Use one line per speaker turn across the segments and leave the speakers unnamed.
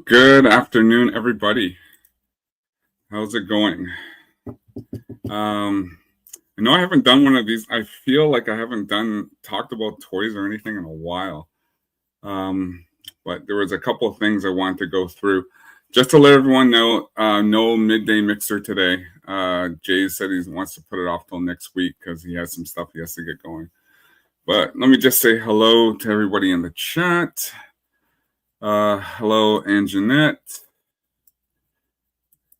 Good afternoon, everybody. How's it going? Um, I know I haven't done one of these. I feel like I haven't talked about toys or anything in a while. Um, but there was a couple of things I wanted to go through. Just to let everyone know, no midday mixer today. Jay said he wants to put it off till next week because he has some stuff he has to get going. But let me just say hello to everybody in the chat. Hello, Anjanette.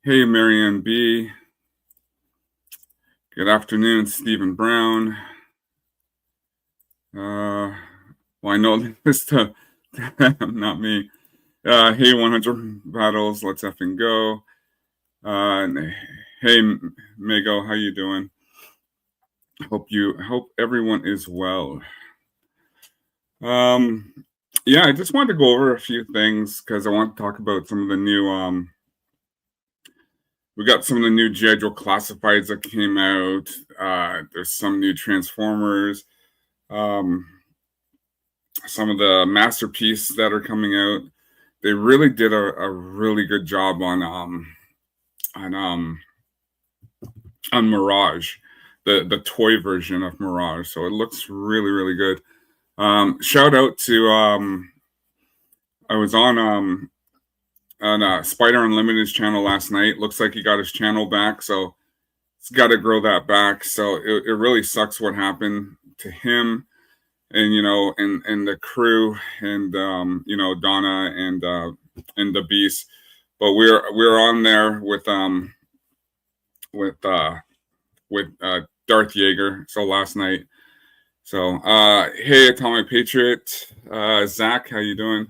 Hey, Marianne B. Good afternoon, Stephen Brown. Well, I know this to not me. Hey, 100 battles. Let's effing go. Hey, Mago, how you doing? Hope everyone is well. Yeah, I just wanted to go over a few things because I want to talk about some of the new we got some of the new G.I. Joe classifieds that came out. There's some new Transformers. Some of the masterpieces that are coming out. They really did a really good job on Mirage, the toy version of Mirage. So it looks really good. Shout out to I was on Spider Unlimited's channel last night. Looks like he got his channel back, so he's got to grow that back. So it really sucks what happened to him, and and the crew, and Donna and the Beast. But we're on there with with uh Darth Yeager. So last night. So hey, Atomic Patriot, Zach, how you doing?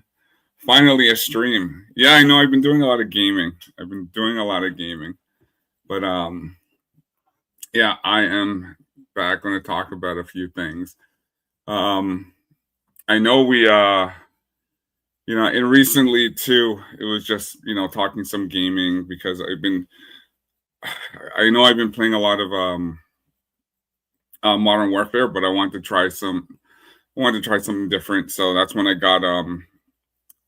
Finally a stream. Yeah, I know I've been doing a lot of gaming. But yeah, I am back going to talk about a few things. I know we and recently too, it was just, talking some gaming because I know I've been playing a lot of Modern Warfare, but I wanted to try something different. So that's when I got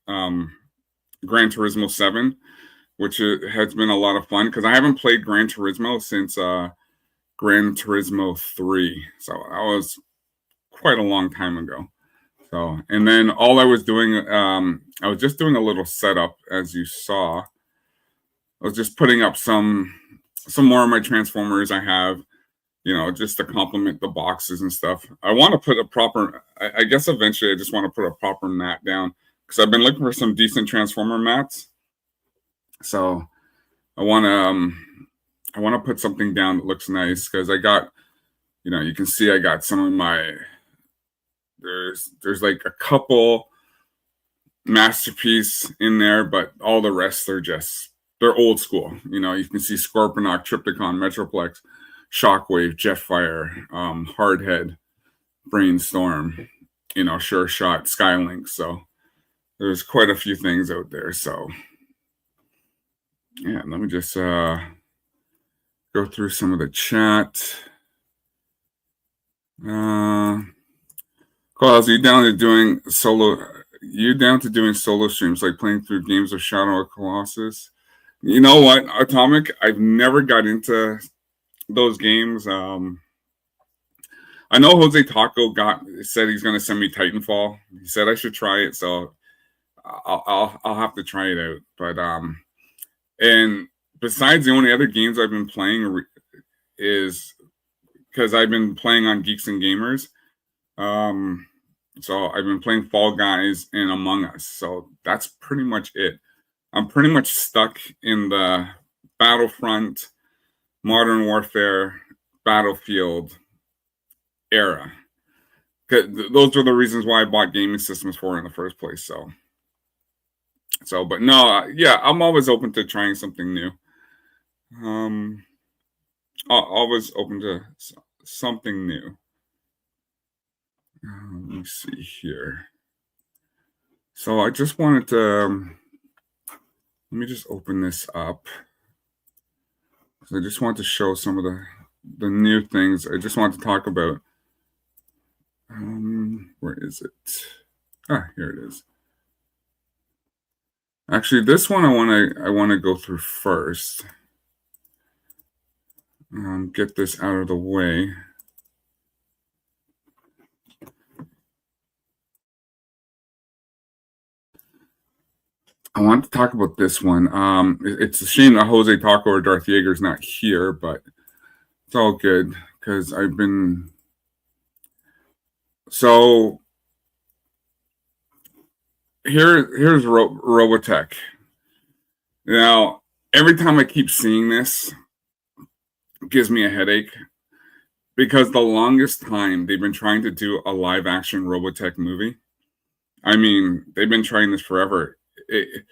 Gran Turismo 7, which has been a lot of fun because I haven't played Gran Turismo since Gran Turismo 3. So that was quite a long time ago. So, and then all I was doing, I was just doing a little setup, as you saw. I was just putting up some more of my Transformers I have, just to complement the boxes and stuff. I want to put a proper, I guess eventually I just want to put a proper mat down because I've been looking for some decent Transformer mats. So I want to put something down that looks nice because I got, you can see I got some of my, there's like a couple masterpiece in there, but all the rest they're old school. You can see Scorponok, Trypticon, Metroplex, Shockwave, Jetfire, Hardhead, Brainstorm, Sure Shot, Skylink. So there's quite a few things out there. So yeah, let me just go through some of the chat. Claus, you down to doing solo? You down to doing solo streams, like playing through games of Shadow of Colossus? You know what, Atomic? I've never got into those games. I know Jose Taco said he's going to send me Titanfall. He said I should try it, so I'll have to try it out. But and besides, the only other games I've been playing is because I've been playing on Geeks and Gamers. So I've been playing Fall Guys and Among Us. So that's pretty much it. I'm pretty much stuck in the Battlefront, Modern Warfare, Battlefield era. Those are the reasons why I bought gaming systems for in the first place. So, but no, yeah, I'm always open to trying something new. Always open to something new. Let me see here. So I just wanted to let me just open this up. I just want to show some of the new things. I just want to talk about. Where is it? Here it is. Actually, this one I want to go through first. Get this out of the way. I want to talk about this one. It's a shame that Jose Taco or Darth Yeager's not here, but it's all good because I've been so. Here's Robotech. Now, every time I keep seeing this, it gives me a headache because the longest time they've been trying to do a live action Robotech movie. I mean, they've been trying this forever. It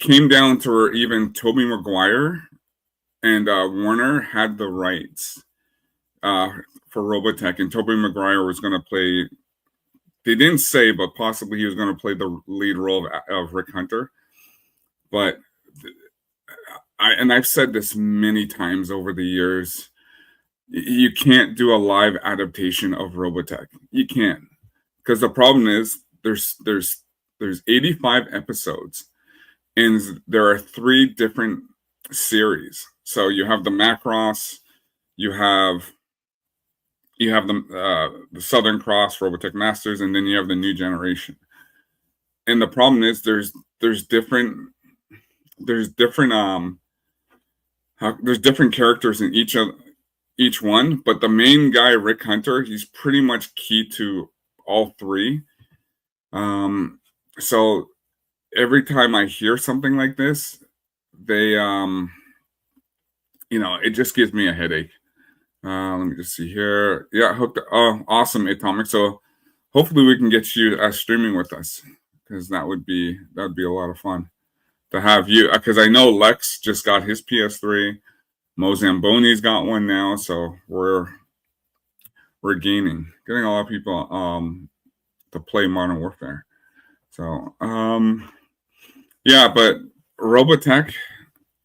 came down to where even Tobey Maguire and Warner had the rights for Robotech, and Tobey Maguire was going to play. They didn't say, but possibly he was going to play the lead role of Rick Hunter. But I've said this many times over the years, you can't do a live adaptation of Robotech. You can't, because the problem is there's 85 episodes, and there are 3 different series. So you have the Macross, you have the Southern Cross Robotech Masters, and then you have the New Generation. And the problem is there's different characters in each one, but the main guy, Rick Hunter, he's pretty much key to all 3. So every time I hear something like this, they it just gives me a headache. Let me just see here. Yeah, hooked. Oh, awesome, Atomic. So hopefully we can get you streaming with us, because that would be a lot of fun to have you. Because I know Lex just got his PS3. Mo Zamboni's got one now, so we're getting a lot of people to play Modern Warfare. So yeah, but Robotech,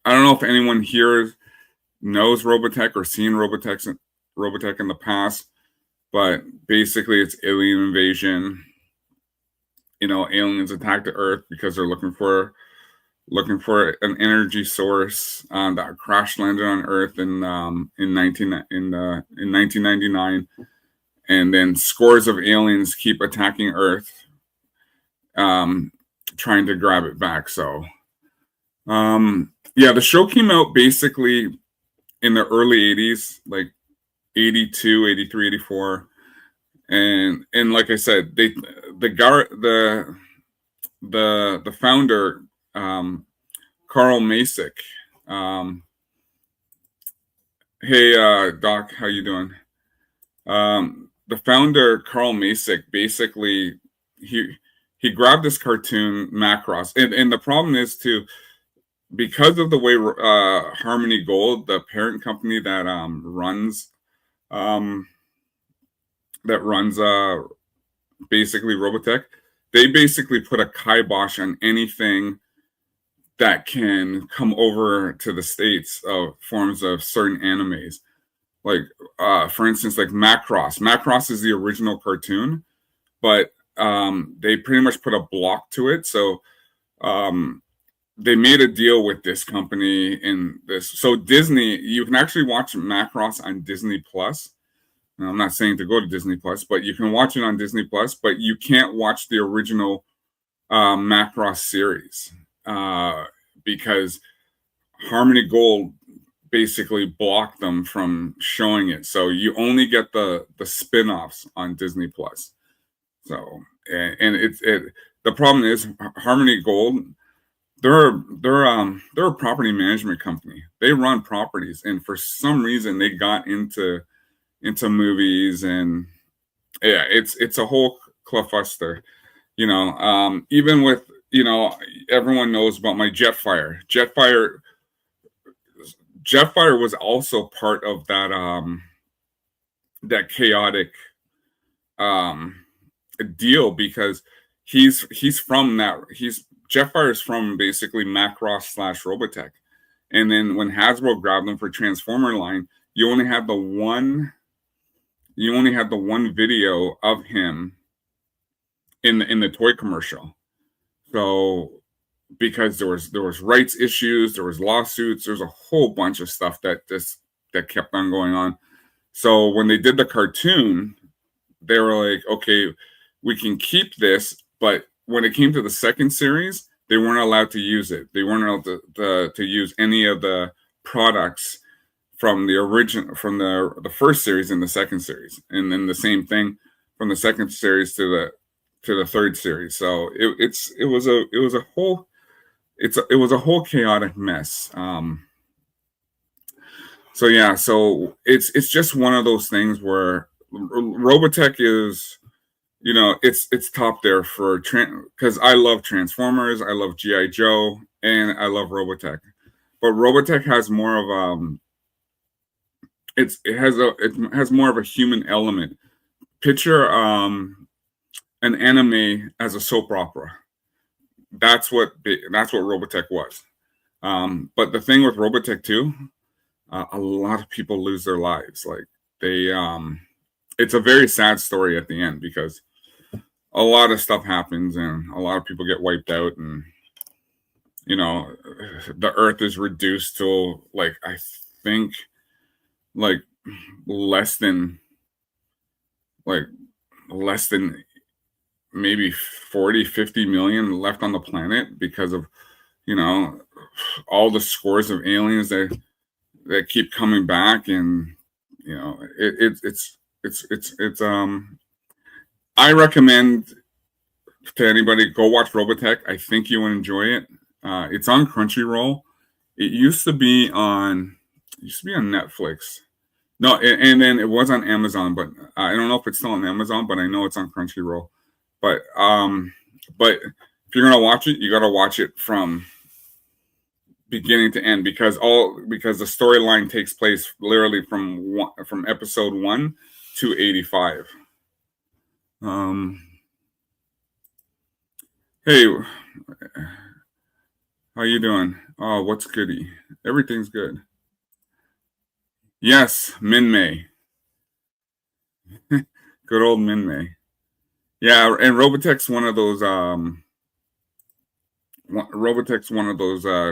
I don't know if anyone here knows Robotech or seen Robotech in the past, but basically it's alien invasion. Aliens attack the Earth because they're looking for an energy source that crash landed on Earth in 1999, and then scores of aliens keep attacking Earth, trying to grab it back. So yeah, the show came out basically in the early 80s, like 82, 83, 84. And like I said, the founder, Carl Macek. Hey, Doc, how you doing? The founder, Carl Macek, basically he grabbed this cartoon Macross, and the problem is too, because of the way Harmony Gold, the parent company that runs basically Robotech, they basically put a kibosh on anything that can come over to the States of forms of certain animes. Like for instance, like Macross. Macross is the original cartoon, but they pretty much put a block to it. So they made a deal with this company in this. So Disney, you can actually watch Macross on Disney Plus. Now, I'm not saying to go to Disney Plus, but you can watch it on Disney Plus, but you can't watch the original Macross series because Harmony Gold basically blocked them from showing it. So you only get the spin-offs on Disney Plus. So and the problem is Harmony Gold, they're a property management company. They run properties, and for some reason they got into movies, and yeah, it's a whole clusterfuster. Even with everyone knows about my Jetfire. Jetfire was also part of that chaotic deal, because he's from that. Jetfire is from basically Macross / Robotech, and then when Hasbro grabbed them for Transformer line, you only had the one video of him in the toy commercial. So because there was rights issues, there was lawsuits, there's a whole bunch of stuff that kept on going on. So when they did the cartoon, they were like, okay, we can keep this, but when it came to the second series, they weren't allowed to use it. They weren't allowed to use any of the products from the first series and the second series, and then the same thing from the second series to the third series. So it was a whole chaotic mess. So yeah, so it's just one of those things where Robotech is, it's top there for because I love Transformers, I love GI Joe, and I love Robotech. But Robotech has more of it has more of a human element. Picture an anime as a soap opera. That's what Robotech was. But the thing with Robotech too, a lot of people lose their lives. Like it's a very sad story at the end because a lot of stuff happens and a lot of people get wiped out, and the Earth is reduced to, like, I think, like less than maybe 40-50 million left on the planet because of all the scores of aliens that keep coming back. And it's I recommend to anybody, go watch Robotech. I think you will enjoy it. It's on Crunchyroll. It used to be on Netflix. No, and then it was on Amazon, but I don't know if it's still on Amazon, but I know it's on Crunchyroll. But if you're gonna watch it, you gotta watch it from beginning to end, because the storyline takes place literally from episode 1 to 85. Hey, how you doing? Oh, what's goody? Everything's good. Yes, Minmay. Good old Minmay. Yeah, and Robotech's one of those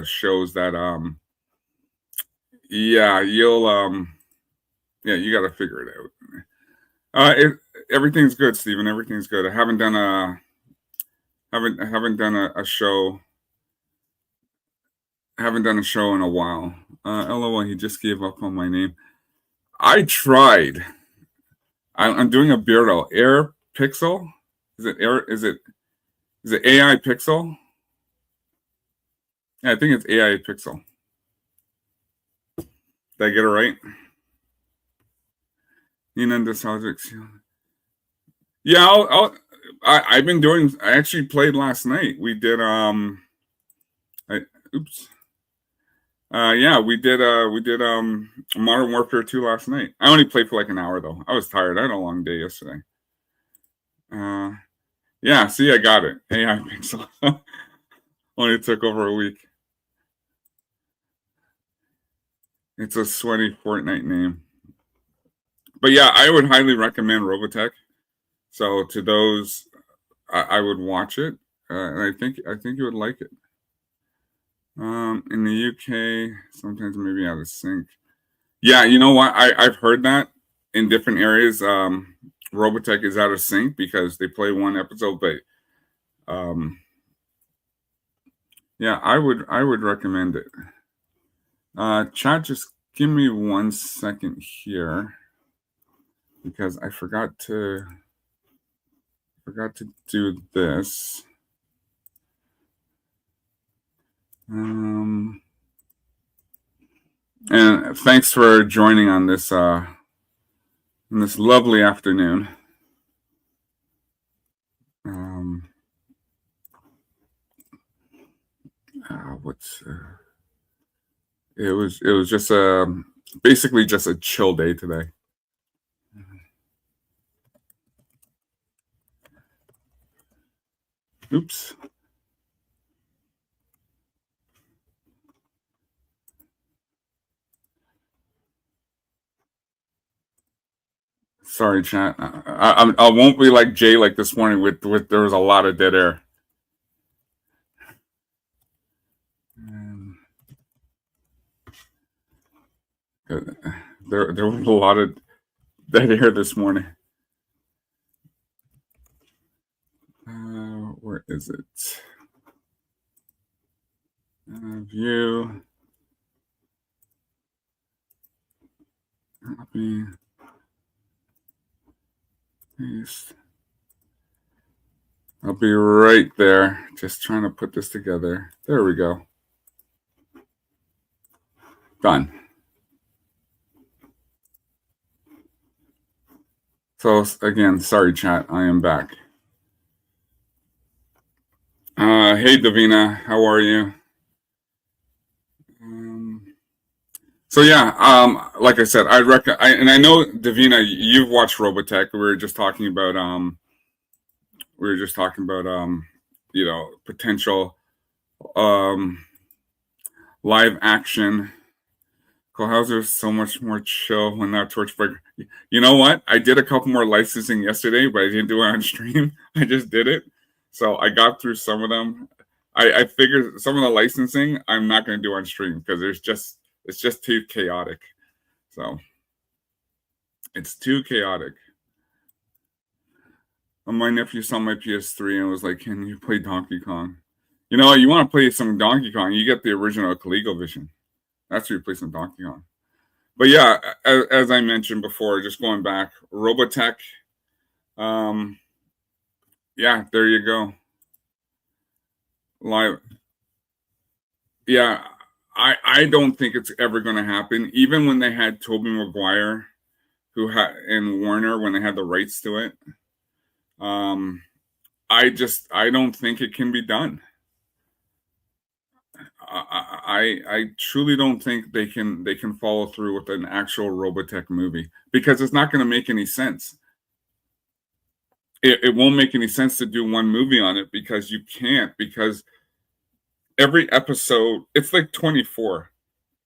shows that yeah, you got to figure it out. Everything's good, Steven. Everything's good. I haven't done a show. I haven't done a show in a while. LOL, he just gave up on my name. I tried. I'm doing a Beardo. Air Pixel? Is it AI Pixel? Yeah, I think it's AI Pixel. Did I get it right? Nina Nostalgics. Yeah, I've been doing. I actually played last night. We did. Oops. Yeah, we did Modern Warfare 2 last night. I only played for like an hour though. I was tired. I had a long day yesterday. Yeah, see, I got it. AI Pixel. Only took over a week. It's a sweaty Fortnite name. But yeah, I would highly recommend Robotech. So to those, I would watch it, and I think you would like it. In the UK, sometimes maybe out of sync. Yeah, you know what? I've heard that in different areas. Robotech is out of sync because they play one episode, but yeah, I would recommend it. Chat, just give me 1 second here because I forgot to do this. And thanks for joining on this lovely afternoon. It was just basically just a chill day today. Oops. Sorry, chat. I won't be like Jay like this morning with there was a lot of dead air. There was a lot of dead air this morning. Where is it? View. Copy. Paste. I'll be right there. Just trying to put this together. There we go. Done. So again, sorry chat, I am back. Hey Davina, how are you? So yeah, like I said, and I know Davina, you've watched Robotech. We were just talking about you know, potential live action. Cole Hauser's so much more chill when that Torchburg. You know what? I did a couple more licensing yesterday, but I didn't do it on stream. I just did it. So I got through some of them. I figured some of the licensing I'm not going to do on stream because it's just too chaotic. So it's too chaotic. My nephew saw my PS3 and was like, "Can you play Donkey Kong?" You know, you want to play some Donkey Kong, you get the original ColecoVision. That's where you play some Donkey Kong. But yeah, as I mentioned before, just going back, Robotech. Yeah, there you go. Live. Yeah, I don't think it's ever going to happen. Even when they had Tobey Maguire, and Warner when they had the rights to it, I don't think it can be done. I truly don't think they can follow through with an actual Robotech movie because it's not going to make any sense. It won't make any sense to do one movie on it because you can't, because every episode, it's like 24.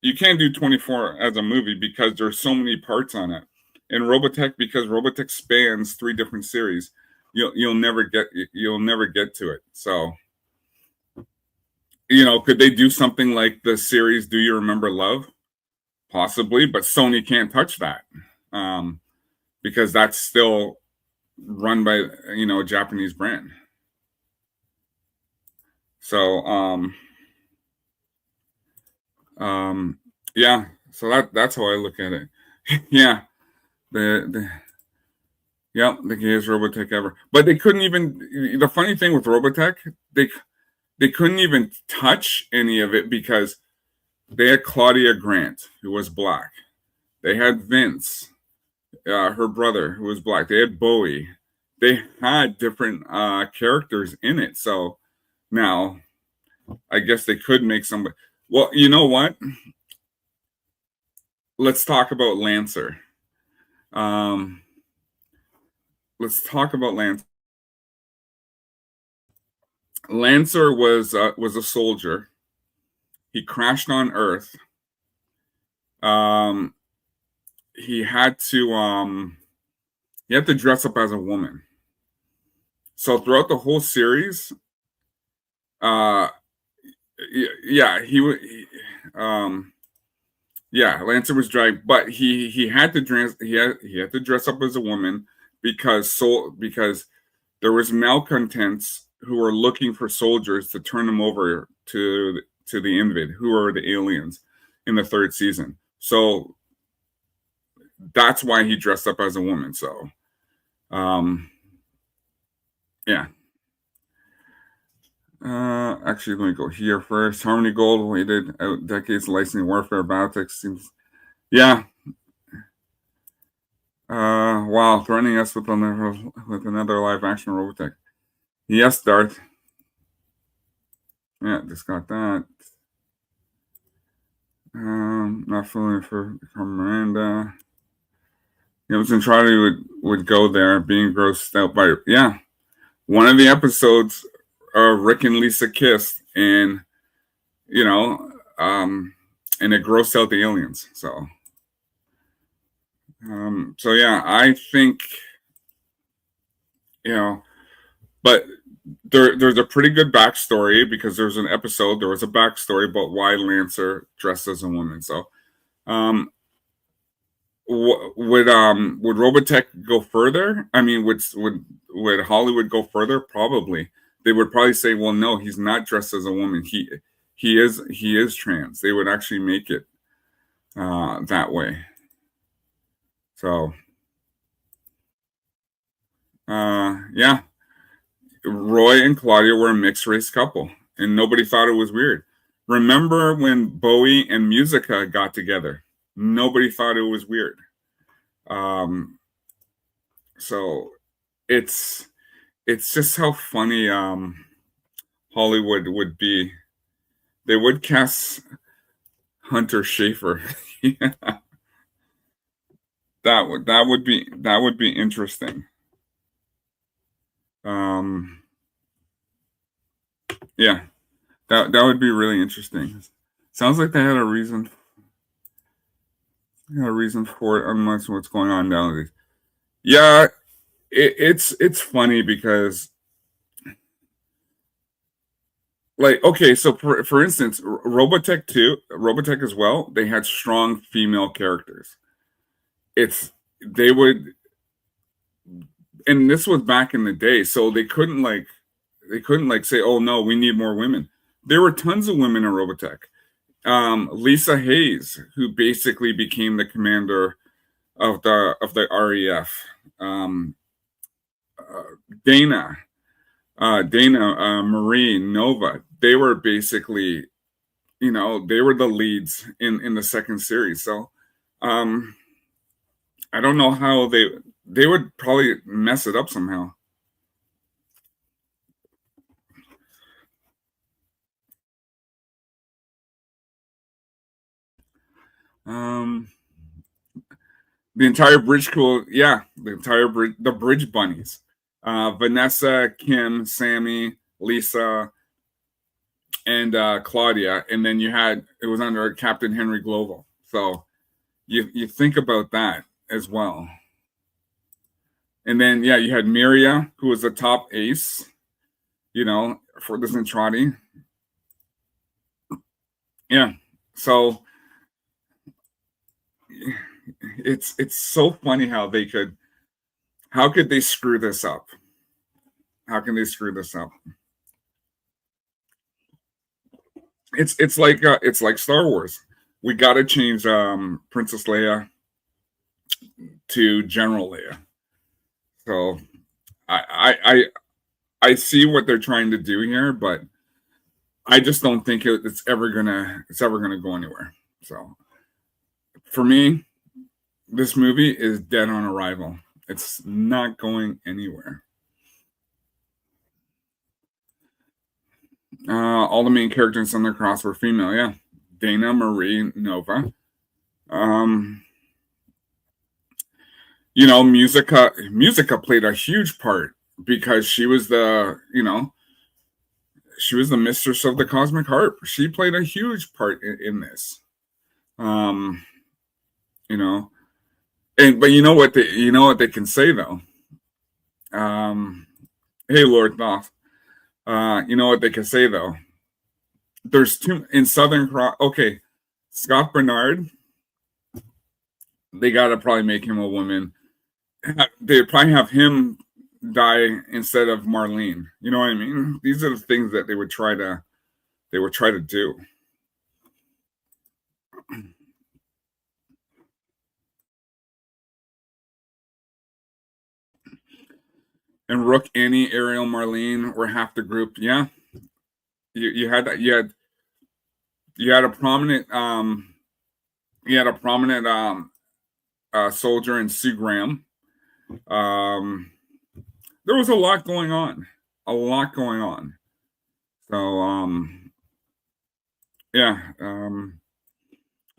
You can't do 24 as a movie because there's so many parts on it. In Robotech, because Robotech spans 3 different series, you'll never get to it. So, you know, could they do something like the series Do You Remember Love? Possibly, but Sony can't touch that because that's still run by, you know, a Japanese brand. So yeah, so that's how I look at it. Yeah, the gayest Robotech ever. But they couldn't even. The funny thing with Robotech, they couldn't even touch any of it because they had Claudia Grant, who was black. They had Vince, her brother, who was black. They had Bowie. They had different characters in it. So now, I guess they could make somebody. Well, you know what? Let's talk about Lancer. Let's talk about Lancer. Lancer was a soldier. He crashed on Earth. He had to dress up as a woman. So throughout the whole series, Lancer was dragged, but he had to dress up as a woman because there was malcontents who were looking for soldiers to turn them over to the Invid, who are the aliens in the 3rd season. So that's why he dressed up as a woman. So, yeah. Actually, let me go here first. Harmony Gold waited out decades licensing warfare biotech seems. Yeah. Wow, threatening us with another live action Robotech. Yes, Darth. Yeah, just got that. Not familiar for Miranda. It was Centrality would go there, being grossed out by one of the episodes. Rick and Lisa kissed, and and it grossed out the aliens. So, I think but there's a pretty good backstory because there was a backstory about why Lancer dressed as a woman. So, Would Robotech go further? I mean, would Hollywood go further? Probably. They would probably say, "Well, no, he's not dressed as a woman. He is trans." They would actually make it that way. So, yeah, Roy and Claudia were a mixed race couple, and nobody thought it was weird. Remember when Bowie and Musica got together? Nobody thought it was weird. Um, so it's it's just how funny Hollywood would be. They would cast Hunter Schafer. Yeah, that would be interesting. Um, yeah, that would be really interesting. Sounds like they had a reason for it, unless what's going on nowadays. Yeah, it's funny because, like, okay, so for instance, Robotech 2, Robotech as well, they had strong female characters. It's they would And this was back in the day, so they couldn't like say, "Oh no, we need more women." There were tons of women in Robotech. Lisa Hayes, who basically became the commander of the REF. Um, Dana, Marie, Nova. They were basically, they were the leads in the second series. So, um, I don't know how they would probably mess it up somehow. Um, the entire bridge crew, yeah, the bridge bunnies, Vanessa, Kim, Sammy, Lisa, and Claudia, and then it was under Captain Henry Global. So you think about that as well. And then, yeah, you had Miria, who was the top ace, for the Zentradi. Yeah. So it's so funny how could they screw this up? How can they screw this up? It's like Star Wars. We got to change Princess Leia to General Leia. So I see what they're trying to do here, but I just don't think it's ever gonna go anywhere. So for me, this movie is dead on arrival. It's not going anywhere. All the main characters on the cross were female. Yeah, Dana, Marie, Nova. Um, Musica played a huge part because she was the mistress of the cosmic harp. She played a huge part in this. Um, you know, but you know what they can say though. Um, hey, Lord Thoth. You know what they can say though. There's two in Southern Cross. Okay, Scott Bernard. They gotta probably make him a woman. They'd probably have him die instead of Marlene. You know what I mean? These are the things that they would try to do. And Rook, Annie, Ariel, Marlene were half the group. Yeah, you had that. You had a prominent soldier in Sue Graham. Um, there was a lot going on. A lot going on. So yeah,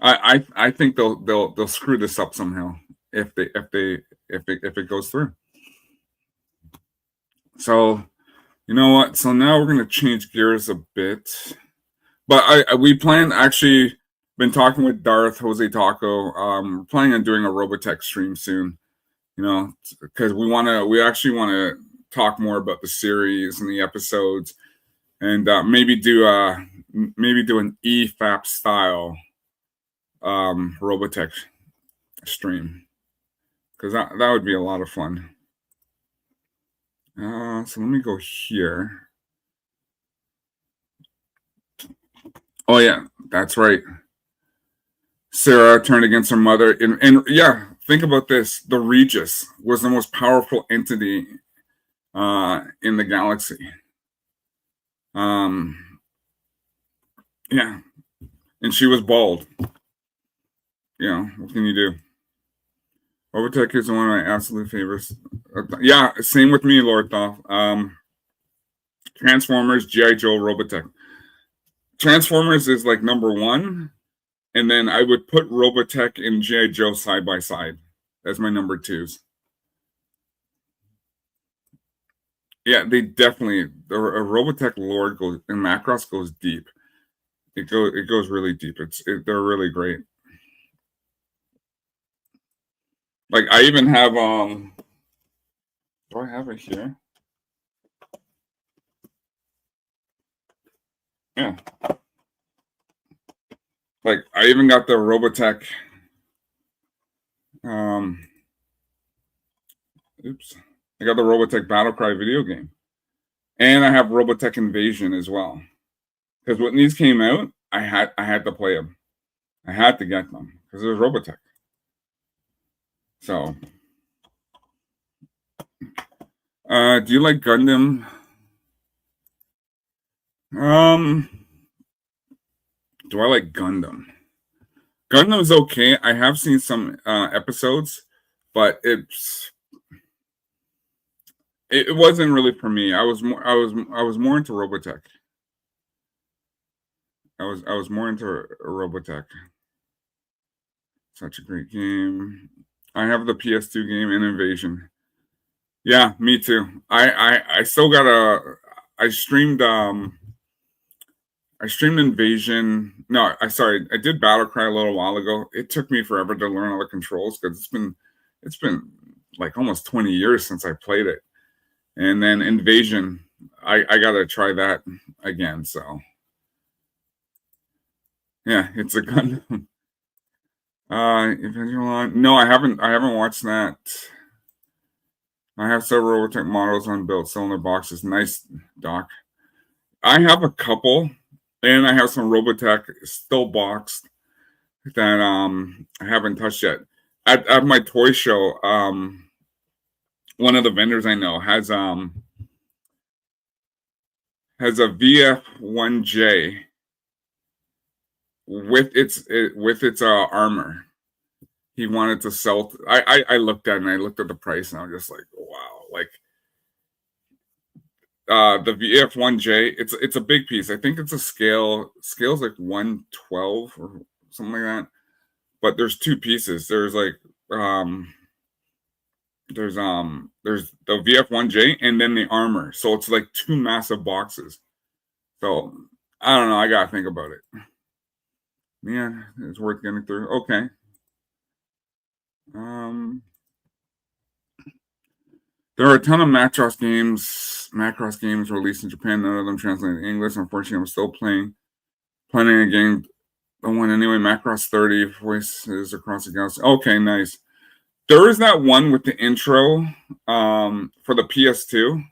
I think they'll screw this up somehow if it goes through. So you know what? So now we're gonna change gears a bit. But we plan actually been talking with Darth Jose Taco. We're planning on doing a Robotech stream soon. Because we actually want to talk more about the series and the episodes, and maybe do an EFAP style Robotech stream, because that would be a lot of fun. So let me go here. Oh yeah, that's right. Sarah turned against her mother, and yeah, think about this: the Regis was the most powerful entity in the galaxy. Yeah, and she was bald. What can you do? Robotech is one of my absolute favorites. Yeah, same with me, Lord Thoth. Transformers, G.I. Joe, Robotech. Transformers is like number one, and then I would put Robotech and G.I. Joe side by side as my number twos. Yeah, they definitely, the Robotech lore goes, and Macross goes deep. It goes really deep. They're really great. Like I even have do I have it here? Yeah. Like I even got the Robotech oops. I got the Robotech Battlecry video game. And I have Robotech Invasion as well. Because when these came out, I had to play them. I had to get them because it was Robotech. So do you like Gundam? Do I like Gundam? Gundam's okay. I have seen some episodes, but it wasn't really for me. I was more into Robotech. I was more into Robotech. Such a great game. I have the PS2 game in Invasion. Yeah, me too. I still got I streamed Invasion. No, I did Battlecry a little while ago. It took me forever to learn all the controls because it's been like almost 20 years since I played it. And then Invasion, I gotta try that again. So yeah, it's a Gundam. No, I haven't watched that. I have several Robotech models unbuilt, cylinder boxes. Nice, Doc. I have a couple, and I have some Robotech still boxed that I haven't touched yet. At my toy show, one of the vendors I know has a VF1J with its armor. He wanted to sell. I looked at it and I looked at the price and I was just like, wow, like the VF1J, it's a big piece. I think it's a scale's like 112 or something like that. But there's two pieces. There's there's the VF1J and then the armor. So it's like two massive boxes. So I don't know. I gotta think about it. Yeah, it's worth getting through. Okay. There are a ton of Macross games released in Japan, none of them translated to English. Unfortunately, I'm still planning a game. The one anyway, Macross 30 voices across the galaxy. Okay, nice. There is that one with the intro for the PS2.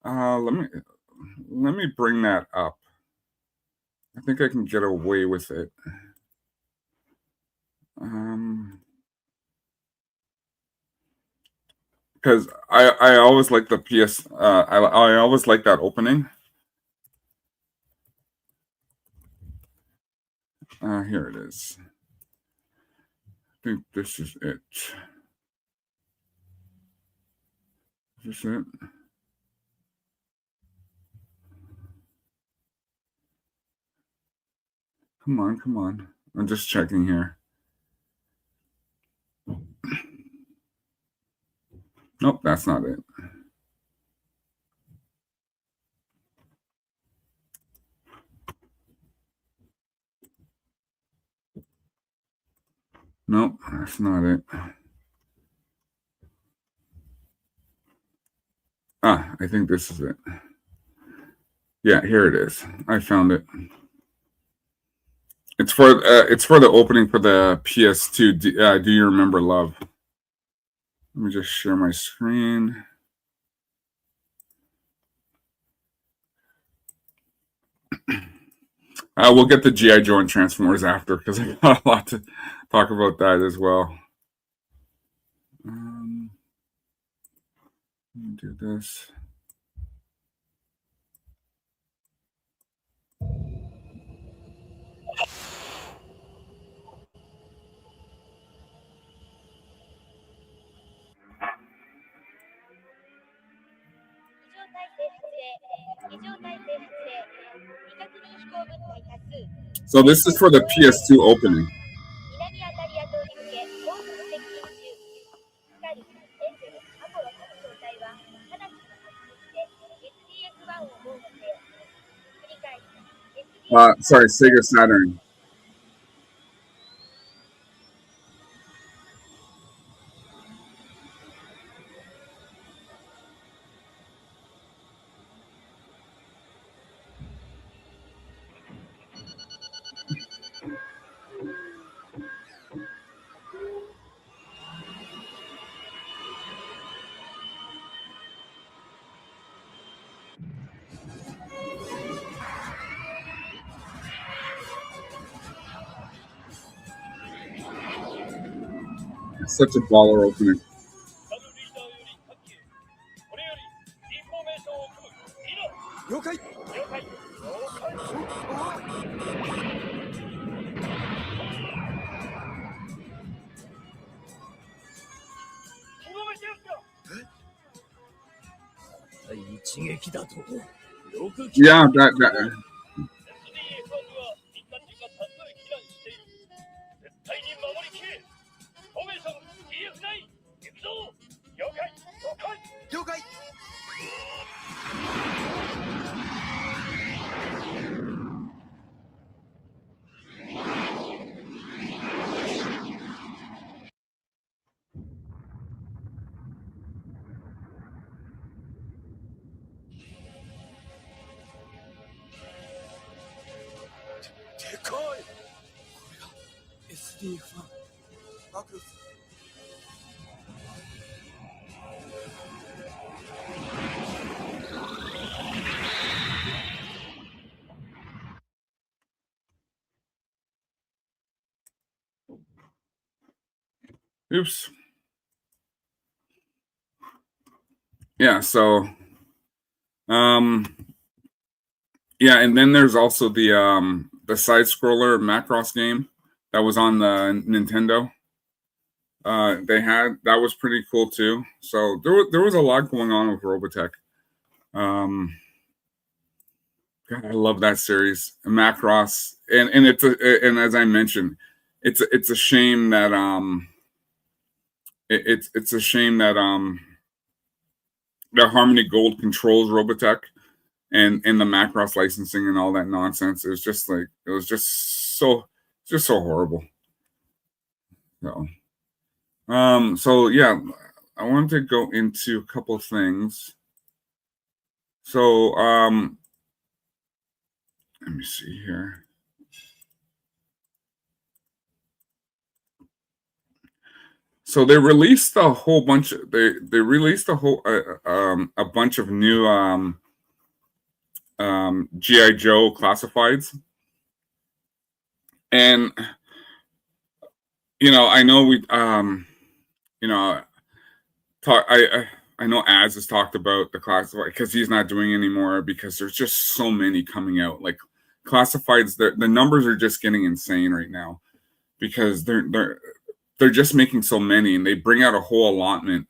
Let me bring that up. I think I can get away with it. Because I always like the PS. I always like that opening. Here it is. I think this is it. Is this it? Come on. I'm just checking here. Nope, that's not it. Nope, that's not it. I think this is it. Yeah, here it is. I found it. It's for the opening for the PS2. Do you remember love? Let me just share my screen. We'll get the GI Joe and Transformers after because I got a lot to talk about that as well. Let me do this. So this is for the PS2 opening. Sorry, Sega Saturn. It's such a baller opening. Yeah, that. Oops. Yeah, so yeah, and then there's also the side scroller Macross game that was on the Nintendo. They had that was pretty cool too. So there was a lot going on with Robotech. God, I love that series, Macross, and and as I mentioned, it's a shame that it's a shame that that Harmony Gold controls Robotech and the Macross licensing and all that nonsense. It was just like it was just so horrible. So yeah, I wanted to go into a couple of things. So let me see here. So they released a whole bunch. They released a bunch of new GI Joe classifieds, and I know we you know talk I know Az has talked about the classified because he's not doing anymore because there's just so many coming out. Like classifieds, the numbers are just getting insane right now because they're just making so many and they bring out a whole allotment.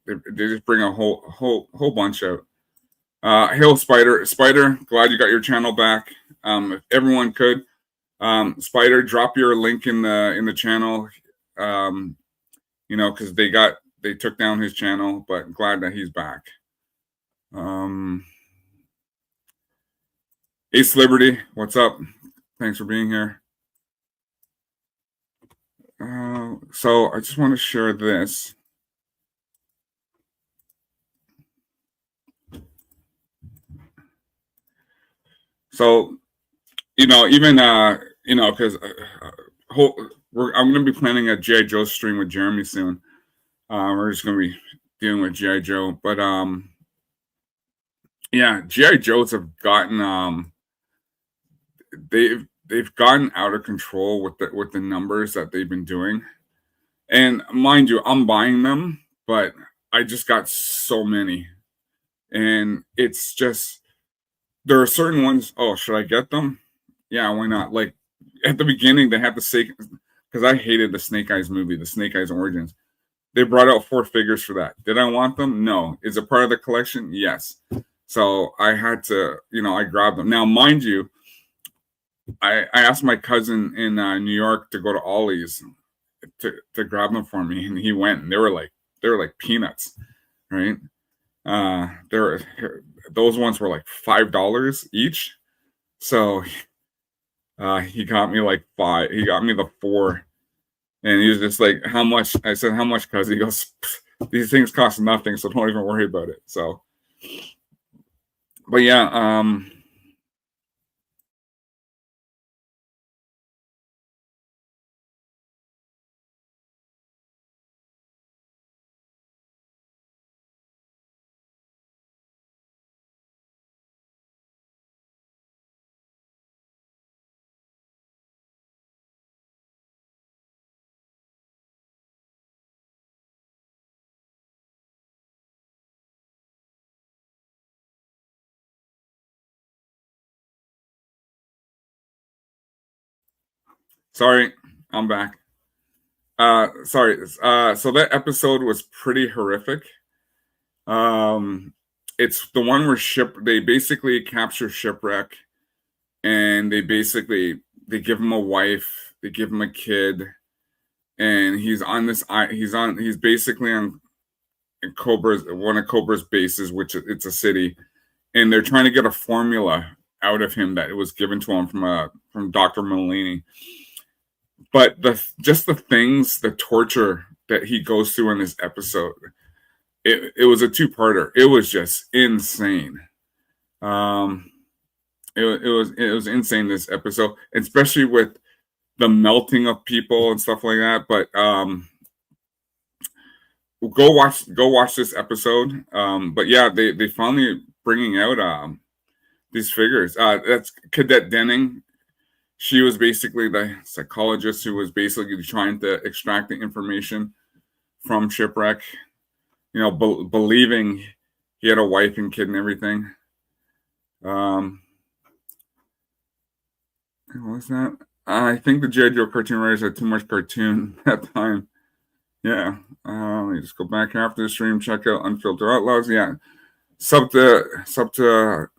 They just bring a whole bunch out. Hail Spider, glad you got your channel back. If everyone could, Spider, drop your link in the channel. Because they took down his channel, but glad that he's back. Ace Liberty, what's up? Thanks for being here. So I just want to share this. So even because I'm going to be planning a GI Joe stream with Jeremy soon. We're just going to be dealing with GI Joe, but yeah, GI Joes have gotten they've gotten out of control with the numbers that they've been doing. And mind you, I'm buying them, but I just got so many, and it's just there are certain ones. Oh, should I get them? Yeah, why not? Like at the beginning, they had to say because I hated the Snake Eyes movie, the Snake Eyes Origins. They brought out 4 figures for that. Did I want them? No. Is it part of the collection? Yes. So I had to, I grabbed them. Now, mind you, I asked my cousin in New York to go to Ollie's to grab them for me, and he went, and they were like peanuts, right? Those ones were like $5 each. So he got me like 5. He got me the 4. And he was just like, how much? I said, how much, cuz? He goes, these things cost nothing, so don't even worry about it. So, but yeah, sorry, I'm back. Sorry. So that episode was pretty horrific. It's the one where they basically capture Shipwreck, and they give him a wife, they give him a kid, and he's basically on one of Cobra's bases, which it's a city, and they're trying to get a formula out of him that it was given to him from Dr. Mulaney. But the torture that he goes through in this episode, it was a 2-parter. It was just insane. It was insane, this episode, especially with the melting of people and stuff like that. But go watch this episode. But yeah, they finally bringing out these figures. That's Cadet Denning. She was basically the psychologist who was basically trying to extract the information from Shipwreck, believing he had a wife and kid and everything. What was that? I think the G.I. Joe cartoon writers had too much cartoon at that time. Yeah. Let me just go back after the stream, check out Unfiltered Outlaws. Yeah. Sub to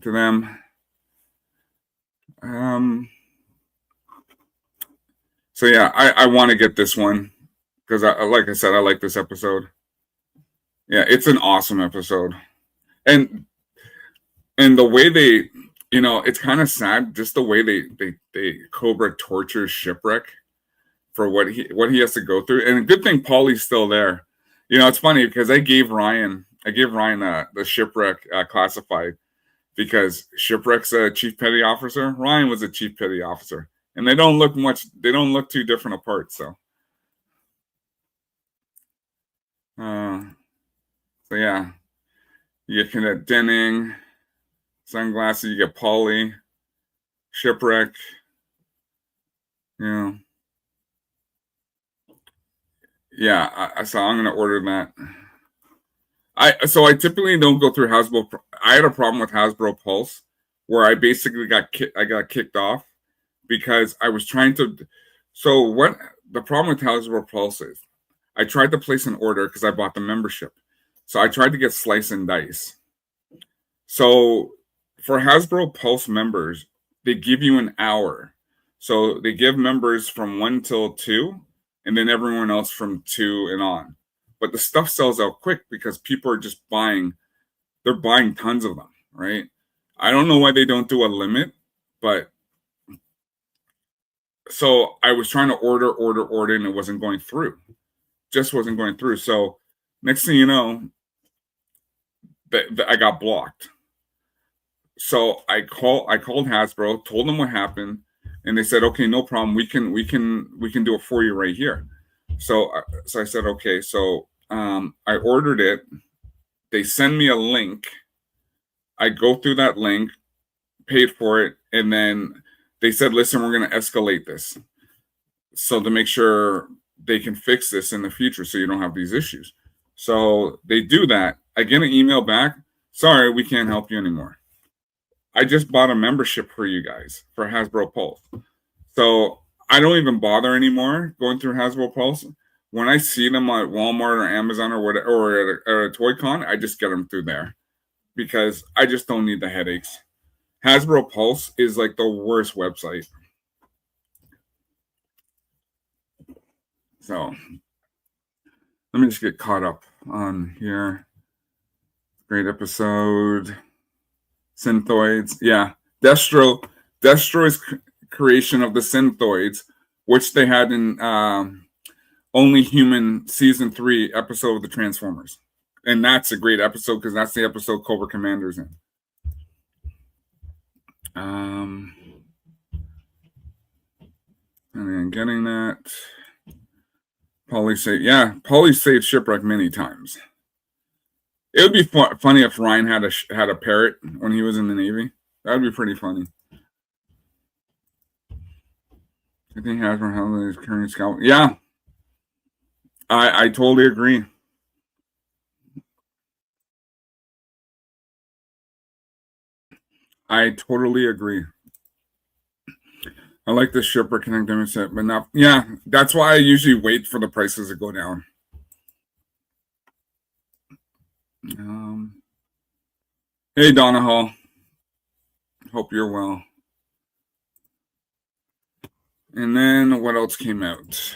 them. So yeah, I want to get this one because like I said, I like this episode. Yeah, it's an awesome episode. And the way they, it's kind of sad, just the way they Cobra tortures Shipwreck for what he has to go through. And a good thing Paulie's still there. It's funny because I gave Ryan the Shipwreck classified because Shipwreck's a chief petty officer. Ryan was a chief petty officer, and they don't look too different apart. So, so yeah, you get Cadet Denning, Sunglasses. You get Paulie, Shipwreck. Yeah, so I'm gonna order that. I typically don't go through Hasbro. I had a problem with Hasbro Pulse, where I basically got kicked off because I was trying to. So what the problem with Hasbro Pulse is, I tried to place an order because I bought the membership, so I tried to get Slice and Dice. So for Hasbro Pulse members, they give you an hour. So they give members from 1 till 2, and then everyone else from 2 and on. But the stuff sells out quick because people are just buying. They're buying tons of them, right? I don't know why they don't do a limit, but so I was trying to order, and it wasn't going through. Just wasn't going through. So next thing you know, I got blocked. So I called Hasbro, told them what happened, and they said, okay, no problem. We can do it for you right here. So I said, okay. So I ordered it. They send me a link. I go through that link, paid for it, and then they said, listen, we're going to escalate this. So to make sure they can fix this in the future so you don't have these issues. So they do that. I get an email back. Sorry, we can't help you anymore. I just bought a membership for you guys for Hasbro Pulse. So I don't even bother anymore going through Hasbro Pulse. When I see them at Walmart or Amazon or whatever, or at a Toy Con, I just get them through there because I just don't need the headaches. Hasbro Pulse is like the worst website. So let me just get caught up on here. Great episode. Synthoids. Yeah. Destroy's creation of the Synthoids, which they had in Only Human season 3 episode of the Transformers. And that's a great episode because that's the episode Cobra Commander's in. And then getting that. Polly saved Shipwreck many times. It would be funny if Ryan had a parrot when he was in the Navy. That would be pretty funny. I think Hasbro Helen is carrying Scout. Yeah, I totally agree. I totally agree. I like the Shipwreck Connect set, but not. Yeah, that's why I usually wait for the prices to go down. Hey, Donna Hall. Hope you're well. And then what else came out?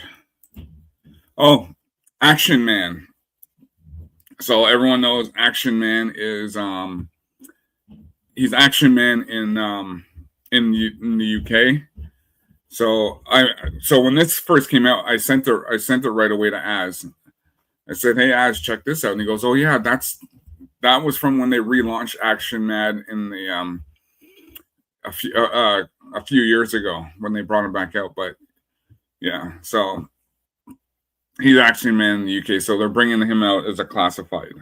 Oh, Action Man. So everyone knows Action Man is he's Action Man in the UK. So when this first came out, I sent it right away to Az. I said, "Hey Az, check this out." And he goes, "Oh yeah, that was from when they relaunched Action Man in the a few years ago when they brought him back out." But yeah, so he's Action Man in the UK, so they're bringing him out as a classified.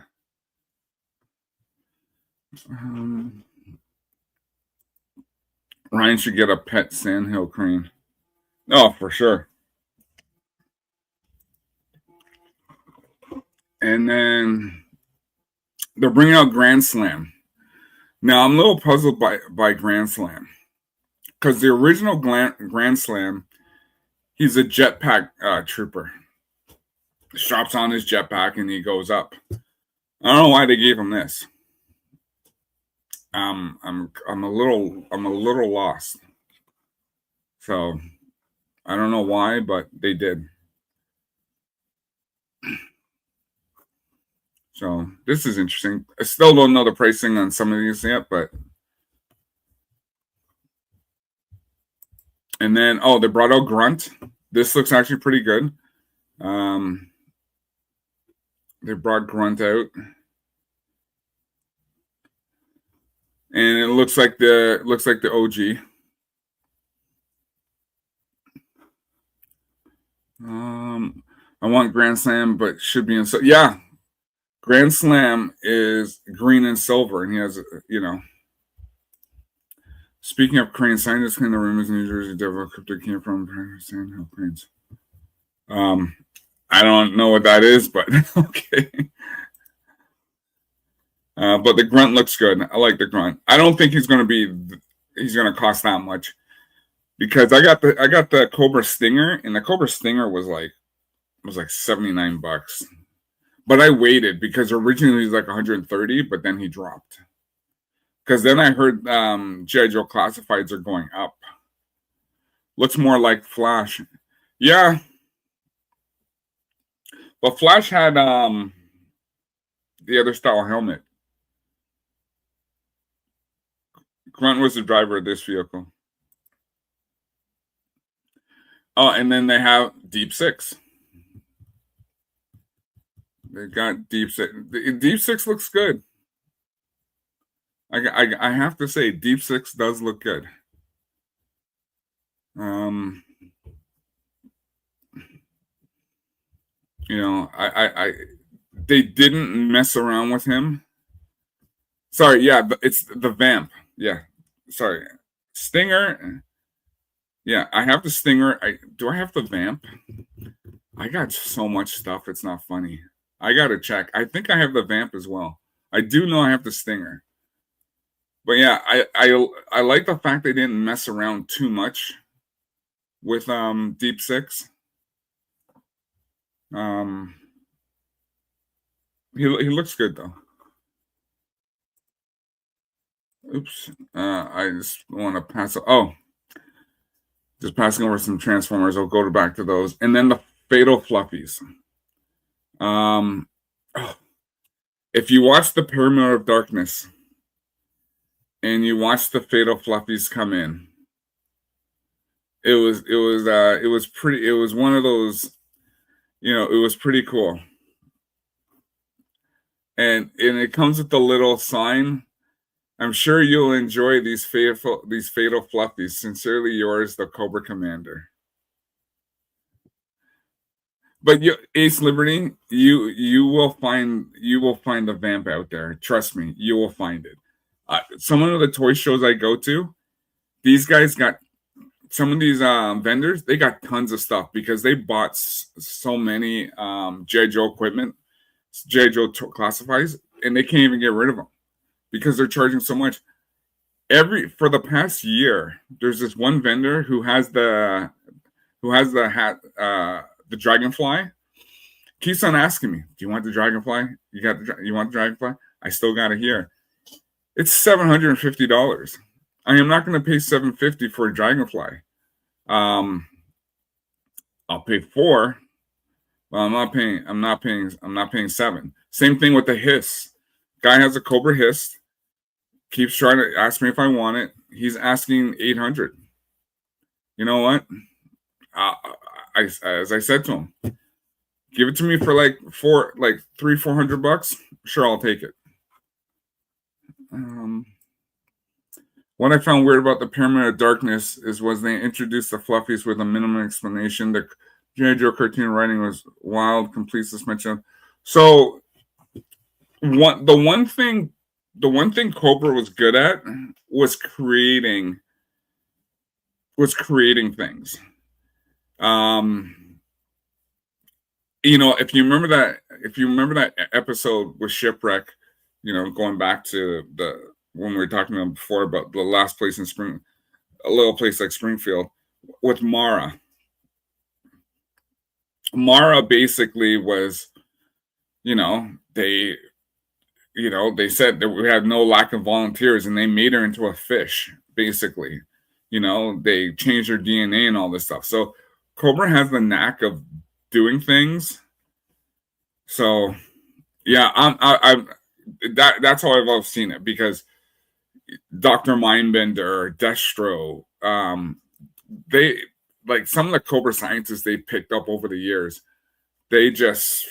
Ryan should get a pet sandhill crane. Oh, for sure. And then they're bringing out Grand Slam. Now I'm a little puzzled by Grand Slam because the original Grand Slam, he's a jetpack trooper. Straps on his jetpack and he goes up. I don't know why they gave him this. I'm a little lost. So I don't know why, but they did. So this is interesting. I still don't know the pricing on some of these yet, but and then they brought out Grunt. This looks actually pretty good. They brought Grunt out. And it looks like the OG. I want Grand Slam, but should be in yeah. Grand Slam is green and silver, and he has Speaking of cranes, scientists in the room is New Jersey Devil Crypto came from Sandhill Cranes. I don't know what that is, but okay. But the Grunt looks good. I like the Grunt. I don't think he's going to cost that much because I got the Cobra Stinger, and the Cobra Stinger was like $79. But I waited because originally he was like 130, but then he dropped. Because then I heard G.I. Joe Classifieds are going up. Looks more like Flash. Yeah. But Flash had the other style helmet. Grunt was the driver of this vehicle. Oh, and then they have Deep Six. They got Deep Six. Deep Six looks good. I have to say, Deep Six does look good. Um, they didn't mess around with him. Sorry, yeah, it's the Vamp. Yeah, sorry, Stinger. Yeah, I have the Stinger. Do I have the Vamp? I got so much stuff. It's not funny. I gotta check. I think I have the Vamp as well. I do know I have the Stinger. But yeah, I like the fact they didn't mess around too much with Deep Six. Um, he looks good though. Oops. I just want to pass. Oh, just passing over some Transformers. I'll go back to those, and then the Fatal Fluffies. Um, oh, if you watch the Pyramid of Darkness and you watch the Fatal Fluffies come in, it was pretty. It was one of those. It was pretty cool. And it comes with the little sign. I'm sure you'll enjoy these fatal fluffies. Sincerely yours, the Cobra Commander. But Ace Liberty, you will find the Vamp out there. Trust me, you will find it. Some of the toy shows I go to, these guys got some of these vendors. They got tons of stuff because they bought so many G.I. Joe equipment, G.I. Joe classifies, and they can't even get rid of them because they're charging so much. For the past year, there's this one vendor who has the hat, the Dragonfly. Keeps on asking me, "Do you want the Dragonfly? You want the Dragonfly?" I still got it here. It's $750. I am not going to pay $750 for a Dragonfly. I'll pay $4. Well, I'm not paying $7. Same thing with the Hiss. Guy has a Cobra Hiss. Keeps trying to ask me if I want it. He's asking $800. You know what? As I said to him, give it to me for like $300-400. Sure, I'll take it. What I found weird about the Pyramid of Darkness was they introduced the Fluffies with a minimum explanation. The G.I. Joe cartoon writing was wild, complete suspension. So the one thing Cobra was good at was creating things. If you remember that episode with Shipwreck, going back to when we were talking about before about the last place in a little place like Springfield with Mara. Mara basically was, they said that we had no lack of volunteers, and they made her into a fish, basically. They changed her DNA and all this stuff. So Cobra has the knack of doing things. So yeah, that's how I've seen it, because Dr. Mindbender, Destro, they, like, some of the Cobra scientists they picked up over the years, they just,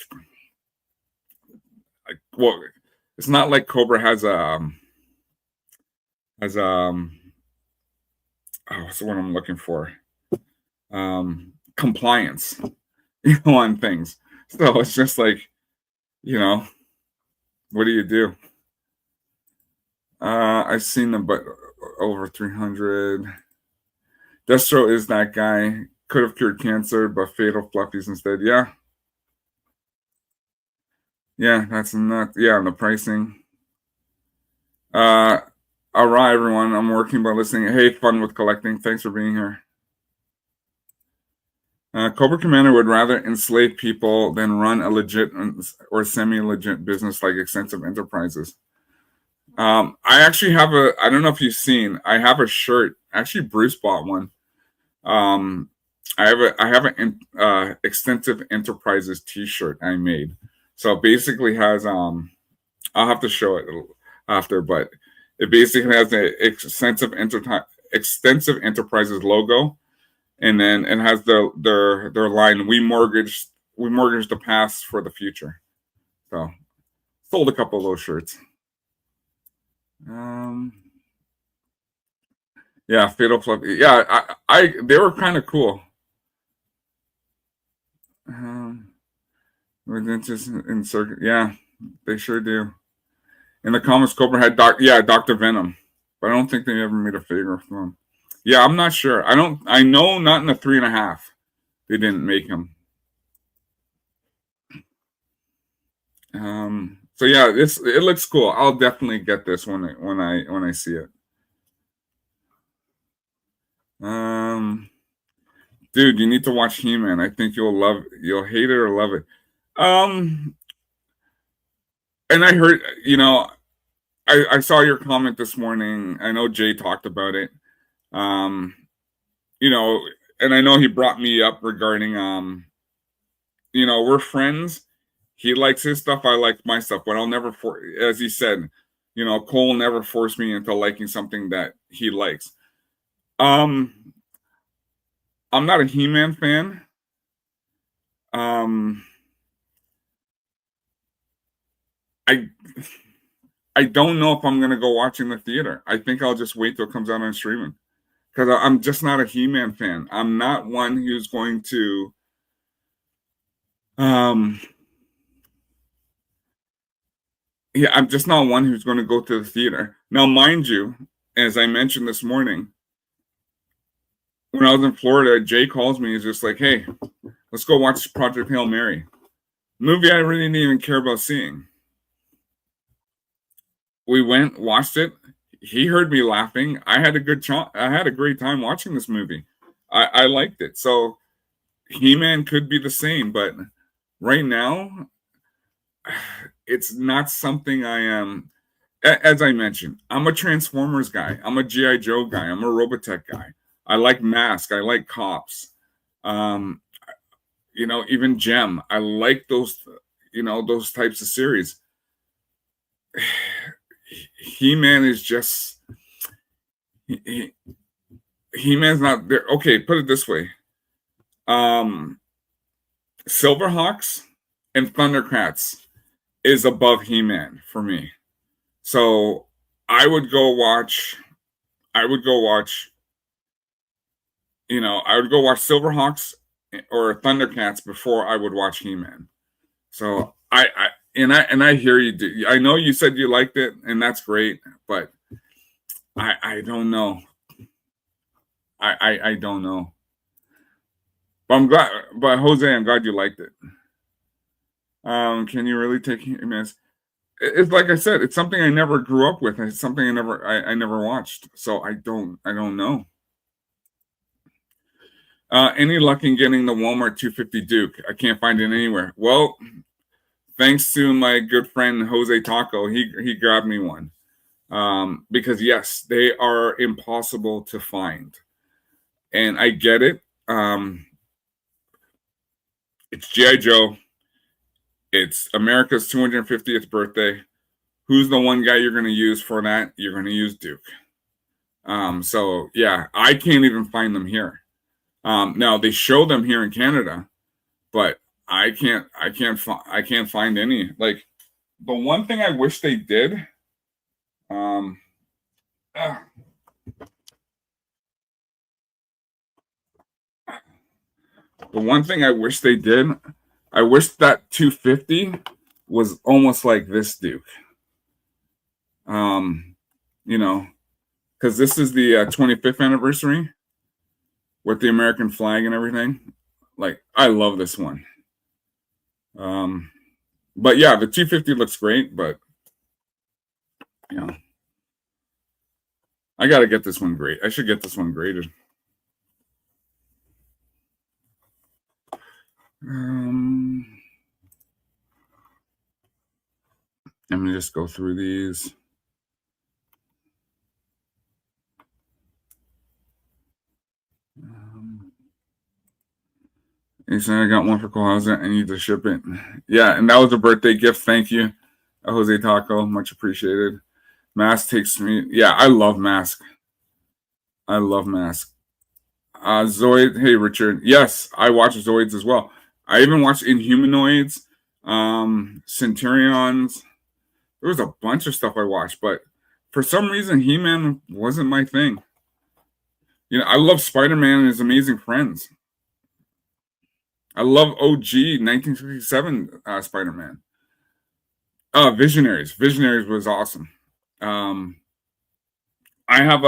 it's not like Cobra has what's the one I'm looking for? Compliance, on things. So it's just like, what do you do? I've seen them, but over 300. Destro is that guy. Could have cured cancer, but fatal fluffies instead. Yeah. Yeah, that's not. Yeah, the pricing. All right, everyone. I'm working by listening. Hey, fun with collecting. Thanks for being here. Cobra Commander would rather enslave people than run a legit or semi-legit business like Extensive Enterprises. I actually have I don't know if you've seen, I have a shirt. Actually, Bruce bought one. I have an Extensive Enterprises t-shirt I made. So it basically has, I'll have to show it after, but it basically has the Extensive Enterprises logo. And then it has their line, we mortgage the past for the future. So sold a couple of those shirts. Um, yeah, Fatal Fluffy. Yeah, they were kind of cool. With just in circuit. Yeah, they sure do. In the comics, Cobra had Dr. Venom, but I don't think they ever made a figure of him. Yeah, I'm not sure. I don't. I know not in the 3.5. They didn't make him. So yeah, it looks cool. I'll definitely get this when I see it. Dude, you need to watch He-Man. I think you'll hate it or love it. Um, and I heard, I saw your comment this morning. I know Jay talked about it. Um, you know, and I know he brought me up regarding, we're friends. He likes his stuff. I like my stuff, but I'll never, as he said, Cole never forced me into liking something that he likes. I'm not a He-Man fan. I I don't know if I'm gonna go watch in the theater. I think I'll just wait till it comes out on streaming because I'm just not a He-Man fan. I'm not one who's going to. Yeah, I'm just not one who's going to go to the theater. Now, mind you, as I mentioned this morning, when I was in Florida, Jay calls me. He's just like, "Hey, let's go watch Project Hail Mary." Movie I really didn't even care about seeing. We went, watched it. He heard me laughing. I had a great time watching this movie. I liked it. So He-Man could be the same, but right now, it's not something I am. As I mentioned, I'm a Transformers guy. I'm a G.I. Joe guy. I'm a Robotech guy. I like Mask. I like Cops. Um, even Gem. I like those types of series. He-Man is just He-Man's not there. Okay, put it this way. Silverhawks and Thundercats is above He-Man for me. So I would go watch Silverhawks or Thundercats before I would watch He-Man. So I hear you. I know you said you liked it, and that's great, but I don't know. I don't know. But I'm glad. But Jose, I'm glad you liked it. Can you really take He-Man? It's like I said, it's something I never grew up with. It's something I never watched. So I don't know. Any luck in getting the Walmart 250 Duke? I can't find it anywhere. Well, thanks to my good friend Jose Taco, he grabbed me one. Because yes, they are impossible to find, and I get it. It's GI Joe. It's America's 250th birthday. Who's the one guy you're going to use for that? You're going to use Duke. So yeah, I can't even find them here. Now they show them here in Canada, but I can't find any. Like the one thing I wish they did. The one thing I wish they did, I wish that 250 was almost like this Duke. Because this is the 25th anniversary with the American flag and everything. Like, I love this one. But yeah, the 250 looks great, but I got to get this one great. I should get this one graded. Let me just go through these. He said, I got one for Kohaza. I need to ship it. Yeah, and that was a birthday gift. Thank you, Jose Taco. Much appreciated. Mask takes me. Yeah, I love Mask. I love Mask. Zoid. Hey, Richard. Yes, I watch Zoids as well. I even watched Inhumanoids, Centurions. There was a bunch of stuff I watched, but For some reason, He-Man wasn't my thing. You know, I love Spider-Man and His Amazing Friends. I love OG 1967 Spider-Man. Visionaries. Visionaries was awesome. I have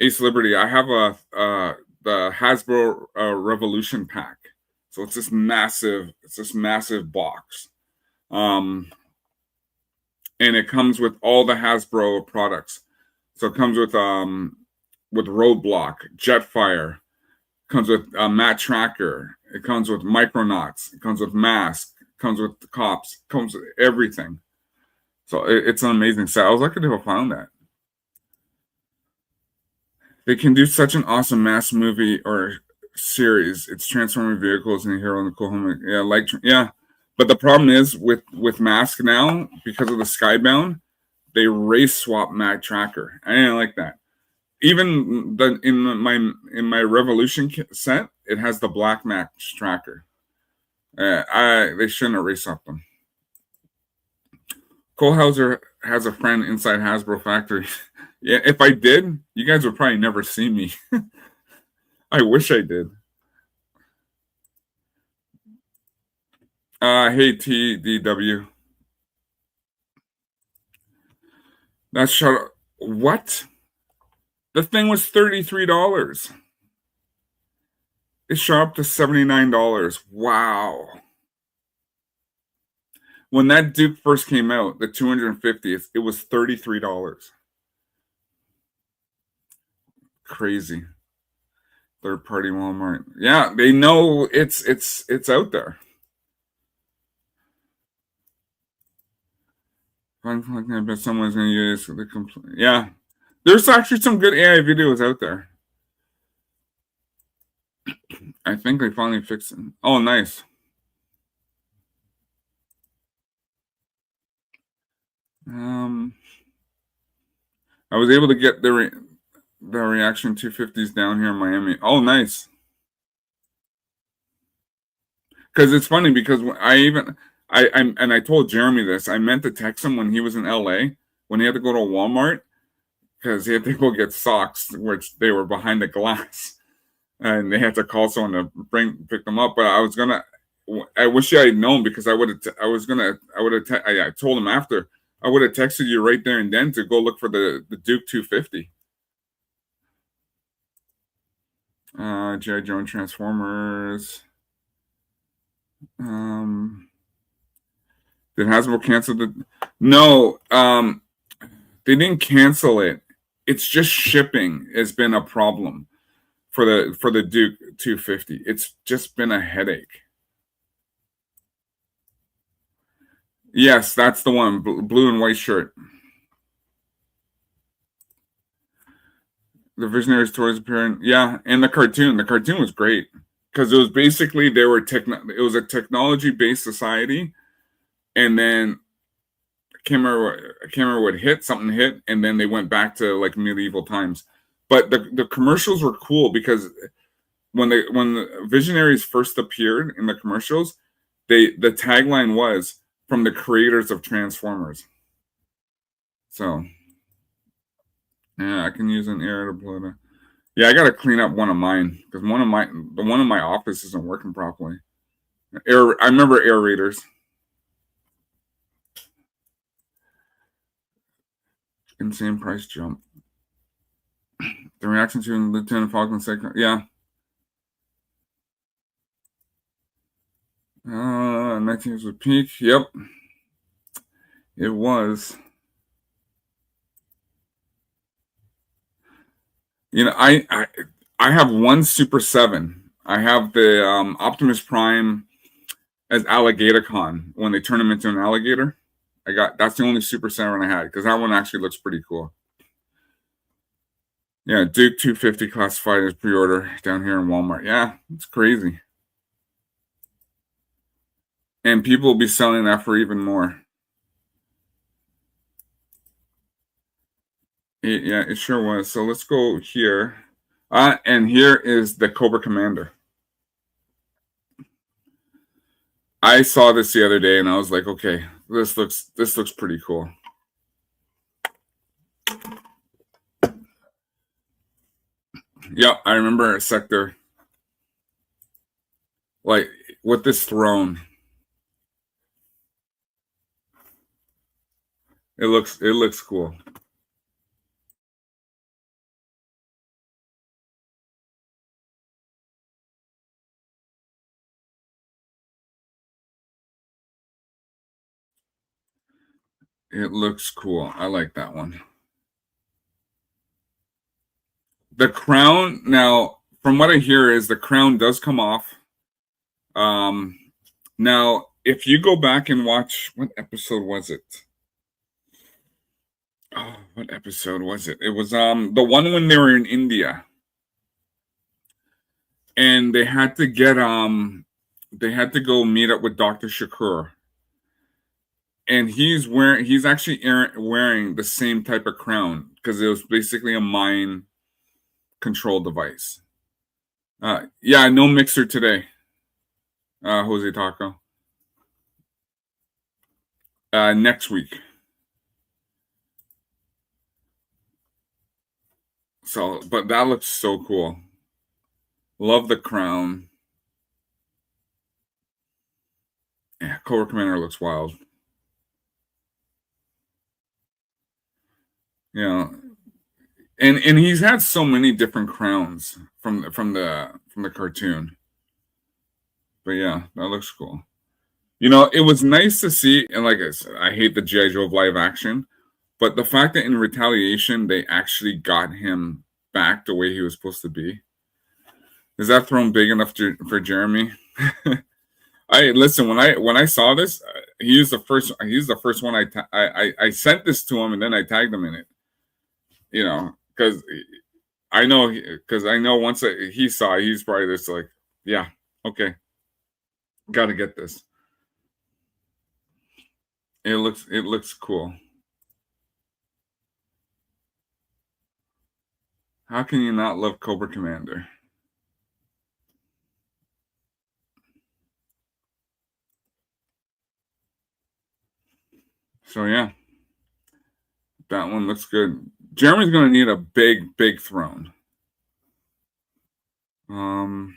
Ace Liberty. I have the Hasbro Revolution pack. So it's this massive box. And it comes with all the Hasbro products. So it comes with Roadblock, Jetfire, comes with Matt Tracker, it comes with Micronauts, it comes with Mask, it comes with the Cops, it comes with everything. So it's an amazing set. I was lucky to have found that. They can do such an awesome mass movie or series. It's transforming vehicles and a hero in the cool home. Yeah. But the problem is with Mask now, because of the Skybound, they race swap Matt Tracker. I didn't like that. Even in my Revolution set, it has the black Matt Tracker. They shouldn't have race swapped them. Cole Hauser has a friend inside Hasbro Factory. Yeah, if I did, you guys would probably never see me. I wish I did. Hey TDW. That's shut up. What? The thing was $33. It shot up to $79. Wow. When that Duke first came out, the 250th, it was $33. Crazy. Third party Walmart. Yeah, they know it's out there. I bet someone's gonna use the complete. Yeah. There's actually some good AI videos out there. I think they finally fixed it. Oh, nice. I was able to get the reaction 250s down here in Miami. Oh, nice. Because it's funny because I told Jeremy this. I meant to text him when he was in LA when he had to go to Walmart because he had to go get socks, which they were behind the glass, and they had to call someone to pick them up. But I wish I had known because I told him after. I would have texted you right there and then to go look for the Duke 250. G.I. Joe Transformers. Did Hasbro cancel the? No, they didn't cancel it. It's just shipping has been a problem for the Duke 250. It's just been a headache. Yes, that's the one. Blue and white shirt. The Visionaries toys appearing. Yeah, and the cartoon. The cartoon was great because it was basically it was a technology based society, and then camera would hit, something hit, and then they went back to like medieval times. But the commercials were cool because when the Visionaries first appeared in the commercials, the tagline was from the creators of Transformers. So yeah, I can use an air uploader. Yeah, I gotta clean up one of mine because the one in my office isn't working properly. I remember Air Raiders. Insane price jump. The reaction to Lieutenant Falcon second. Yeah. 19 was a peak. Yep. It was. You know, I have one Super 7. I have the Optimus Prime as Alligator Con when they turn him into an alligator. That's the only Super 7 I had because that one actually looks pretty cool. Yeah, Duke 250 classified as pre-order down here in Walmart. Yeah, it's crazy. And people will be selling that for even more. It sure was. So let's go here. And here is the Cobra Commander. I saw this the other day and I was like, okay, this looks pretty cool. Yep, I remember Sector, like with this throne. It looks cool. It looks cool. I like that one. The crown, now, from what I hear, is the crown does come off. Um, Now, if you go back and watch, what episode was it? Oh, what episode was it? It was the one when they were in India and they had to go meet up with Dr. Shakur. And he's actually wearing the same type of crown because it was basically a mind control device. Yeah, no mixer today. Jose Taco. Next week. So, but that looks so cool. Love the crown. Yeah, Cobra Commander looks wild. Yeah, and he's had so many different crowns from the cartoon. But yeah, that looks cool. You know, it was nice to see, and like I said, I hate the G.I. Joe live action, but the fact that in Retaliation they actually got him back the way he was supposed to be. Is that throne big enough for Jeremy? I listen when I saw this, he's the first one I sent this to him and then I tagged him in it. You know, because I know once he saw it, he's probably just like, yeah, okay, got to get this. It looks cool. How can you not love Cobra Commander? So yeah, that one looks good. Jeremy's going to need a big throne. Um,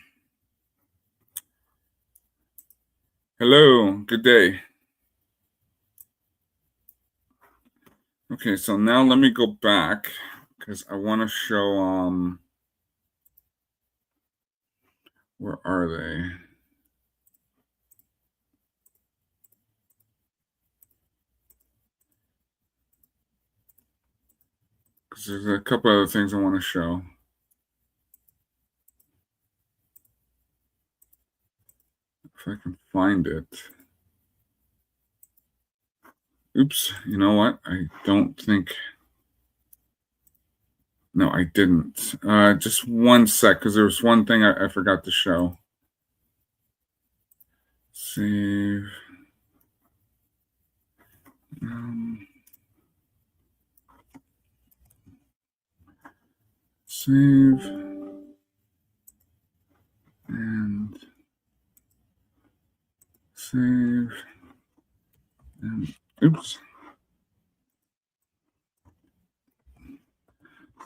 Hello, good day. Okay, so now let me go back because I want to show where are they? Because there's a couple other things I want to show. If I can find it. Oops, you know what? I don't think. No, I didn't. Just one sec, because there was one thing I forgot to show. Save. Save. And save. And oops.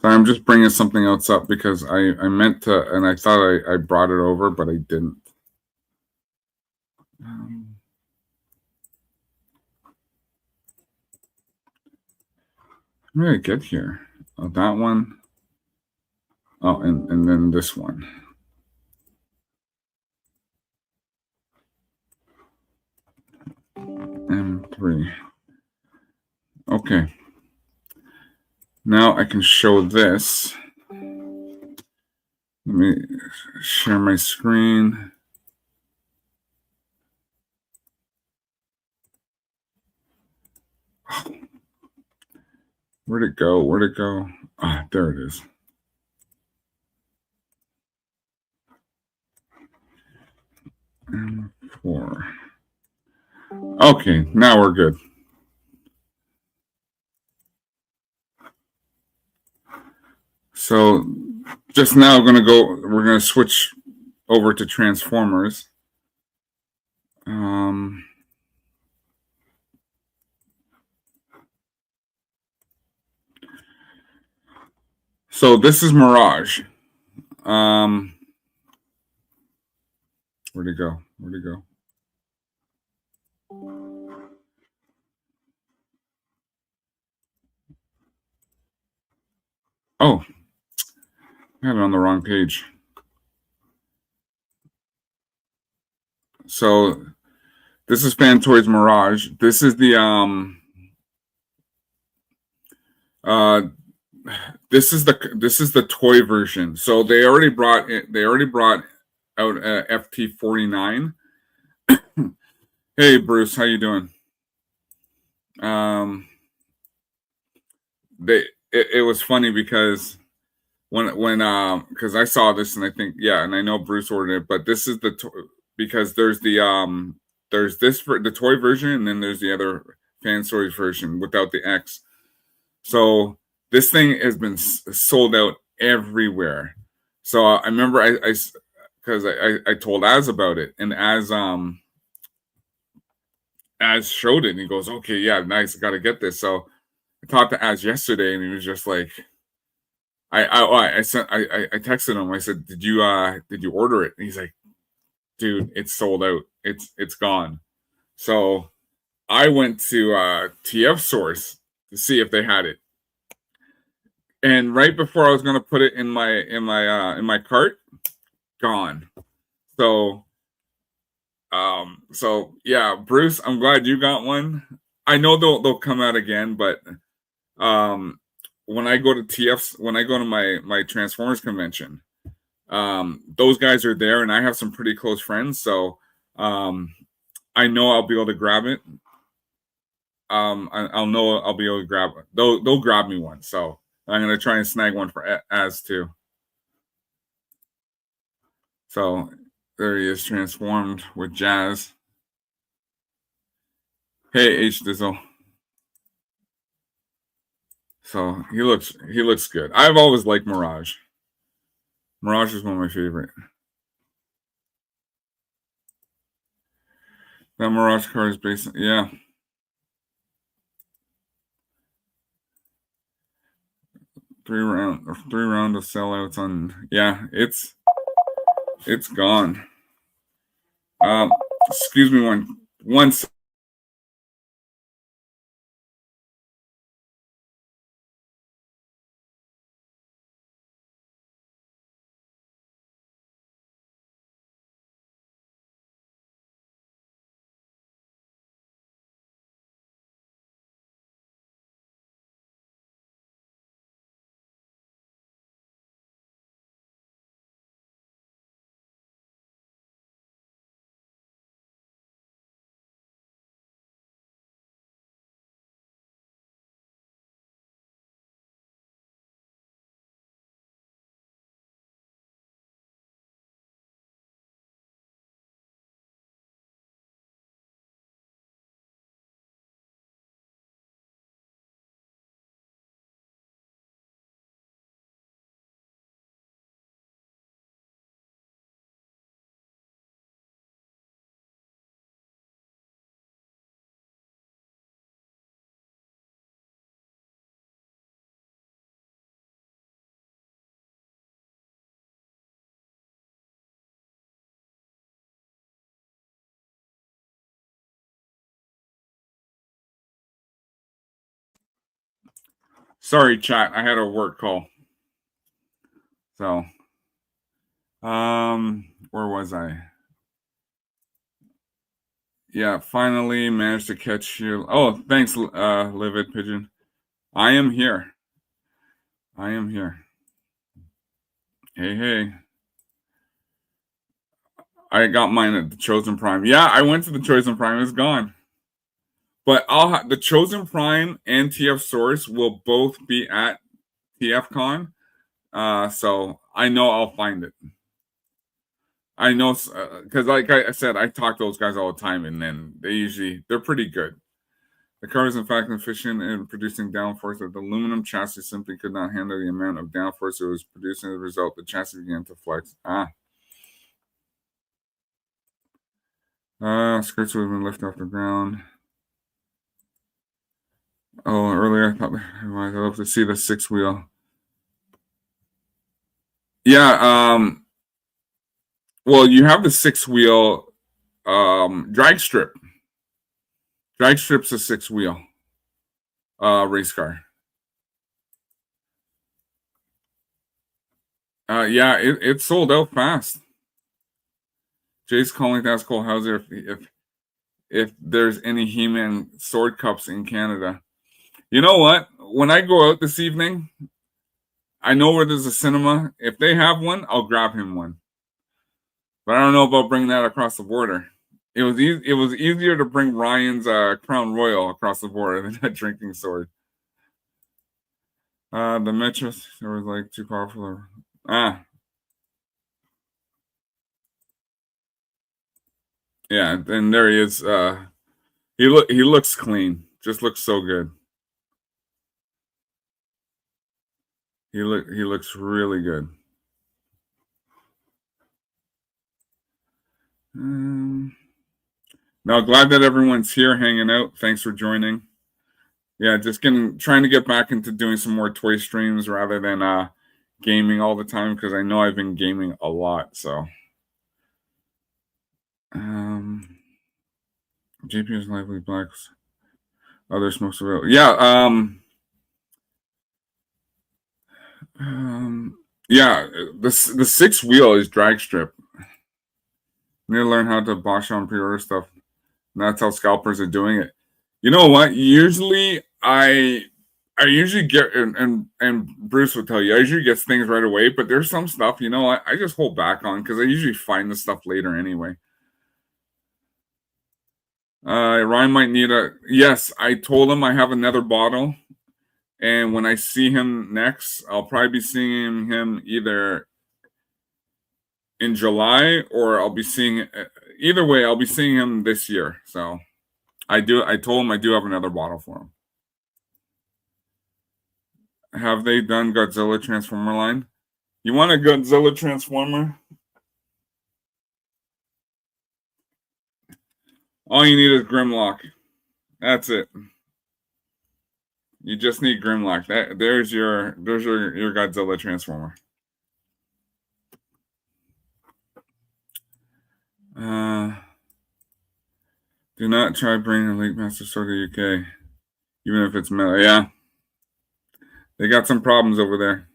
So I'm just bringing something else up because I meant to, and I thought I brought it over, but I didn't. How did I get here? Oh, that one. Oh, and then this one. M3. Okay. Now I can show this. Let me share my screen. Where'd it go? Where'd it go? Ah, there it is. M4. Okay, now we're good. So just now we're gonna switch over to Transformers. So this is Mirage. Where'd he go? Where'd he go? Oh, I had it on the wrong page. So this is Fantoys Mirage. This is the uh this is the toy version. So they already brought out FT49. Hey Bruce, how you doing? Um it was funny because when because I saw this and I think, yeah, and I know Bruce ordered it, but this is because there's this for the toy version, and then there's the other fan stories version without the X. So this thing has been sold out everywhere. So I remember I because I told Az about it, and Az showed it, and he goes, "Okay, yeah, nice, I got to get this." So I talked to Az yesterday, and he was just like, I texted him. I said, did you order it? And he's like, dude, it's sold out. It's gone. So I went to TF Source to see if they had it. And right before I was gonna put it in my cart, gone. So so yeah, Bruce, I'm glad you got one. I know they'll come out again, but when I go to when I go to my Transformers convention, those guys are there, and I have some pretty close friends, so I know I'll be able to grab it. I'll know I'll be able to grab it. They'll grab me one, so I'm gonna try and snag one for Az too. So there he is, transformed with Jazz. Hey H Dizzle. So he looks good. I've always liked Mirage. Mirage is one of my favorite. That Mirage car is based, yeah. Three round of sellouts on, yeah, it's gone. Excuse me one. Sorry, chat. I had a work call. So, where was I? Yeah, finally managed to catch you. Oh, thanks, Livid Pigeon. I am here. I am here. Hey, hey. I got mine at the Chosen Prime. Yeah, I went to the Chosen Prime. It's gone. But the Chosen Prime and TF Source will both be at TFCon. So I know I'll find it. I know because, like I said, I talk to those guys all the time, and then they're pretty good. The car is in fact efficient in producing downforce, but the aluminum chassis simply could not handle the amount of downforce it was producing. As a result, the chassis began to flex. Skirts would have been lifted off the ground. Oh, earlier I thought I'd love to see the 6-wheel. Yeah. Well, you have the 6-wheel drag strip. Drag strip's a 6-wheel race car. Yeah, it sold out fast. Jay's calling to ask Cole Hauser if there's any He-Man sword cups in Canada. You know what? When I go out this evening, I know where there's a cinema. If they have one, I'll grab him one. But I don't know about bringing that across the border. It was easier to bring Ryan's Crown Royal across the border than that drinking sword. The Metro was like too powerful. Yeah, and there he is. He looks clean. Just looks so good. He looks really good. Now, glad that everyone's here hanging out. Thanks for joining. Yeah, just trying to get back into doing some more toy streams rather than gaming all the time, because I know I've been gaming a lot. So, JP's Lively Blacks, other smokes available. Yeah, yeah. The 6-wheel is drag strip. Need to learn how to bosh on pre-order stuff. And that's how scalpers are doing it. You know what? Usually I usually get and Bruce would tell you I usually get things right away, but there's some stuff I just hold back on because I usually find the stuff later anyway. Ryan might need yes. I told him I have another bottle, and when I see him next, I'll probably be seeing him either in July or I'll be seeing either way. I'll be seeing him this year. So I told him I do have another bottle for him. Have they done Godzilla Transformer line? You want a Godzilla Transformer? All you need is Grimlock. That's it. You just need Grimlock. There's your Godzilla Transformer. Do not try bringing a Lake Master Sword to UK, even if it's metal. Yeah, they got some problems over there.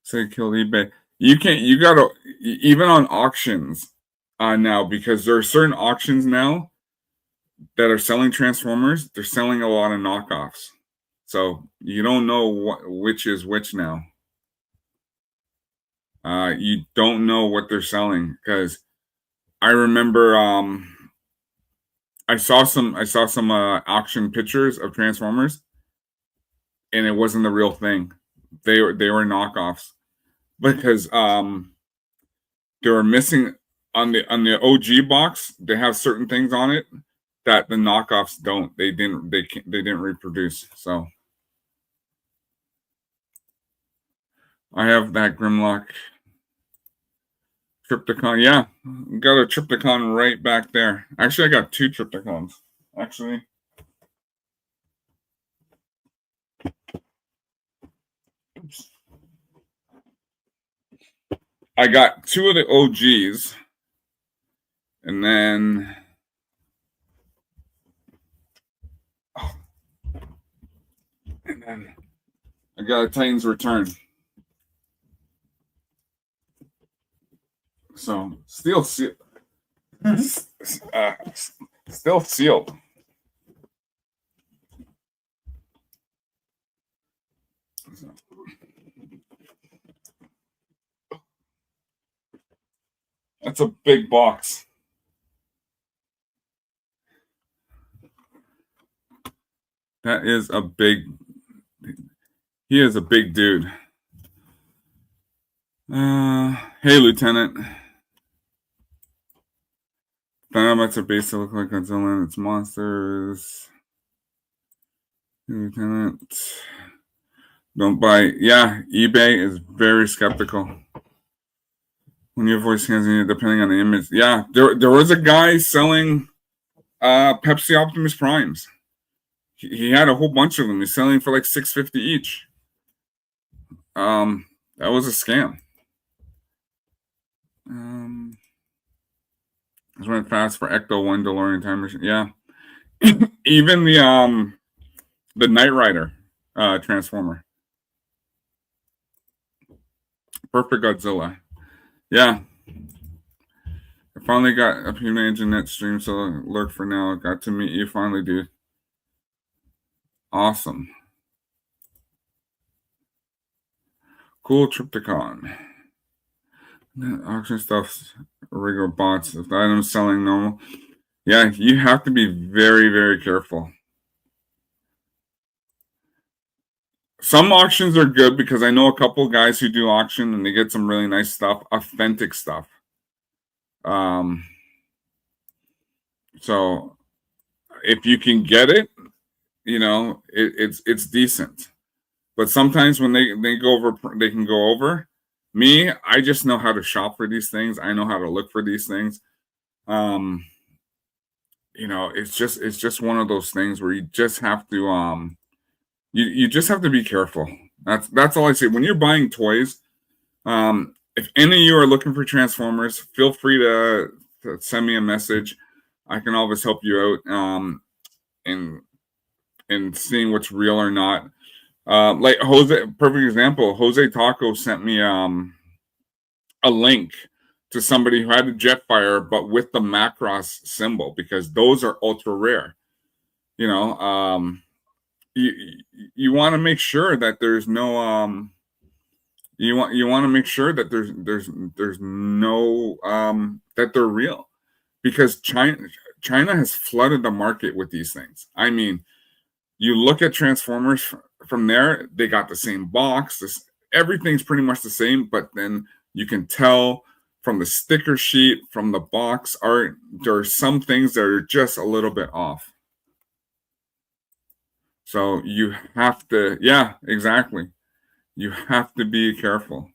Say kill eBay. You can't. You gotta even on auctions now, because there are certain auctions now that are selling Transformers. They're selling a lot of knockoffs, so you don't know which is which now. You don't know what they're selling, because I remember I saw some auction pictures of Transformers, and it wasn't the real thing. They were knockoffs, because they were missing on the OG box. They have certain things on it that the knockoffs don't. They didn't reproduce. So I have that Grimlock Trypticon. Yeah, got a Trypticon right back there. Actually, I got 2 Trypticons. Actually. Oops. I got 2 of the OGs, and then I got a Titans Return. So still sealed. Still sealed. That's a big box. That is a big. He is a big dude. Hey, Lieutenant. Dynamites are based to look like Godzilla and its monsters. Hey, Lieutenant. Don't buy. Yeah, eBay is very skeptical. When your voice scans in, depending on the image. Yeah, there was a guy selling Pepsi Optimus Primes. He had a whole bunch of them. He's selling for like $6.50 each. That was a scam. I was running fast for Ecto 1 DeLorean time machine. Yeah. Even the Knight Rider Transformer. Perfect Godzilla. Yeah. I finally got a Human Internet stream, so lurk for now. Got to meet you finally, dude. Awesome. Cool Triptychon. Auction stuff, regular bots. If the item's selling normal. Yeah, you have to be very, very careful. Some auctions are good because I know a couple guys who do auction and they get some really nice stuff, authentic stuff. So if you can get it, you know, it's decent. But sometimes when they go over, they can go over. Me, I just know how to shop for these things. I know how to look for these things. You know, it's just one of those things where you just have to you just have to be careful. That's all I say. When you're buying toys, if any of you are looking for Transformers, feel free to send me a message. I can always help you out in seeing what's real or not. Like Jose, perfect example. Jose Taco sent me a link to somebody who had a Jetfire, but with the Macross symbol, because those are ultra rare. You know, you want to make sure that there's no you want to make sure that there's no that they're real, because China has flooded the market with these things. I mean, you look at Transformers from there, they got the same box. Everything's pretty much the same, but then you can tell from the sticker sheet, from the box art, there are some things that are just a little bit off. So you have to, yeah, exactly. You have to be careful.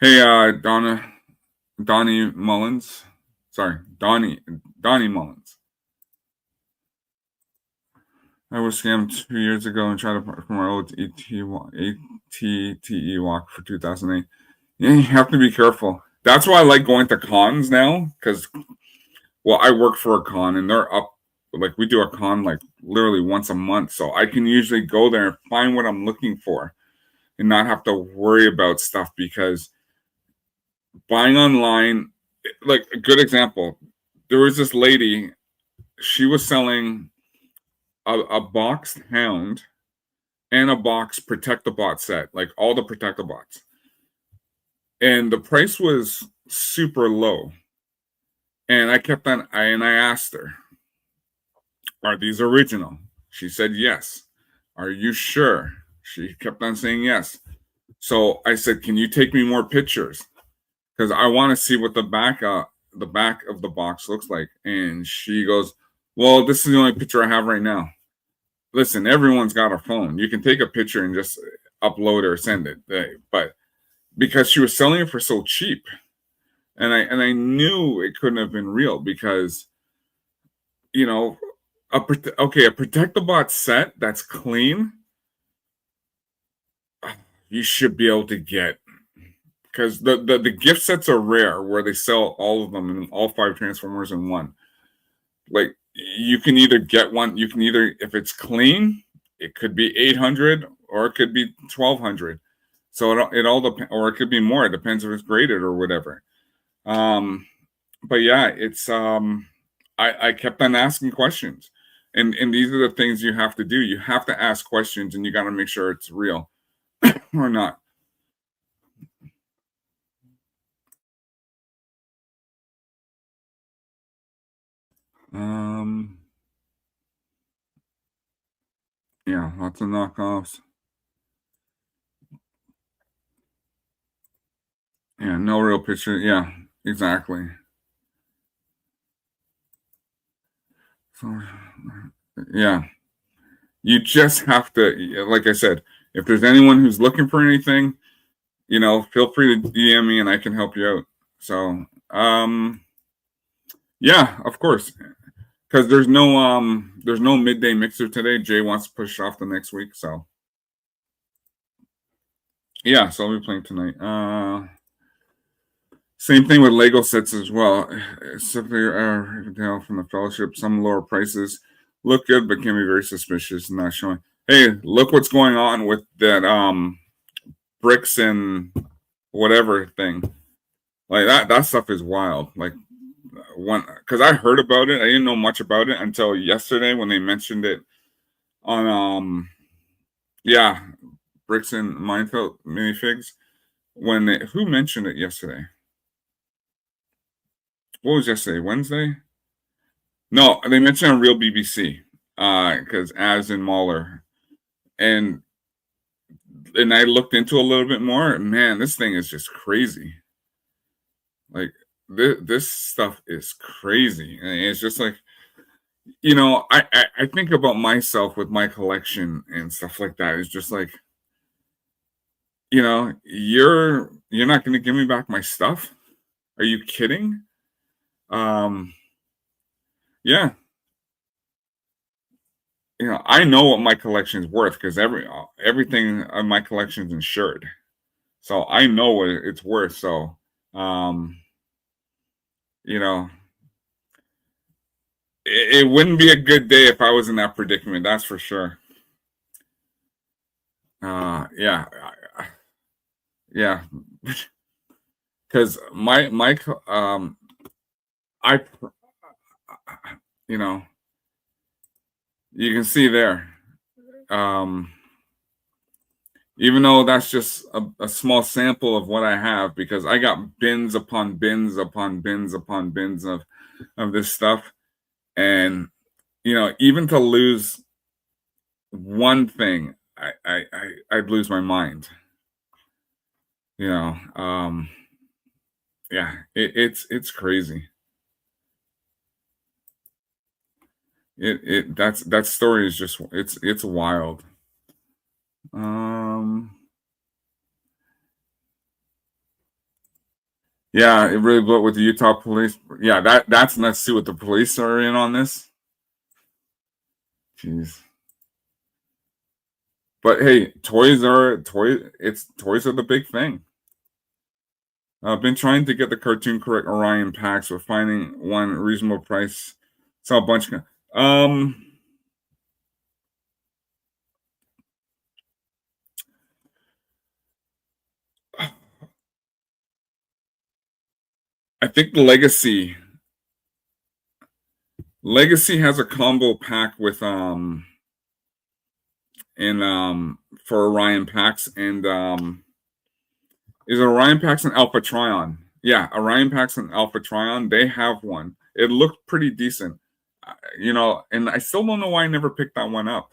Hey, Donnie Mullins. Sorry, Donnie Mullins. I was scammed 2 years ago and tried to park for my old ATTE walk for 2008. Yeah, you have to be careful. That's why I like going to cons now, because, well, I work for a con and they're up, like we do a con like literally once a month. So I can usually go there and find what I'm looking for and not have to worry about stuff, because buying online, like a good example, there was this lady, she was selling a boxed Hound and a box Protect-A-Bot set, like all the Protect-A-Bots. And the price was super low. And I kept on, and I asked her, are these original? She said yes. Are you sure? She kept on saying yes. So I said, can you take me more pictures? Because I want to see what the back of the box looks like. And she goes, well, this is the only picture I have right now. Listen, everyone's got a phone. You can take a picture and just upload or send it. But because she was selling it for so cheap, and I knew it couldn't have been real, because, you know, a Protect-A-Bot set that's clean, you should be able to get, because the gift sets are rare, where they sell all of them in all 5 Transformers in one. Like, you can either get one, you can either, if it's clean, it could be 800 or it could be 1200. So it all depends, or it could be more. It depends if it's graded or whatever. But yeah, it's I kept on asking questions, and these are the things you have to do. You have to ask questions, and you got to make sure it's real or not. Yeah, lots of knockoffs. Yeah, no real picture. Yeah, exactly. So, yeah, you just have to, like I said, if there's anyone who's looking for anything, you know, feel free to DM me and I can help you out. So, yeah, of course, because there's no midday mixer today. Jay wants to push off the next week, so Yeah, so I'll be playing tonight. Same thing with Lego sets as well. Simply from the Fellowship, some lower prices look good, but can be very suspicious and not showing. Hey, look what's going on with that bricks and whatever thing. Like that stuff is wild. Like one, because I heard about it, I didn't know much about it until yesterday when they mentioned it on yeah, bricks and minefield minifigs. When who mentioned it yesterday? What was yesterday? Wednesday? No, they mentioned on Real BBC because as in Mahler, and I looked into a little bit more. Man, this thing is just crazy. Like this stuff is crazy, and it's just like I think about myself with my collection and stuff like that. It's just like you're not going to give me back my stuff. Are you kidding? Um, yeah, I know what my collection is worth because everything of my collection is insured, so I know what it's worth. So, um, you know, it wouldn't be a good day if I was in that predicament. That's for sure. Yeah, yeah, because I, you know, you can see there. Um, Even though that's just a small sample of what I have, because I got bins upon bins upon bins upon bins of this stuff, and even to lose one thing, I'd lose my mind. You know, yeah, it's crazy. That story is just it's wild. Um, yeah, it really blew up with the Utah police. Yeah, that's nuts too. What the police are in on this. Jeez. But hey, toys are the big thing. I've been trying to get the cartoon correct Orion packs, but finding one reasonable price. Saw a bunch. I think the Legacy has a combo pack with in for Orion packs, and is it Orion packs and Alpha Trion? Yeah, Orion packs and Alpha Trion. They have one. It looked pretty decent. And I still don't know why I never picked that one up.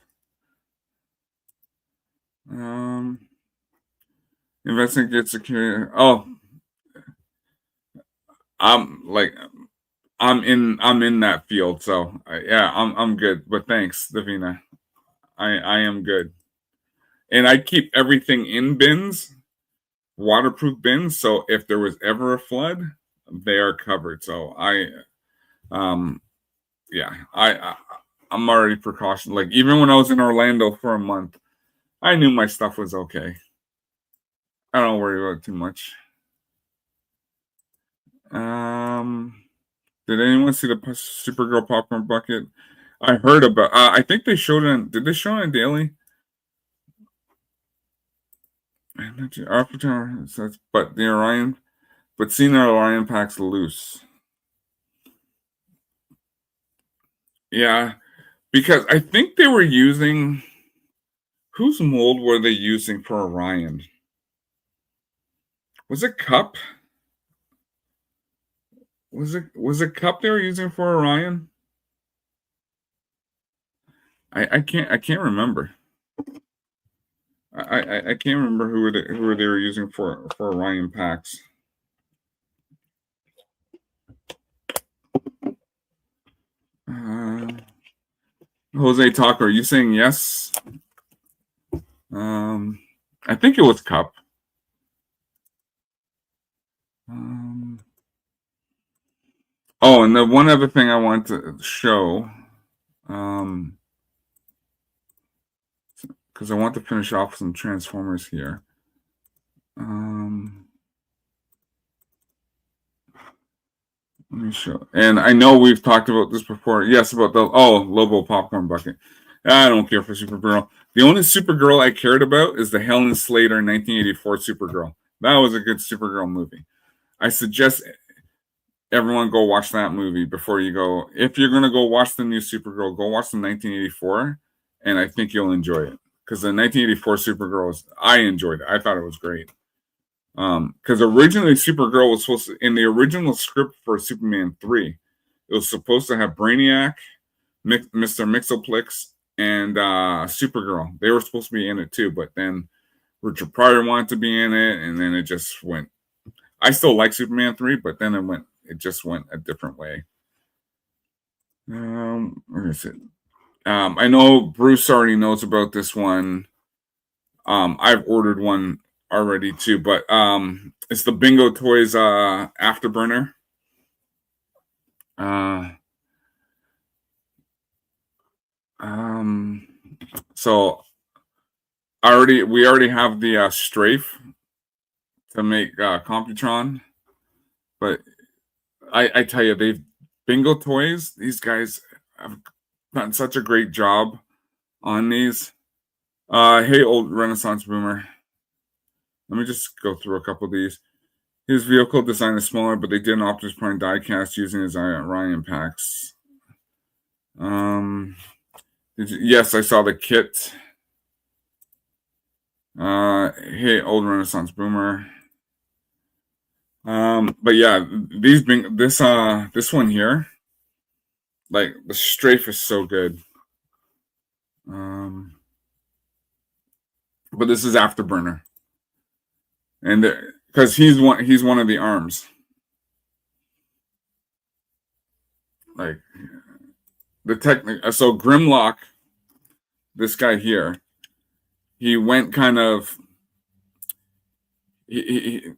Um, Investigate security. Oh, I'm like I'm in that field, so yeah, I'm good. But thanks, Davina. I am good, and I keep everything in bins, waterproof bins. So if there was ever a flood, they are covered. So um yeah, I'm already precaution. Like even when I was in Orlando for a month, I knew my stuff was okay. I don't worry about it too much. Um, did anyone see the Supergirl popcorn bucket? I heard about. I think they showed it. Did they show it on Daily? Avatar says, but the Orion, but seeing the Orion packs loose. Yeah, because I think they were using. Whose mold were they using for Orion? Was it Cup? Was it Cup they were using for Orion? I can't remember. I can't remember who they were using for Orion packs. Jose Talker, are you saying yes? I think it was Cup. Oh, and the one other thing I want to show, because I want to finish off some Transformers here. Let me show. And I know we've talked about this before. Yes, about the Lobo popcorn bucket. I don't care for Supergirl. The only Supergirl I cared about is the Helen Slater 1984 Supergirl. That was a good Supergirl movie. I suggest everyone go watch that movie before you go. If you're gonna go watch the new Supergirl, go watch the 1984, and I think you'll enjoy it. Because the 1984 Supergirl I enjoyed it. I thought it was great. Because originally Supergirl was supposed to, in the original script for Superman 3, it was supposed to have Brainiac, Mr. Mixoplex, and Supergirl. They were supposed to be in it too, but then Richard Pryor wanted to be in it, and then it just went. I still like Superman 3, but then it just went a different way. Where is it? I know Bruce already knows about this one. I've ordered one already too, but it's the Bingo Toys Afterburner. So we already have the Strafe to make Computron, but I tell you, they've Bingo Toys. These guys have done such a great job on these. Hey, old Renaissance boomer. Let me just go through a couple of these. His vehicle design is smaller, but they did an Optimus Prime diecast using his Orion packs. Yes, I saw the kit. Hey, old Renaissance boomer. But yeah, this one here, like the strafe is so good. But this is Afterburner, and because he's one of the arms. Like the technique. So Grimlock, this guy here, he went kind of. He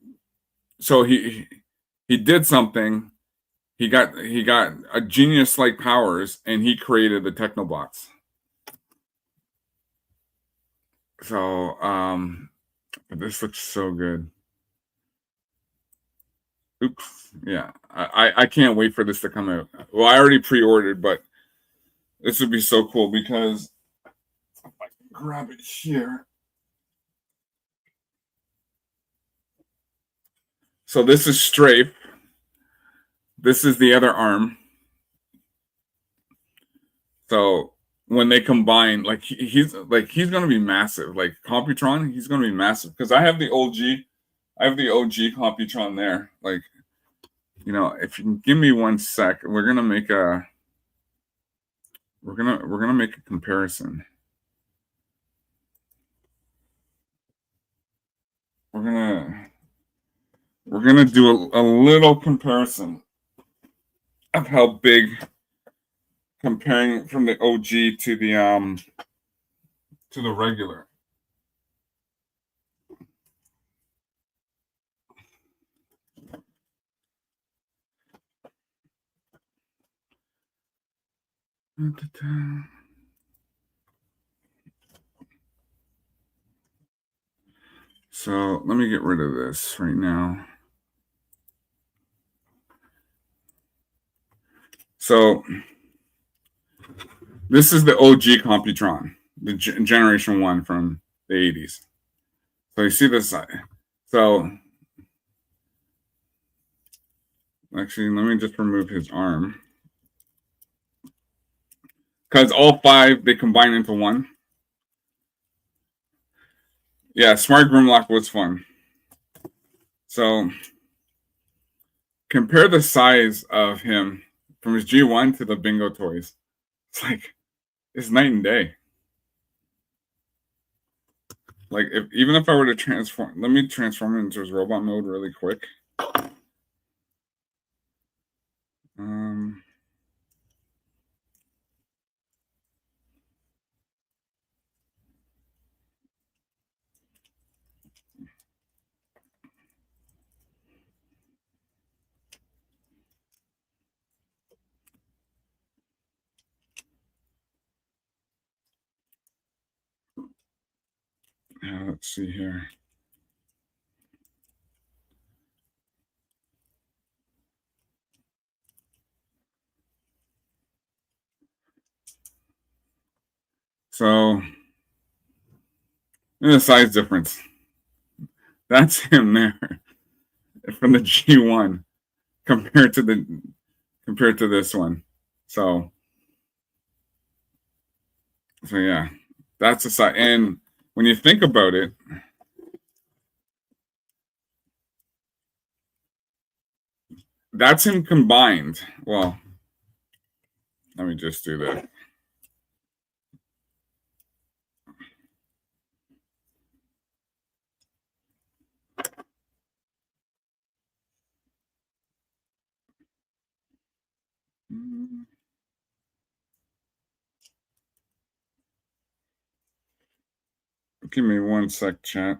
did something. He got a genius like powers, and he created the Technobots. So this looks so good. Oops. Yeah. I can't wait for this to come out. Well, I already pre-ordered, but this would be so cool because if I can grab it here. So this is Strafe. This is the other arm. So when they combine, like he's gonna be massive. Like Computron, he's gonna be massive. Because I have the OG Computron there. Like, if you can give me 1 sec, we're gonna make a comparison. We're gonna do a little comparison of how big, comparing from the OG to the regular. So let me get rid of this right now. So this is the OG Computron, the Generation 1 from the 80s. So you see this side. So actually, let me just remove his arm. Because all 5, they combine into one. Yeah, Smart Grimlock was fun. So compare the size of him from his G1 to the Bingo Toys. It's night and day. Like even if I were to transform, let me transform into his robot mode really quick. Let's see here. So, and the size difference. That's him there from the G1 compared to this one. So yeah, that's a size. And when you think about it, that's him combined. Well, let me just do that. Give me one sec, chat.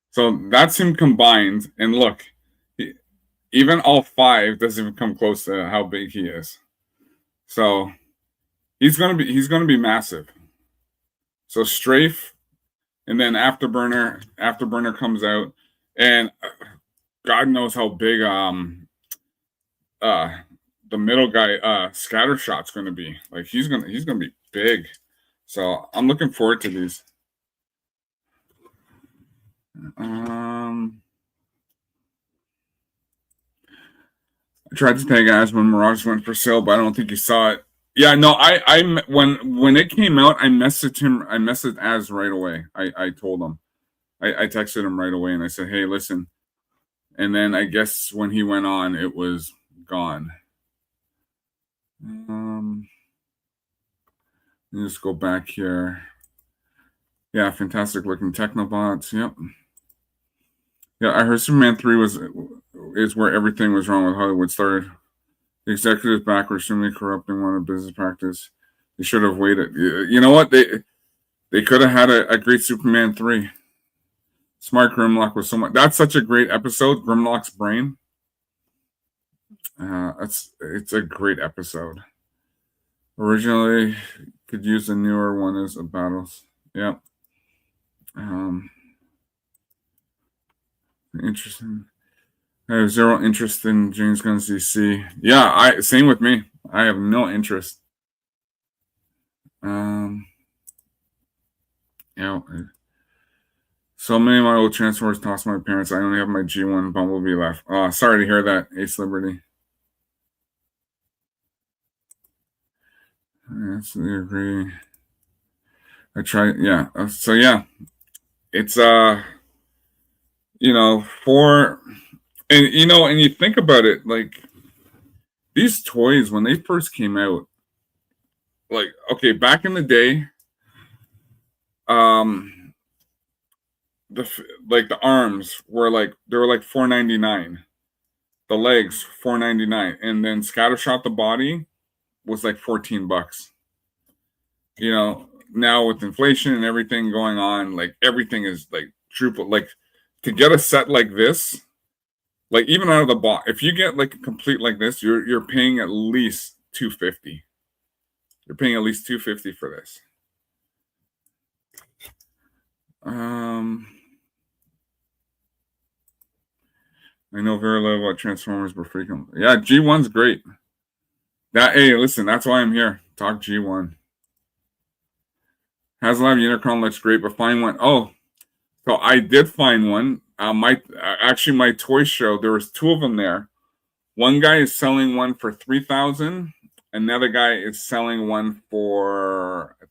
So that's him combined. And look, even all five doesn't even come close to how big he is. So he's gonna be massive. So Strafe, and then Afterburner comes out, and God knows how big the middle guy Scattershot's gonna be. Like he's gonna be big. So I'm looking forward to these. I tried to tag Az when Mirage went for sale, but I don't think he saw it. Yeah, no, I when it came out, I messaged him. I messaged Az right away. I told him. I texted him right away and I said, "Hey, listen." And then I guess when he went on, it was gone. Let me just go back here. Yeah, fantastic looking Technobots. Yep. Yeah, I heard Superman 3 is where everything was wrong with Hollywood started. The executives back were extremely corrupting one of business practice. They should have waited. You know what? They could have had a great Superman 3. Smart Grimlock was so much. That's such a great episode. Grimlock's brain. It's a great episode. Originally, could use a newer one as a battles. Yep. Interesting. I have zero interest in James Gunn's DC. Yeah, same with me. I have no interest. Yeah. So many of my old Transformers tossed my parents. I only have my G1 Bumblebee left. Sorry to hear that, Ace Liberty. I absolutely agree. I try, yeah. So yeah, it's and you think about it, like these toys when they first came out, like okay, back in the day, the arms were they were like $4.99, the legs $4.99, and then Scattershot the body was like $14. Now with inflation and everything going on, like everything is like triple. Like to get a set like this, like even out of the box, if you get like a complete like this, you're paying at least $250. You're paying at least $250 for this. I know very little about Transformers, but freaking yeah, G1's great. Hey, listen, that's why I'm here. Talk G1. HasLab Unicron looks great, but find one. Oh, so I did find one. My toy show, there was two of them there. One guy is selling one for $3,000. Another guy is selling one for I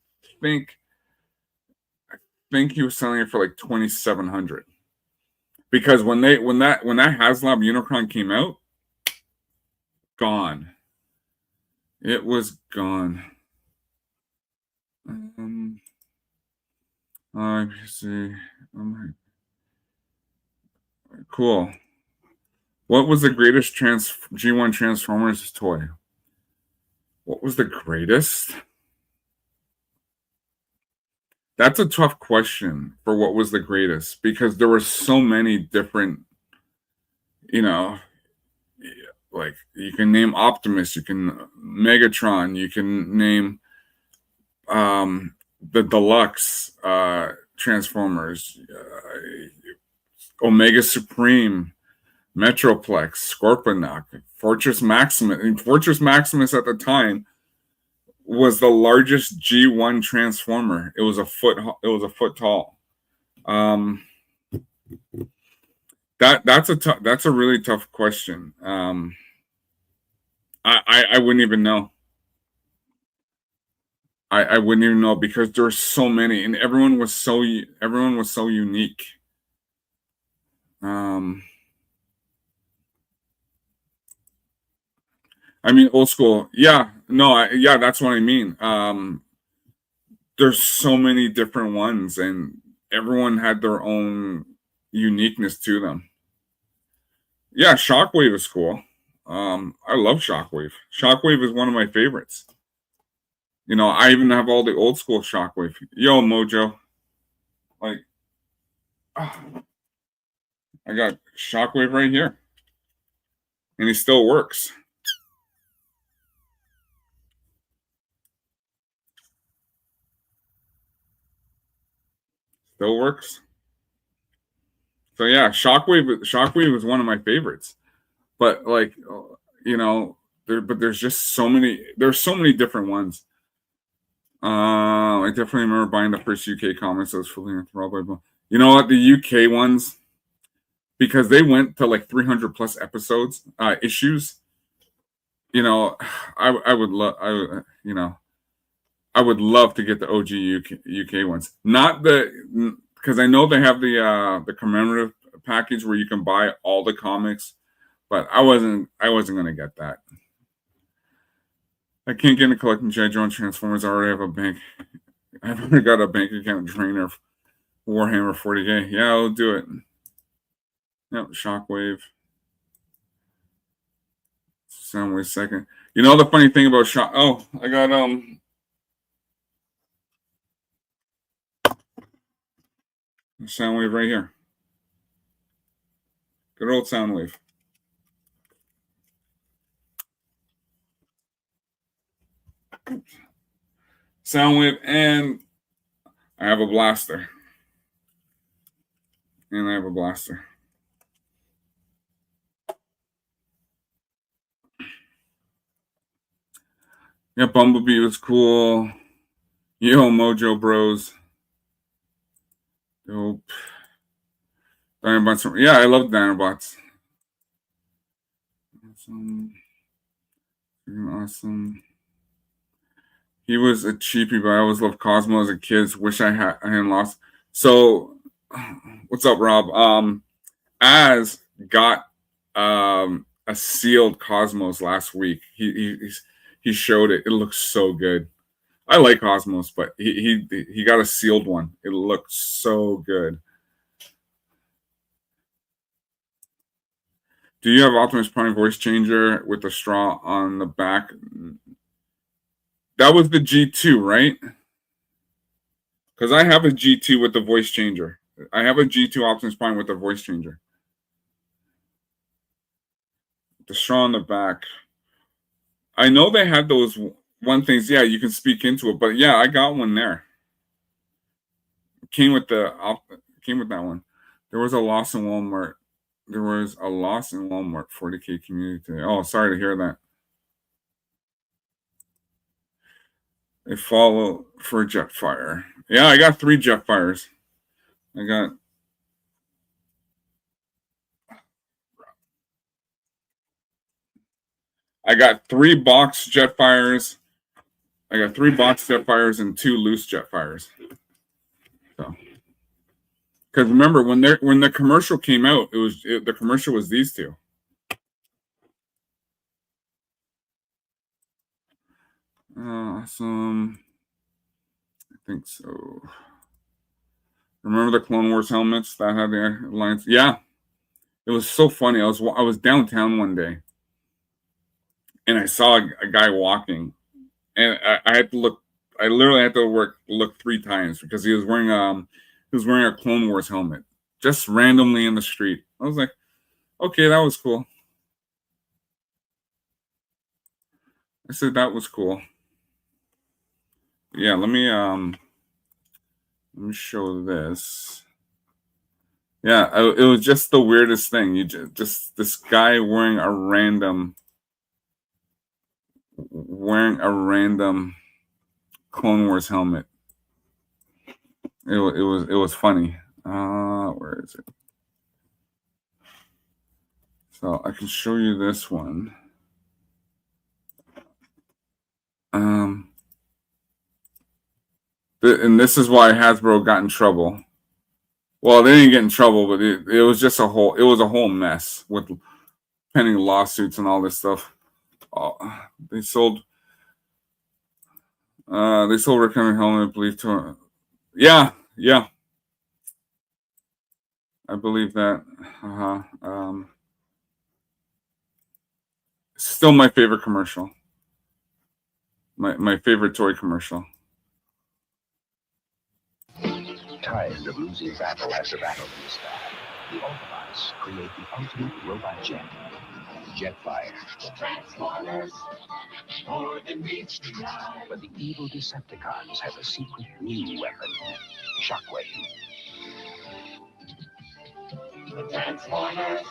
think he was selling it for like $2,700. Because when that HasLab Unicron came out, gone. It was gone. Let me see. Cool. What was the greatest G1 Transformers toy? What was the greatest? That's a tough question for what was the greatest, because there were so many different, like you can name Optimus, you can Megatron, you can name the deluxe Transformers, Omega Supreme, Metroplex, Scorponok, Fortress Maximus. And Fortress Maximus at the time was the largest G1 Transformer. It was a foot. It was a foot tall. That's a really tough question. I wouldn't even know. I wouldn't even know because there's so many, and everyone was so unique. I mean, old school. Yeah, no, yeah, that's what I mean. There's so many different ones, and everyone had their own uniqueness to them. Yeah, Shockwave is cool. I love Shockwave. Shockwave is one of my favorites. You know, I even have all the old school Shockwave. Yo, Mojo. Like, I got Shockwave right here. And he still works. Still works. So yeah, Shockwave is one of my favorites. But like, you know, there's just so many. There's so many different ones. I definitely remember buying the first UK comics. That was fully enthralled by. You know what? The UK ones, because they went to like 300 plus episodes, issues. You know, I would love. I would love to get the OG UK ones. Not the because I know they have the commemorative package where you can buy all the comics, but I wasn't gonna get that. I can't get into collecting G.I. Joe Transformers. I already have a bank. I've already got a bank account trainer Warhammer 40K. Yeah, I'll do it. Yep, Shockwave. Soundwave second. You know the funny thing about Shock? Oh, I got Soundwave right here. Good old Soundwave. Soundwave, and I have a blaster. And I have a blaster. Yeah, Bumblebee was cool. Yo, Mojo Bros. Dope. Dinobots. Yeah, I love Dinobots. Awesome. He was a cheapie, but I always loved Cosmo as a kid. Wish I hadn't lost. So, what's up, Rob? Az got a sealed Cosmos last week. He showed it. It looks so good. I like Cosmos, but he got a sealed one. It looks so good. Do you have Optimus Prime voice changer with the straw on the back? That was the G2, right? Because I have a G2 with the voice changer. I have a G2 Optimus Prime with the voice changer. The straw on the back. I know they had those one things. Yeah, you can speak into it, but yeah, I got one there. Came with that one. There was a loss in Walmart. 40K community today. Oh, sorry to hear that. They follow for Jetfire. Yeah, I got 3 Jetfires. I got 3 box Jetfires. I got 3 box Jetfires and 2 loose Jetfires. So, because remember when the commercial came out, the commercial was these 2. Awesome. I think so. Remember the Clone Wars helmets that had the lines? Yeah, it was so funny. I was downtown one day, and I saw a guy walking, and I had to look. I literally had to look 3 times because he was wearing a Clone Wars helmet just randomly in the street. I was like, okay, that was cool. I said that was cool. Yeah, let me show this. Yeah, it was just the weirdest thing. You just this guy wearing a random Clone Wars helmet. It was funny. Where is it? So I can show you this one. And this is why Hasbro got in trouble. Well, they didn't get in trouble, but it was just a whole mess with pending lawsuits and all this stuff. They sold Rick Henry helmet, I believe, to yeah, I believe that. Still my favorite commercial. My favorite toy commercial.
Tired of losing battle after battle in the sky, the Autobots create the ultimate robot jet, Jetfire. The Transformers, more than meets the eye. But the evil Decepticons have a secret new weapon, Shockwave. The Transformers,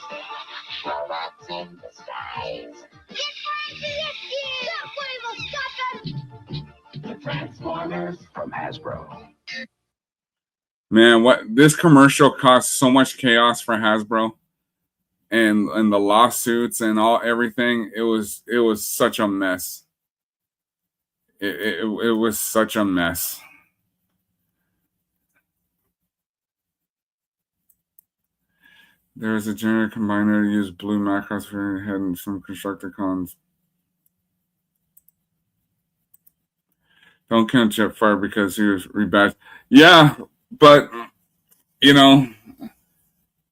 robots in disguise. Shockwave will stop them! The Transformers from Hasbro.
Man, this commercial caused so much chaos for Hasbro, and the lawsuits and everything. It was such a mess. It was such a mess. There is a generic combiner to use blue Macross for your head and some Constructicons. Don't count Jetfire because he was rebadged. Yeah, but you know,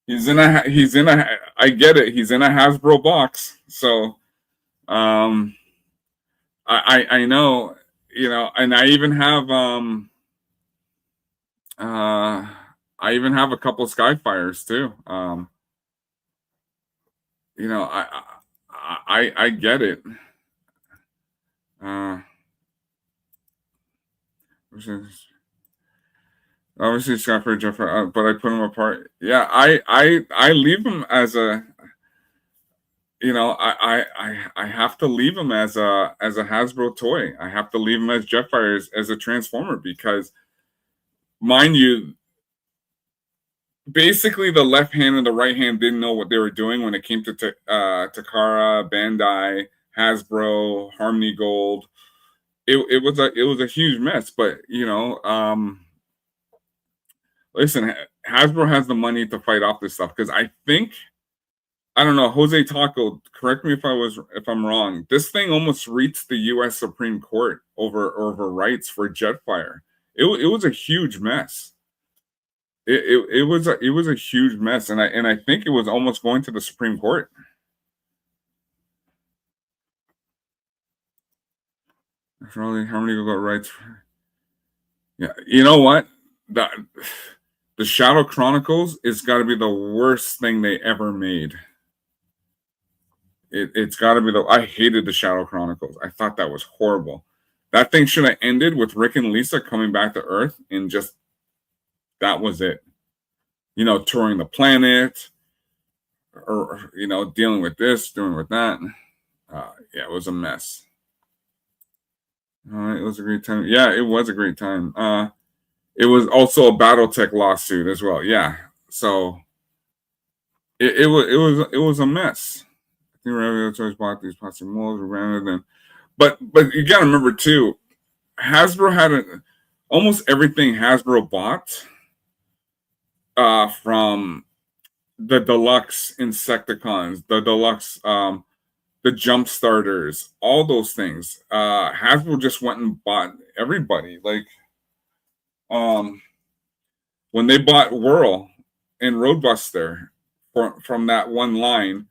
he's in a I get it. He's in a Hasbro box, so I know, and I even have a couple of Skyfires too. I get it. Obviously Skyfire Jeff, but I put him apart. Yeah, I leave him as a, I have to leave him as a Hasbro toy. I have to leave him as Jetfire as a Transformer because, mind you, basically the left hand and the right hand didn't know what they were doing when it came to Takara, Bandai, Hasbro, Harmony Gold. It was a huge mess, but listen, Hasbro has the money to fight off this stuff because I don't know, Jose Taco, correct me if I'm wrong. This thing almost reached the U.S. Supreme Court over rights for Jetfire. It was a huge mess. It was a huge mess, and I think it was almost going to the Supreme Court. How many got rights? Yeah, you know what? The Shadow Chronicles is got to be the worst thing they ever made. It's got to be I hated the Shadow Chronicles. I thought that was horrible. That thing should have ended with Rick and Lisa coming back to Earth and just that was it. Touring the planet, or dealing with this, doing with that. Yeah, it was a mess. It was a great time. Yeah, it was a great time. It was also a BattleTech lawsuit as well. Yeah, so it was a mess. I think Ravioli bought these plastic molds rather than, but you got to remember too, Hasbro had almost everything Hasbro bought from the deluxe Insecticons, the deluxe the jump starters, all those things. Hasbro just went and bought everybody. Like when they bought Whirl and Roadbuster from that one line,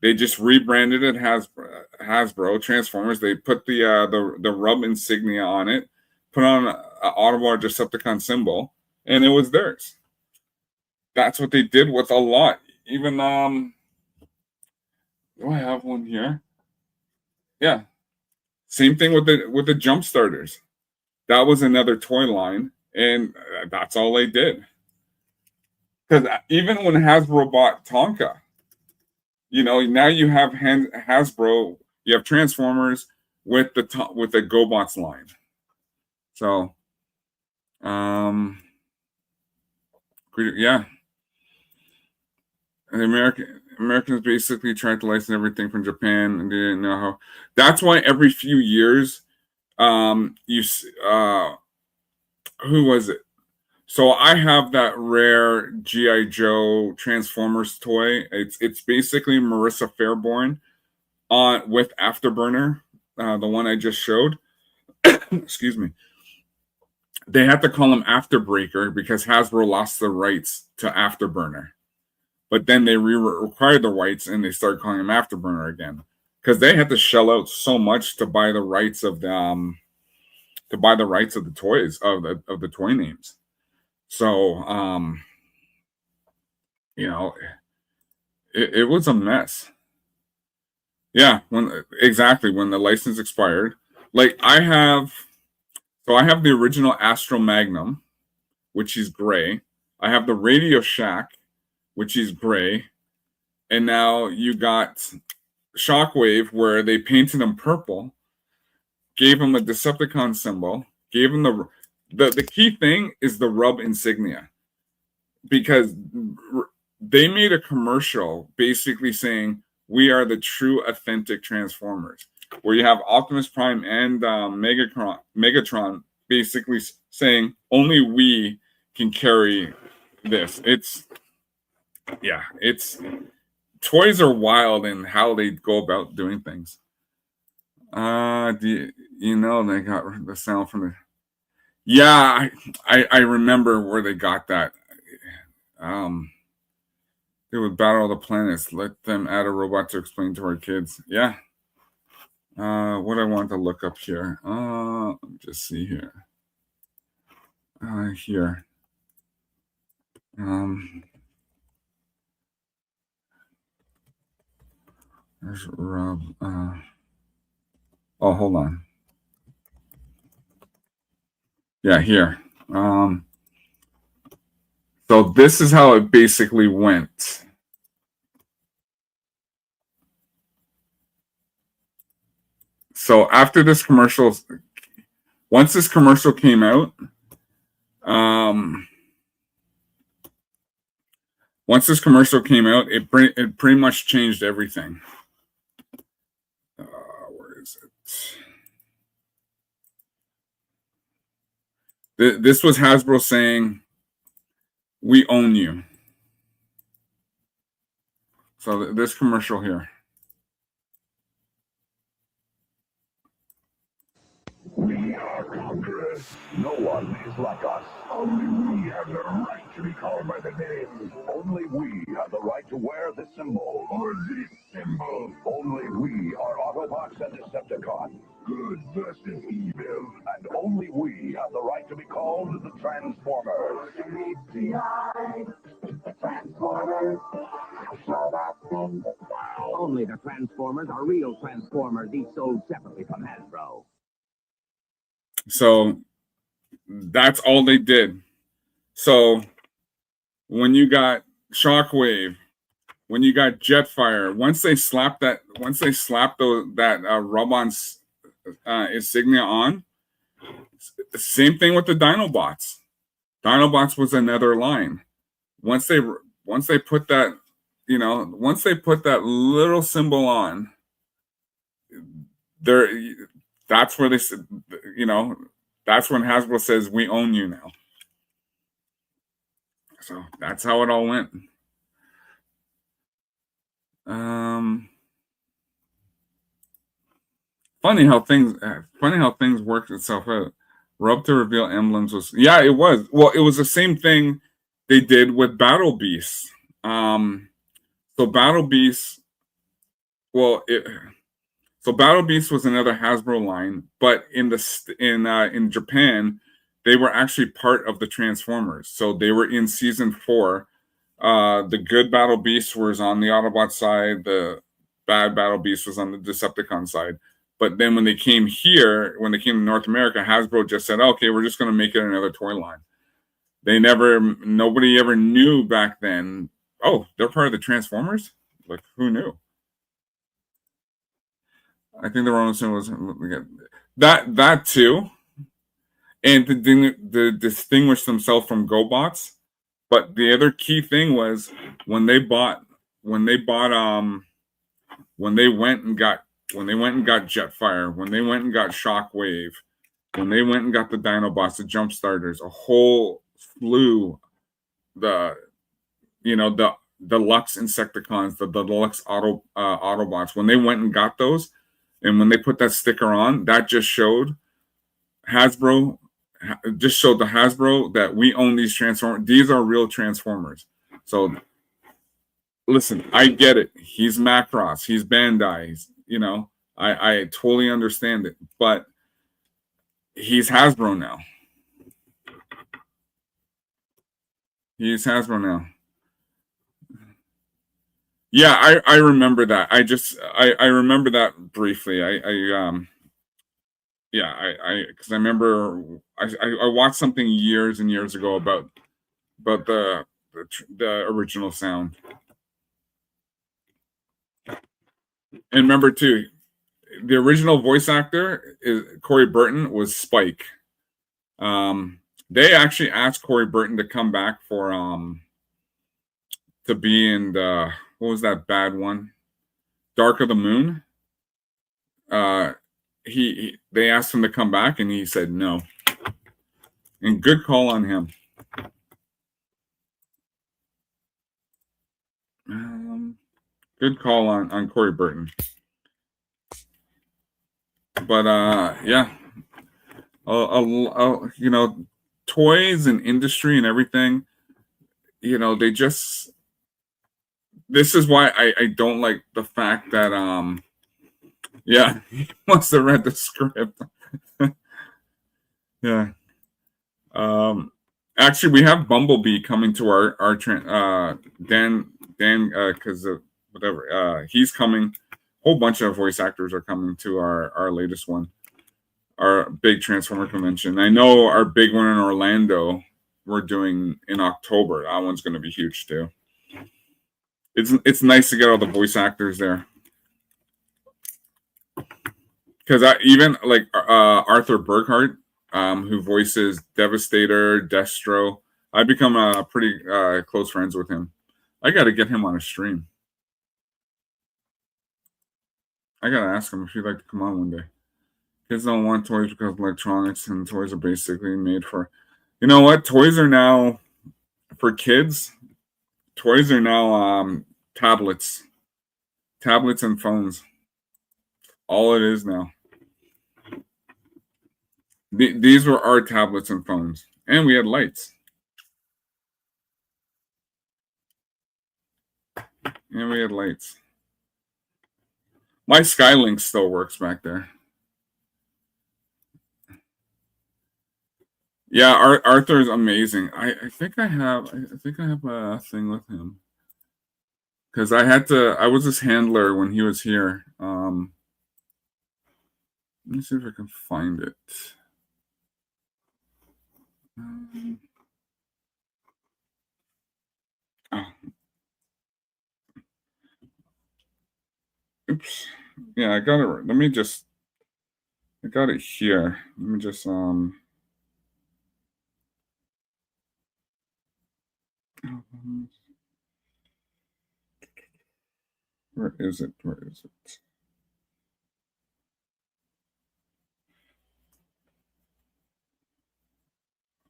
they just rebranded it Hasbro Transformers. They put the rub insignia on it, put on an Autobot Decepticon symbol, and it was theirs. That's what they did with a lot. Even do I have one here? Yeah. Same thing with the jump starters. That was another toy line, and that's all they did. Because even when Hasbro bought Tonka, now you have Hasbro, you have Transformers with the GoBots line. So, yeah, the Americans basically tried to license everything from Japan, and they didn't know how. That's why every few years, who was it? So I have that rare G.I. Joe Transformers toy. It's basically Marissa Fairborn with Afterburner, the one I just showed. Excuse me. They had to call him Afterbreaker because Hasbro lost the rights to Afterburner. But then they required the rights and they started calling him Afterburner again because they had to shell out so much to buy the rights of the toys of the toy names. So it was a mess. Yeah, when the license expired. Like I have the original Astro Magnum, which is gray. I have the Radio Shack, which is gray. And now you got Shockwave, where they painted him purple, gave him a Decepticon symbol, gave him the key thing is the rub insignia. Because they made a commercial basically saying, we are the true authentic Transformers, where you have Optimus Prime and Megatron basically saying only we can carry this. Toys are wild in how they go about doing things. They got the sound from the. Yeah, I remember where they got that. They would battle the planets. Let them add a robot to explain to our kids. Yeah. What I want to look up here. Let me just see here. Here. There's Rob. Hold on. Yeah, here. So this is how it basically went. So after this commercial, once this commercial came out, it pretty much changed everything. Where is it? This was Hasbro saying, we own you. So this commercial here.
We are conquerors. No one is like us. Only we have the right to be called by the name. Only we have the right to wear this symbol. Or this symbol. Only we are Autobots and Decepticons. Good versus evil. And only we have the right to be called the Transformers. The Transformers.
Only the Transformers are real Transformers, each sold separately from Hasbro.
So that's all they did. So when you got Shockwave, when you got Jetfire, once they slapped that rub-on insignia on, same thing with the Dinobots. Dinobots was another line. Once they put that, once they put that little symbol on, that's where they said, that's when Hasbro says, we own you now. So that's how it all went. Funny how things worked itself out. Rub to reveal emblems was, yeah, it was. Well, it was the same thing they did with Battle Beasts. So Battle Beasts, Battle Beast was another Hasbro line, but in Japan, they were actually part of the Transformers. So they were in season 4. The good Battle Beast was on the Autobot side. The bad Battle Beast was on the Decepticon side. But then when they came here, when they came to North America, Hasbro just said, okay, we're just going to make it another toy line. Nobody ever knew back then, oh, they're part of the Transformers? Like, who knew? I think the Rolling Stone was that too. And to distinguish themselves from GoBots. But the other key thing was when they went and got Jetfire, when they went and got Shockwave, when they went and got the Dinobots, the Jump Starters, a whole slew, the Lux Insecticons, the Deluxe Autobots, when they went and got those, and when they put that sticker on, that just showed Hasbro, that we own these Transformers. These are real Transformers. So listen, I get it. He's Macross. He's Bandai. I totally understand it. But he's Hasbro now. Yeah, I remember that. I remember that briefly. Because I remember I watched something years and years ago about the original sound. And remember too, the original voice actor Corey Burton was Spike. They actually asked Corey Burton to come back for to be in the, what was that bad one? Dark of the Moon. They asked him to come back and he said no. And good call on him. Good call on Corey Burton. But yeah, toys and industry and everything, they just, this is why I don't like the fact that yeah, he must have read the script. Yeah. Actually, we have Bumblebee coming to our Dan because whatever, he's coming. A whole bunch of voice actors are coming to our latest one, our big Transformer convention. I know our big one in Orlando we're doing in October. That one's going to be huge too. It's nice to get all the voice actors there. Because even like Arthur Burkhart, who voices Devastator, Destro, I've become pretty close friends with him. I got to get him on a stream. I got to ask him if he'd like to come on one day. Kids don't want toys because of electronics, and toys are basically made for... You know what? Toys are now, for kids, toys are now tablets. Tablets and phones. All it is now. These were our tablets and phones. And we had lights. My Skylink still works back there. Yeah, Arthur is amazing. I think I have a thing with him. Because I was his handler when he was here. Let me see if I can find it. Oops. Yeah, I got it. I got it here. Let me just where is it?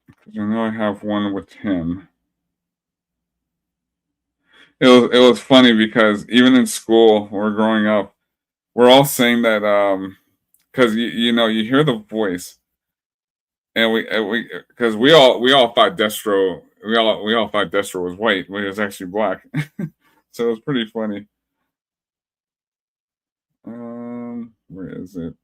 Because I know I have one with him. It was funny because even in school, when we're growing up, we're all saying that because you hear the voice, and we because we all thought Destro we all thought Destro was white when he was actually black. So it was pretty funny. Where is it?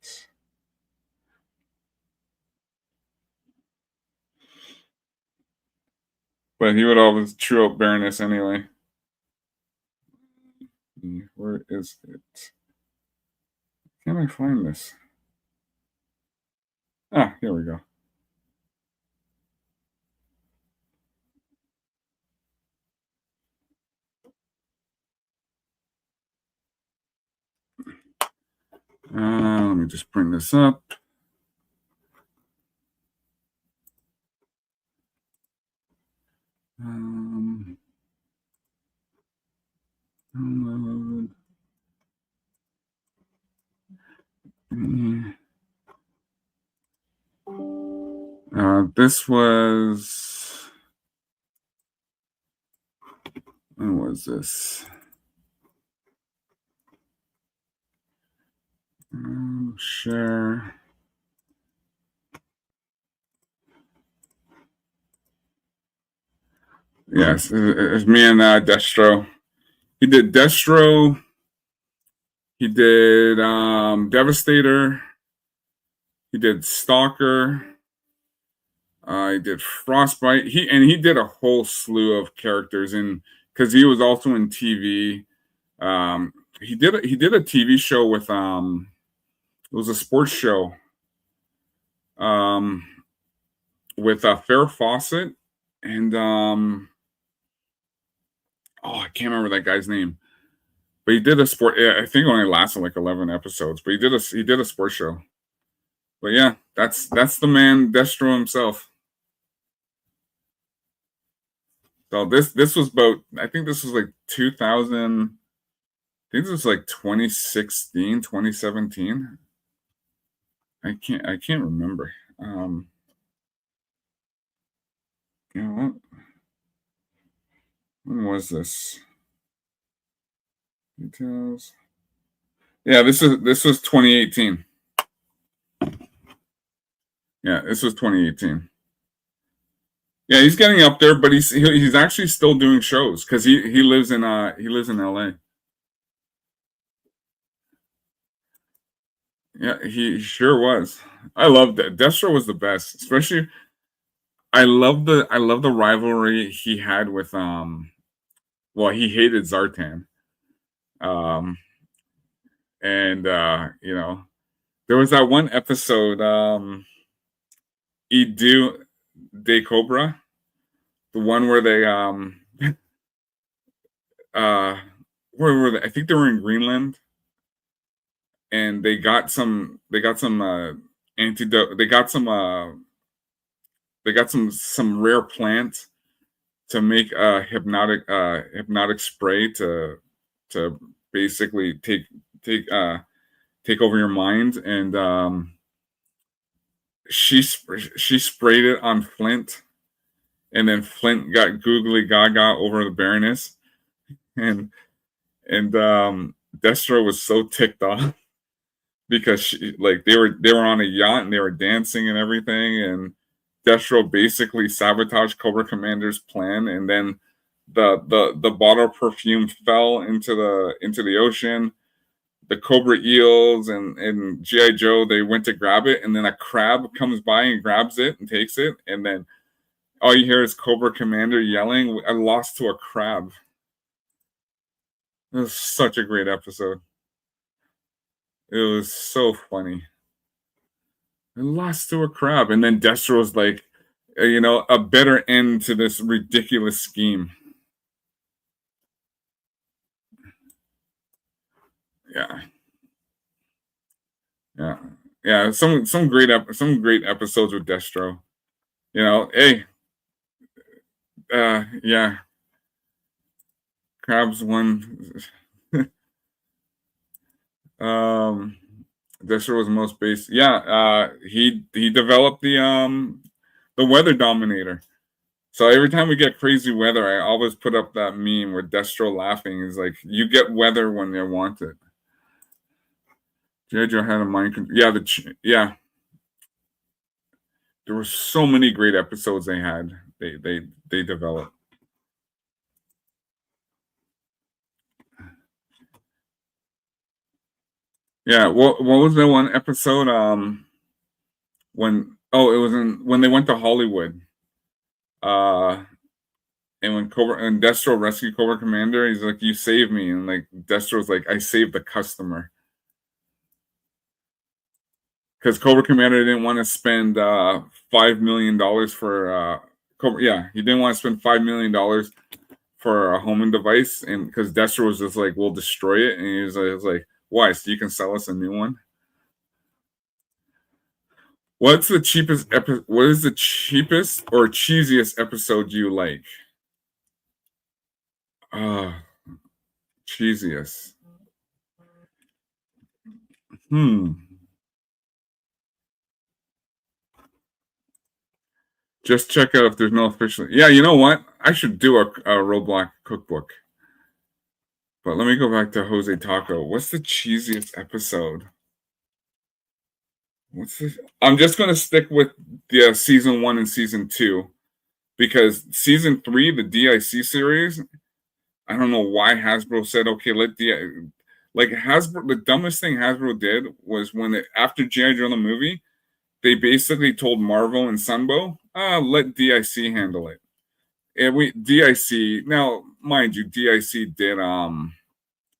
But he would always chew up Baroness anyway. Where is it? Can I find this? Ah, here we go. Let me just bring this up. Download. This was, when was this? Share. Yes, it's me and Destro. He did Destro. He did Devastator. He did Stalker. He did Frostbite. He did a whole slew of characters in, because he was also in TV. He did a TV show with it was a sports show with Farrah Fawcett and I can't remember that guy's name, but he did a sport. I think it only lasted like 11 episodes, but he did a sports show. But yeah, that's the man, Destro himself. So this was about, I think this was like 2000. I think this was like 2016, 2017. I can't remember. You know what? When was this? Details. Yeah, this was 2018. Yeah, this was 2018. Yeah, he's getting up there, but he's actually still doing shows because he lives in LA. Yeah, he sure was. I loved it. Destro was the best, especially. I love the rivalry he had with well, he hated Zartan. And you know, there was that one episode, Idu de Cobra, the one where they where were they? I think they were in Greenland, and they got some antidote. They got some rare plant to make a hypnotic spray to basically take over your mind, and she sprayed it on Flint, and then Flint got googly gaga over the Baroness, and Destro was so ticked off because they were on a yacht and they were dancing and everything, and Destro basically sabotaged Cobra Commander's plan, and then the bottle of perfume fell into the ocean. The Cobra eels and G.I. Joe, they went to grab it, and then a crab comes by and grabs it and takes it, and then all you hear is Cobra Commander yelling, "I lost to a crab." It was such a great episode. It was so funny. I lost to a crab, and then Destro was like, a better end to this ridiculous scheme. Yeah. Some great episodes with Destro. Hey, yeah, Crabs won. Destro was most based. Yeah, he developed the Weather Dominator. So every time we get crazy weather, I always put up that meme with Destro laughing. He's like, "You get weather when you want it." J.J. had a mind. Yeah. There were so many great episodes they had. They developed. Yeah. What was that one episode? When they went to Hollywood. And when Destro rescued Cobra Commander, he's like, "You saved me," and like Destro's like, "I saved the customer." because Cobra Commander didn't want to spend $5 million for Cobra. Yeah, he didn't want to spend $5 million for a homing device, and because Destro was just like, "We'll destroy it," and he was like, "Why? So you can sell us a new one?" What is the cheapest or cheesiest episode you like? Cheesiest. Just check out if there's no official. Yeah, you know what? I should do a Roblox cookbook. But let me go back to Jose Taco. What's the cheesiest episode? What's this? I'm just gonna stick with the season 1 and season 2 because season 3, the DIC series. I don't know why Hasbro said, okay, like Hasbro. The dumbest thing Hasbro did was after G.I. Joe the movie, they basically told Marvel and Sunbow, let DIC handle it. And DIC, now mind you, DIC did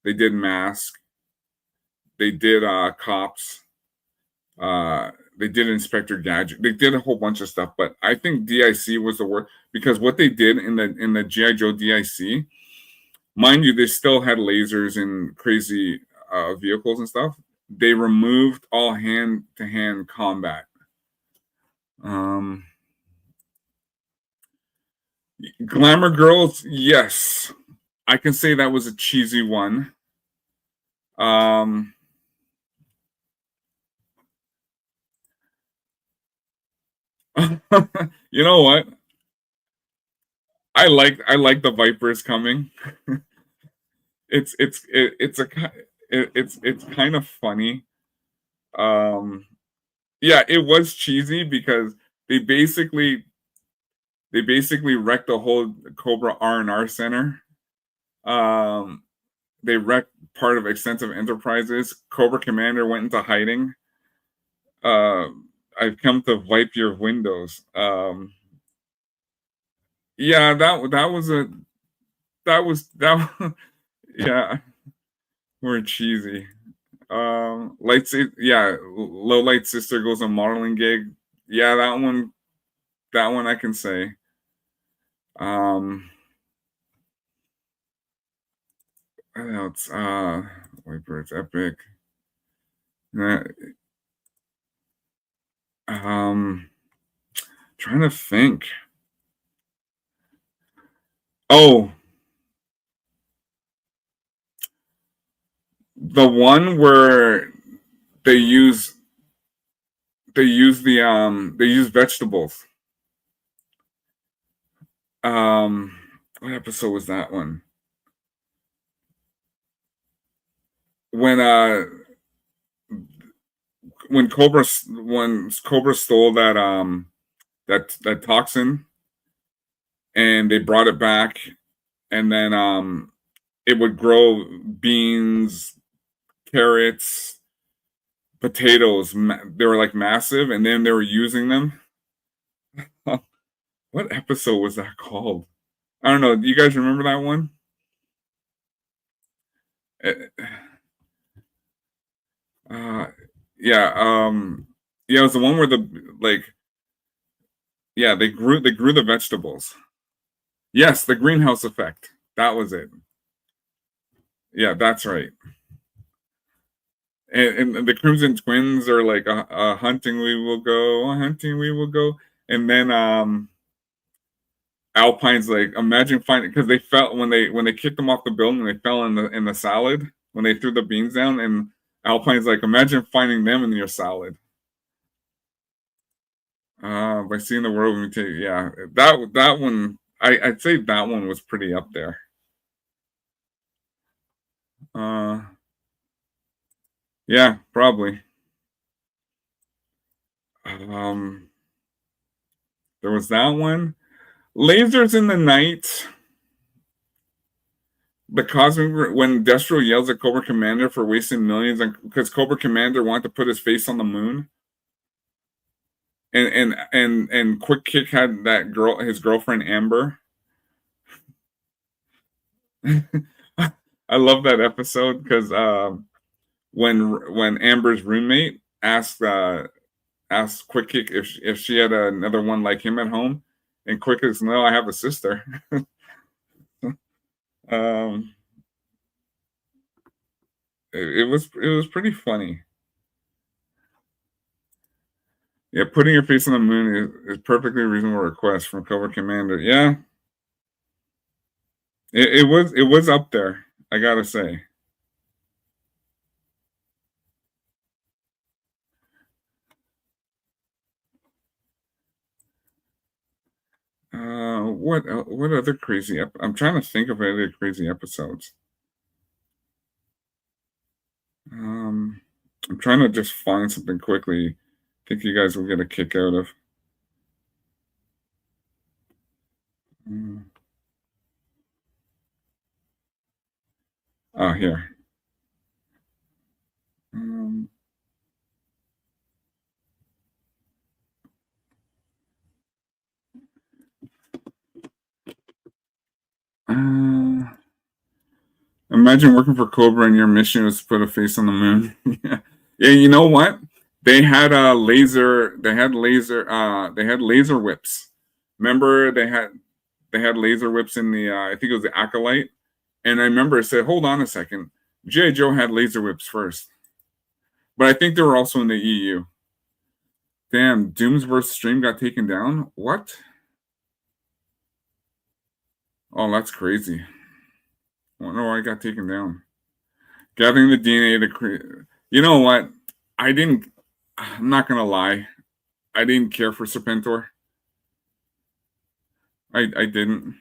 they did Mask, they did Cops, they did Inspector Gadget, they did a whole bunch of stuff, but I think DIC was the worst because what they did in the G.I. Joe DIC, mind you, they still had lasers and crazy vehicles and stuff. They removed all hand-to-hand combat. Glamour Girls, yes. I can say that was a cheesy one. You know what? I like the Vipers coming. It's kind of funny. Yeah, it was cheesy because they basically wrecked the whole Cobra R&R Center. They wrecked part of Extensive Enterprises. Cobra Commander went into hiding. I've come to wipe your windows. Yeah, yeah, we're cheesy. Low Light Sister goes a modeling gig. Yeah, that one I can say. What else? Whitebirds Epic. Trying to think. Oh, the one where they use vegetables. What episode was that one? When Cobra stole that toxin and they brought it back, and then it would grow beans, carrots, potatoes. They were like massive, and then they were using them. What episode was that called? I don't know. Do you guys remember that one? Yeah. Yeah, it was the one where they grew the vegetables. Yes, the greenhouse effect. That was it. Yeah, that's right. And the Crimson Twins are like a hunting we will go, and then Alpine's like, imagine finding, because they fell when they kicked them off the building, they fell in the salad when they threw the beans down, and Alpine's like, imagine finding them in your salad. By seeing the world, yeah, that one, I'd say that one was pretty up there. Yeah, probably. There was that one. Lasers in the Night. The cosmic, when Destro yells at Cobra Commander for wasting millions, because Cobra Commander wanted to put his face on the moon, and Quick Kick had his girlfriend Amber. I love that episode because when Amber's roommate asked Quick Kick if she had another one like him at home, and Quick is, no, I have a sister. um, it was pretty funny. Yeah, putting your face on the moon is perfectly reasonable request from Cobra Commander. Yeah, it was up there, I gotta say. What other crazy? I'm trying to think of any crazy episodes. I'm trying to just find something quickly. Think you guys will get a kick out of. Oh, here. Um, Imagine working for Cobra and your mission was to put a face on the moon. Yeah. Yeah, you know what? They had a laser. They had laser. They had laser whips. Remember, they had laser whips in the. I think it was the Acolyte, and I remember it said, "Hold on a second, G.I. Joe had laser whips first, but I think they were also in the EU." Damn, Doomsverse stream got taken down. What? Oh, that's crazy. I wonder why it got taken down. Gathering the DNA to create. You know what? I'm not gonna lie. I didn't care for Serpentor. I didn't.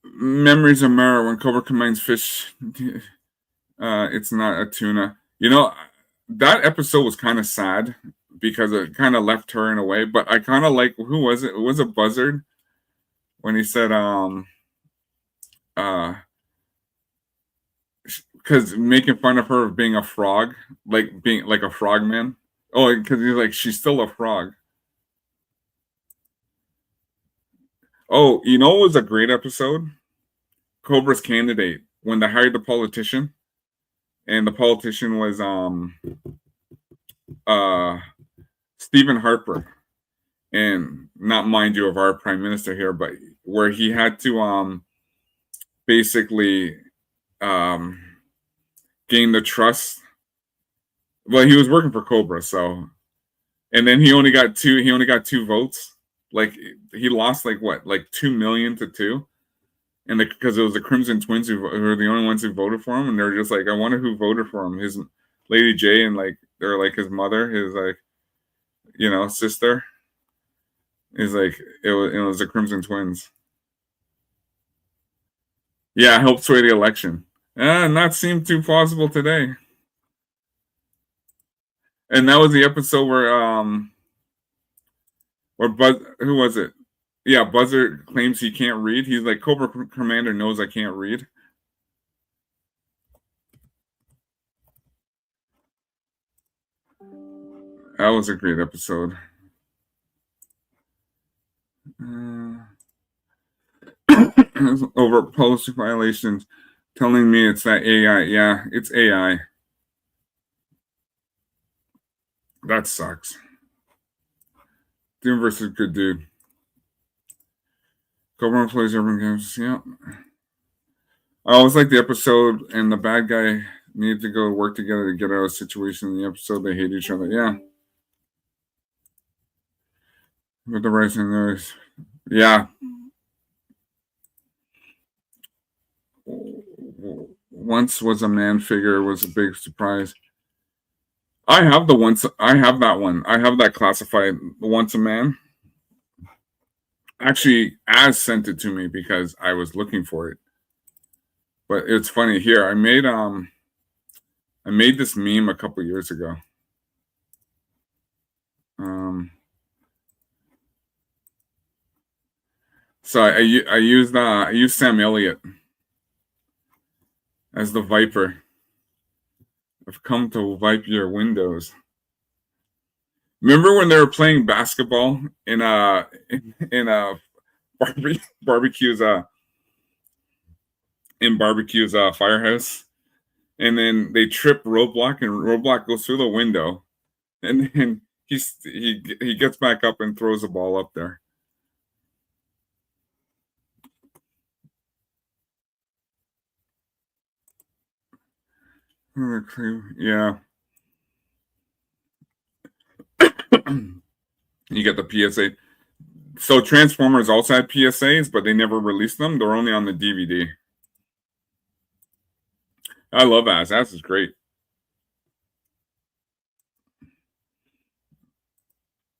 Memories of Mara when Cobra commands fish. It's not a tuna. You know, that episode was kind of sad because it kind of left her in a way. But I kind of like, who was it? It was a Buzzard when he said because making fun of her of being a frog, like being like a frogman. Oh, because he's like, she's still a frog. Oh, you know, it was a great episode. Cobra's Candidate, when they hired the politician, and the politician was Stephen Harper, and not, mind you, of our prime minister here, but where he had to basically gain the trust. Well, he was working for Cobra, so, and then he only got two votes. Like, he lost like what, like 2 million to 2, and because it was the Crimson Twins who were the only ones who voted for him, and they're just like, I wonder who voted for him. His Lady J, and like they're like his mother, his like, you know, sister is like, it was the Crimson Twins. Yeah, helped sway the election. Not seem too plausible today. And that was the episode where who was it? Yeah, Buzzard claims he can't read. He's like, Cobra Commander knows I can't read. That was a great episode. Over policy violations, telling me it's that AI. Yeah, it's AI. That sucks. Doom versus good dude. Cobra plays urban games. Yeah. I always like the episode, and the bad guy needed to go work together to get out of a situation. In the episode, they hate each other. Yeah. With the rising noise. Yeah. Once was a man figure was a big surprise. I have that one. I have that classified, Once a Man. Actually, Az sent it to me because I was looking for it. But it's funny here. I made this meme a couple years ago. So I used Sam Elliott as the Viper. I've come to wipe your windows. Remember when they were playing basketball in barbecue's firehouse, and then they trip Roadblock, and Roadblock goes through the window, and then he gets back up and throws the ball up there. Yeah. You get the PSA. So Transformers also had PSAs, but they never released them. They're only on the DVD. I love Ass. Ass is great.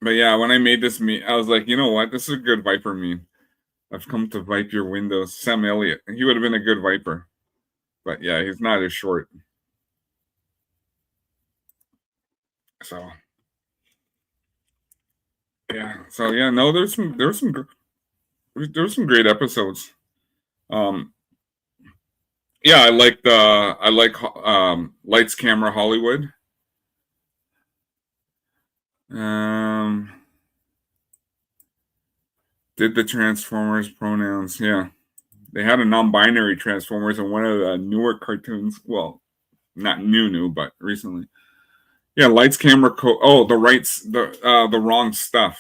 But yeah, when I made this meme, I was like, you know what? This is a good Viper meme. I've come to wipe your windows. Sam Elliott. He would have been a good Viper. But yeah, he's not as short. So yeah. So yeah, no, there's some great episodes. Yeah, I like Lights Camera Hollywood. Did the Transformers pronouns? Yeah, they had a non-binary Transformers in one of the newer cartoons. Well, not new, but recently. Yeah, Lights Camera. The Wrong Stuff.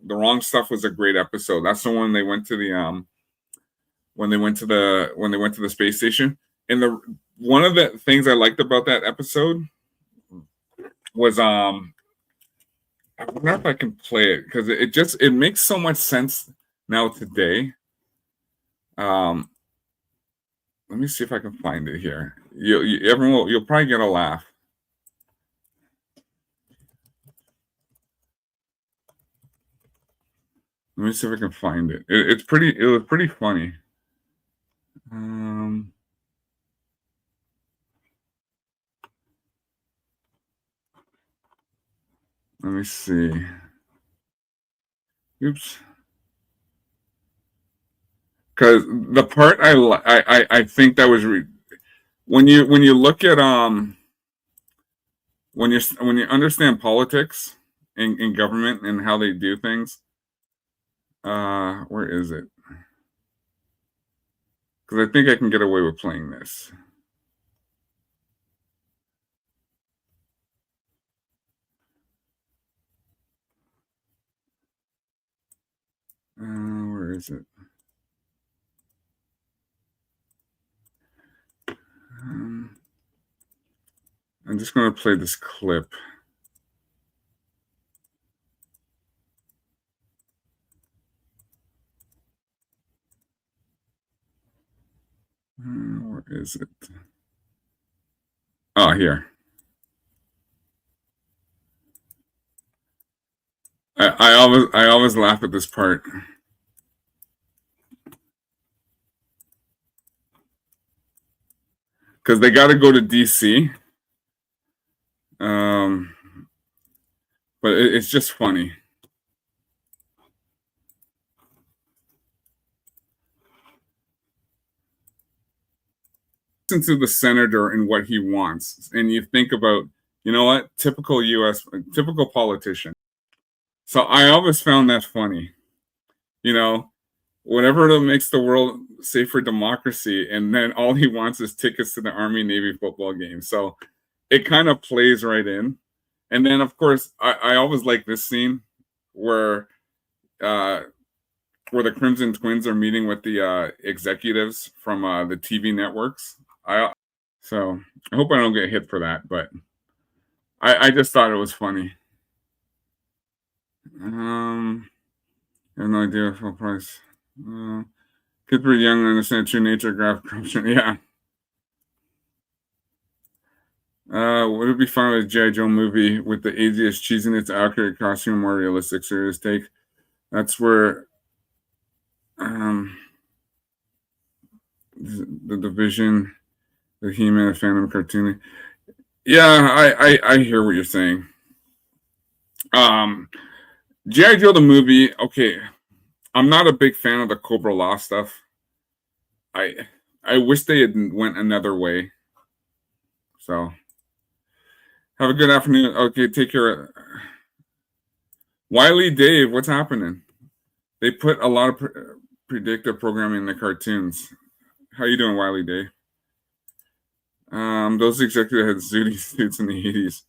The Wrong Stuff was a great episode. That's the one they went to the when they went to the space station. And one of the things I liked about that episode was I wonder if I can play it because it makes so much sense now today. Let me see if I can find it here. You'll probably get a laugh. Let me see if I can find it. It was pretty funny. Let me see. Oops. Because the part I think that was when you look at when you understand politics in government and how they do things. Where is it? Because I think I can get away with playing this. Where is it? I'm just going to play this clip. Where is it? Oh, here. I always laugh at this part. Because they got to go to DC. But it's just funny. Listen to the senator and what he wants, and you think about, you know what, typical politician. So I always found that funny. You know, whatever makes the world safe for democracy, and then all he wants is tickets to the Army Navy football game. So it kind of plays right in. And then, of course, I always like this scene where the Crimson Twins are meeting with the executives from the TV networks. So I hope I don't get hit for that, but I just thought it was funny. I have no idea full price. Kids pretty young to understand true nature of graphic corruption. Yeah. Would it be fun with a G.I. Joe movie with the easiest cheesiness, accurate costume, more realistic, serious take? That's where the Division, the He-Man, the Phantom cartoon. Yeah, I hear what you're saying. G.I. Joe the movie, okay. I'm not a big fan of the Cobra Law stuff. I wish they had went another way. So have a good afternoon. Okay, take care. Wiley Dave, what's happening? They put a lot of predictive programming in the cartoons. How you doing, Wiley Dave? Those executives had zooty suits in the 80s.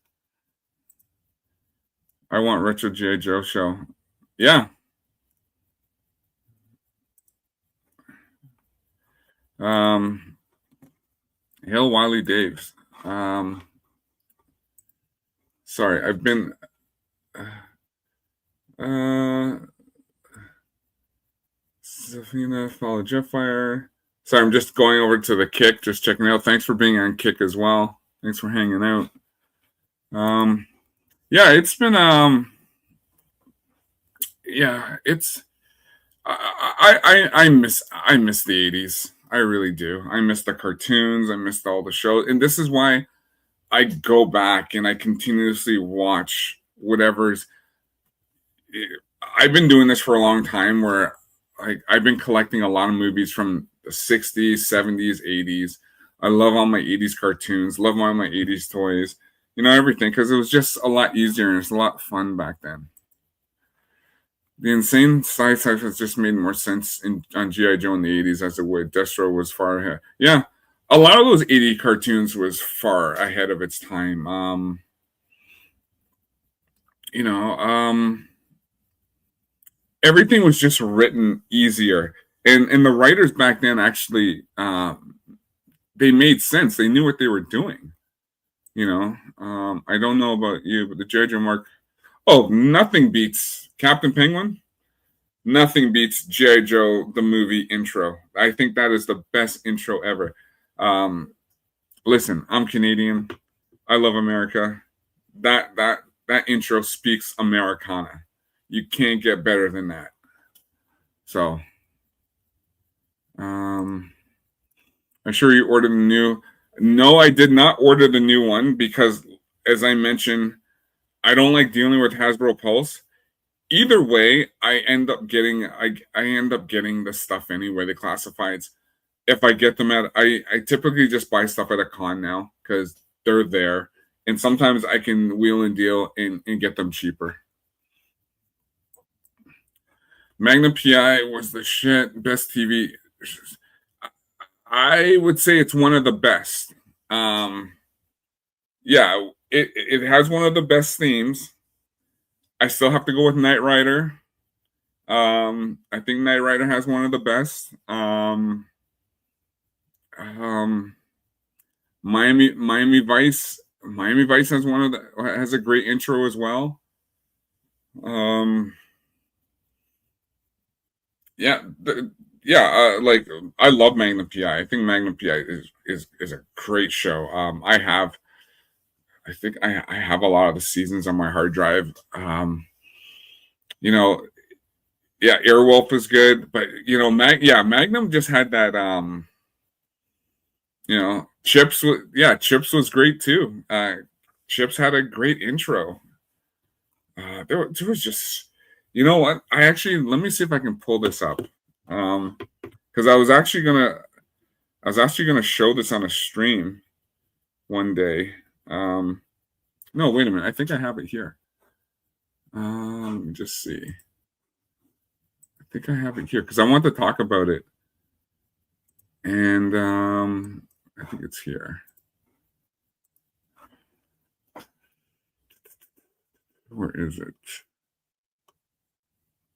I want retro G.I. Joe show. Yeah. Hail Wiley Daves. Sorry, I've been Safina, follow Jetfire. Sorry, I'm just going over to the Kick, just checking out. Thanks for being on Kick as well. Thanks for hanging out. Yeah, it's been yeah, it's I miss the 80s. I really do. I miss the cartoons. I missed all the shows. And this is why I go back and I continuously watch whatever's. I've been doing this for a long time where I've been collecting a lot of movies from the 60s, 70s, 80s. I love all my 80s cartoons, love all my 80s toys, everything, because it was just a lot easier and it's a lot of fun back then. The insane sci-fi has just made more sense on G.I. Joe in the 80s as it would. Destro was far ahead. Yeah, a lot of those 80 cartoons was far ahead of its time. Everything was just written easier. And the writers back then actually, they made sense. They knew what they were doing. I don't know about you, but the G.I. Joe Mark, nothing beats Captain Penguin. Nothing beats G.I. Joe, the movie intro. I think that is the best intro ever. Listen, I'm Canadian. I love America. That intro speaks Americana. You can't get better than that. So, I'm sure you ordered the new. No, I did not order the new one because, as I mentioned, I don't like dealing with Hasbro Pulse. Either way, I end up getting the stuff anyway, the classifieds. If I get them I typically just buy stuff at a con now because they're there. And sometimes I can wheel and deal and get them cheaper. Magnum PI was the shit. Best TV. I would say it's one of the best. Yeah, it has one of the best themes. I still have to go with Knight Rider. I think Knight Rider has one of the best. Miami Vice has a great intro as well. Like I love Magnum PI. I think Magnum PI is a great show. I think I have a lot of the seasons on my hard drive. Airwolf is good, but Magnum just had that. Chips was great too. Chips had a great intro. There was just, what? Let me see if I can pull this up. Because I was actually gonna show this on a stream one day. No, wait a minute. I think I have it here. Let me just see. I think I have it here because I want to talk about it. And I think it's here. Where is it?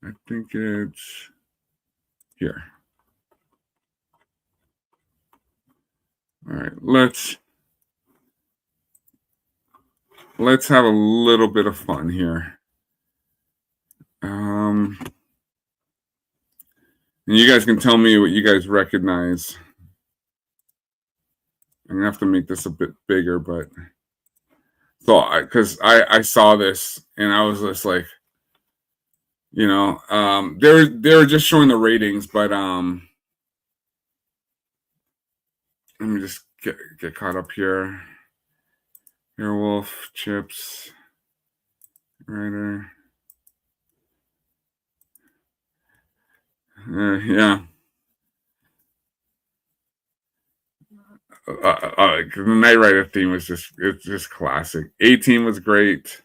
I think it's here. All right, let's have a little bit of fun here. And you guys can tell me what you guys recognize. I'm gonna have to make this a bit bigger, but because I saw this and I was just like, they were just showing the ratings, but let me just get caught up here. Airwolf, Chips, Rider. Yeah. The Knight Rider theme was just classic. A-Team was great.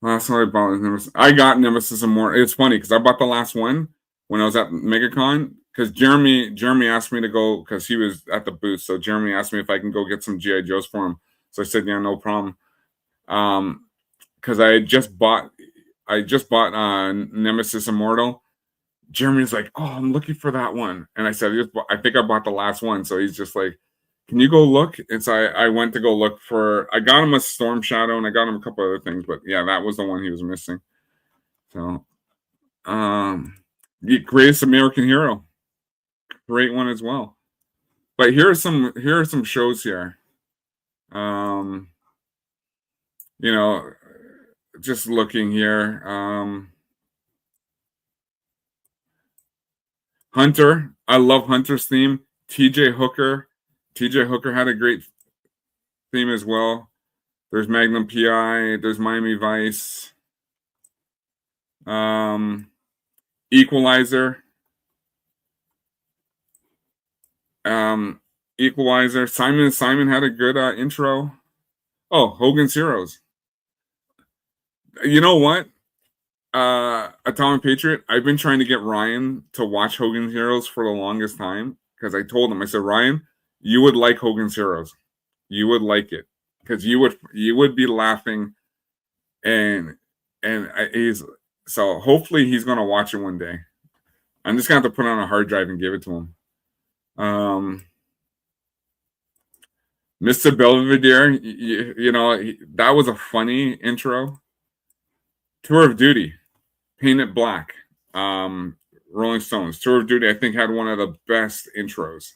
Last one I bought was Nemesis. I got Nemesis Immortal. It's funny because I bought the last one when I was at MegaCon. because Jeremy asked me to go because he was at the booth. So Jeremy asked me if I can go get some GI Joes for him. So I said, yeah, no problem. Because I just bought Nemesis Immortal. Jeremy's like, oh, I'm looking for that one, and I said, I think I bought the last one. So he's just like, can you go look? And so I went to go look for. I got him a Storm Shadow, and I got him a couple other things, but yeah, that was the one he was missing. So, the Greatest American Hero, great one as well. But here are some shows here. You know, just looking here. Hunter, I love Hunter's theme. TJ Hooker had a great theme as well. There's Magnum PI. There's Miami Vice. Equalizer. Equalizer. Simon had a good intro. Oh, Hogan's Heroes. You know what? Atomic Patriot, I've been trying to get Ryan to watch Hogan's Heroes for the longest time because I told him, I said, Ryan, you would like Hogan's Heroes. You would like it because you would be laughing, and so hopefully he's gonna watch it one day. I'm just gonna have to put it on a hard drive and give it to him. Mr. Belvedere, you know, that was a funny intro. Tour of Duty, Paint It Black, Rolling Stones. Tour of Duty, I think, had one of the best intros.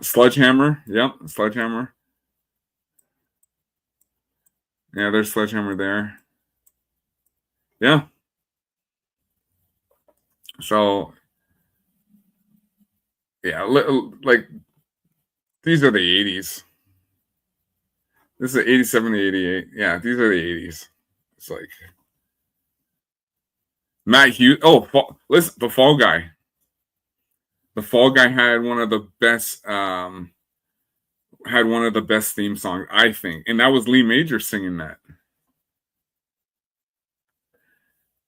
Sledgehammer, yep, Sledgehammer. Yeah, there's Sledgehammer there. Yeah. So, yeah, like, these are the 80s. This is 87 to 88. Yeah, these are the 80s. It's like Matt Hughes. Oh, listen, the Fall Guy. The Fall Guy had one of the best theme songs, I think, and that was Lee Major singing that.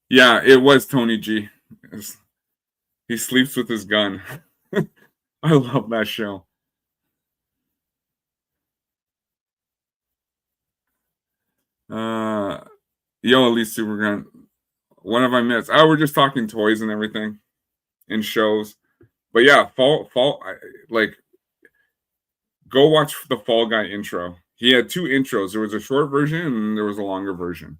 Yeah, it was Tony G. He sleeps with his gun. I love that show. Yo, Elite Supergun. What have I missed? Oh, we're just talking toys and everything and shows. But yeah, go watch the Fall Guy intro. He had two intros. There was a short version and there was a longer version.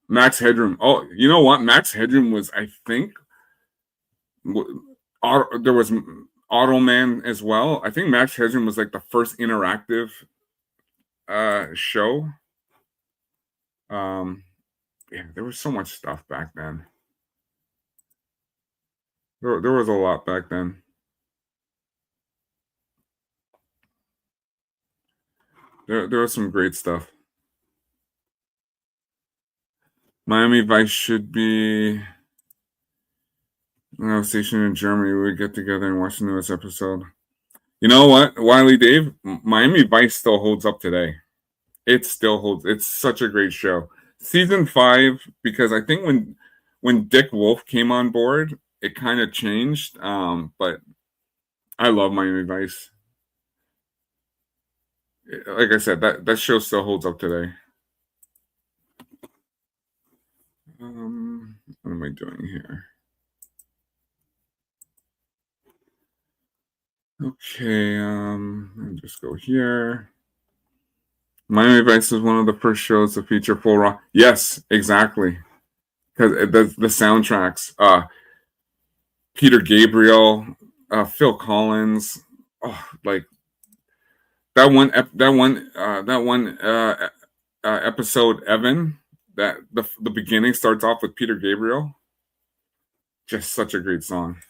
Max Headroom. Oh, you know what? Max Headroom was, I think, there was Automan as well. I think Max Headroom was like the first interactive show. Yeah, there was so much stuff back then. There was a lot back then. There was some great stuff. Miami Vice should be a station in Germany. We would get together and watch the newest episode. You know what, Wiley Dave? Miami Vice still holds up today. It still holds. It's such a great show. Season 5, because I think when Dick Wolf came on board, it kind of changed. But I love Miami Vice. Like I said, that show still holds up today. What am I doing here? Okay, let me just go here. Miami Vice is one of the first shows to feature full rock. Yes, exactly. Because the soundtracks, Peter Gabriel, Phil Collins, like that one episode, Evan. That the beginning starts off with Peter Gabriel. Just such a great song.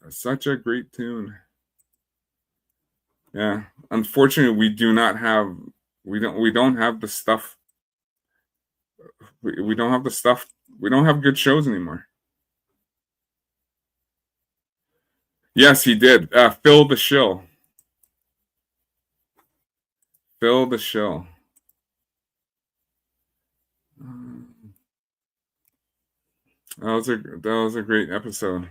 Such a great tune. Yeah. Unfortunately, we don't have the stuff. We don't have the stuff. We don't have good shows anymore. Yes, he did. Phil the Shill. Phil the Shill. That was a great episode.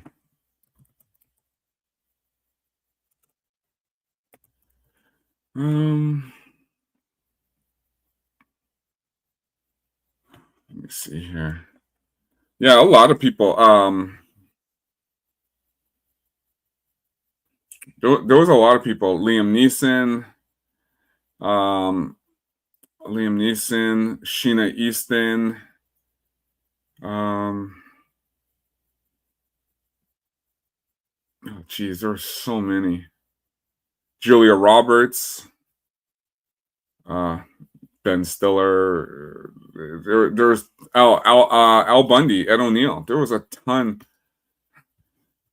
Let me see here. Yeah, a lot of people. There was a lot of people. Liam Neeson, Sheena Easton. Oh, geez, there were so many. Julia Roberts, Ben Stiller. There's Al Bundy, Ed O'Neill. There was a ton.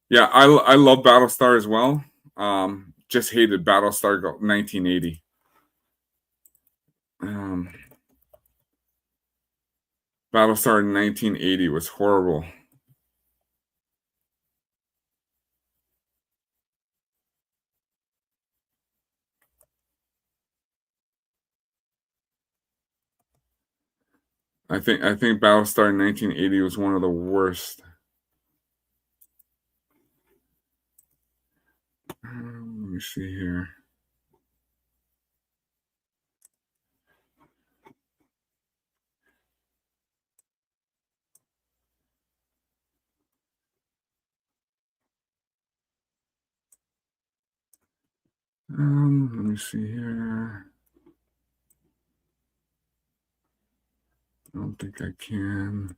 Yeah, I love Battlestar as well. Just hated Battlestar 1980. Battlestar in 1980 was horrible. I think Battlestar in 1980 was one of the worst. Let me see here. Let me see here. I don't think I can.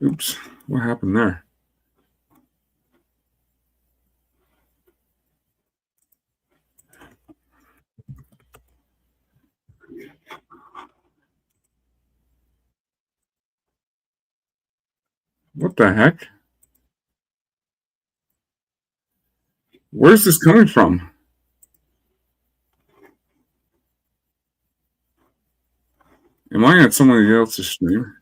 Oops, what happened there? What the heck? Where's this coming from? Am I at somebody else's stream?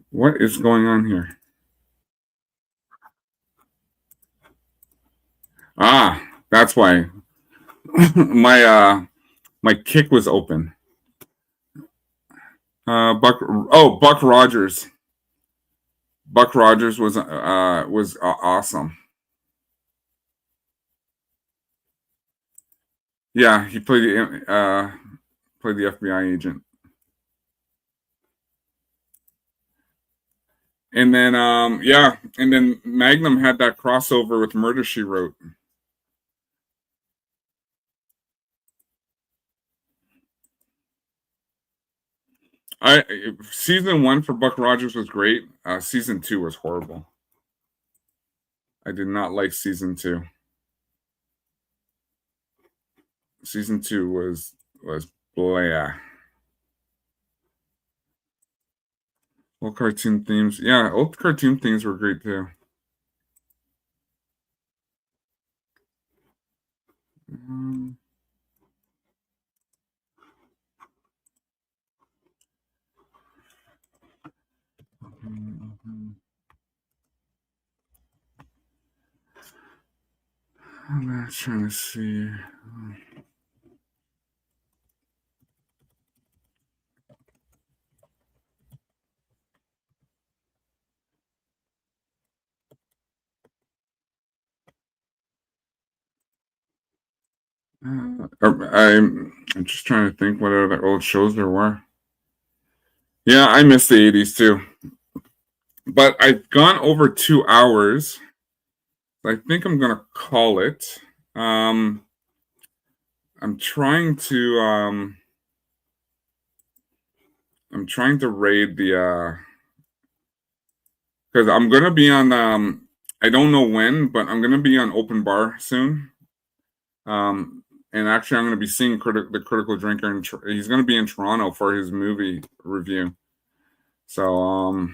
What is going on here? Ah, that's why. My kick was open. Buck Rogers. Buck Rogers was awesome. Yeah, he played the FBI agent. And then and then Magnum had that crossover with Murder, She Wrote. Season 1 for Buck Rogers was great. Season 2 was horrible. I did not like season 2. Season 2 was blah. Old cartoon themes. Yeah, old cartoon themes were great too. I'm not trying to see. I'm just trying to think what other old shows there were. Yeah, I miss the 80s too. But I've gone over 2 hours. I think I'm gonna call it. I'm trying to raid the because I'm gonna be on I don't know when, but I'm gonna be on Open Bar soon. And actually, I'm going to be seeing the Critical Drinker, and he's going to be in Toronto for his movie review. So,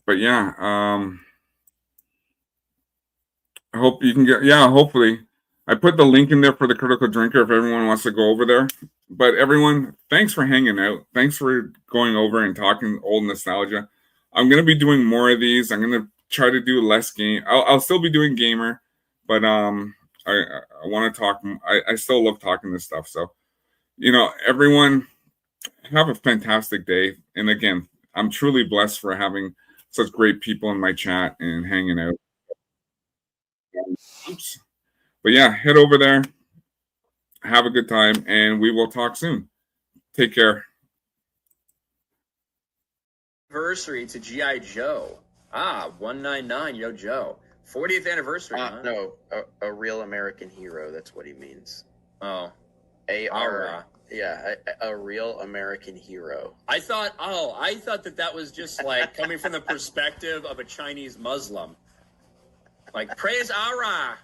but yeah, I hope you can get. Yeah, hopefully, I put the link in there for the Critical Drinker if everyone wants to go over there. But everyone, thanks for hanging out. Thanks for going over and talking old nostalgia. I'm gonna be doing more of these. I'm gonna try to do less game. I'll still be doing gamer, but I want to talk. I still love talking this stuff. So, everyone have a fantastic day. And again, I'm truly blessed for having such great people in my chat and hanging out. Oops. But yeah, head over there. Have a good time, and we will talk soon. Take care.
Anniversary to G.I. Joe. 199, yo, Joe. 40th anniversary, huh?
No, a real American hero. That's what he means.
Oh.
A-R. Yeah, a real American hero.
I thought that was just like coming from the perspective of a Chinese Muslim. Like, praise Allah.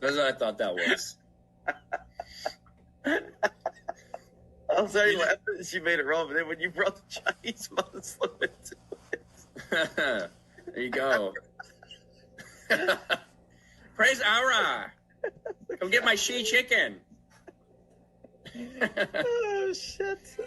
That's what I thought that was.
I'm sorry, she made it wrong, but then when you brought the Chinese Muslim into it.
There you go. Praise Allah. Come get my she chicken.
Oh, shit.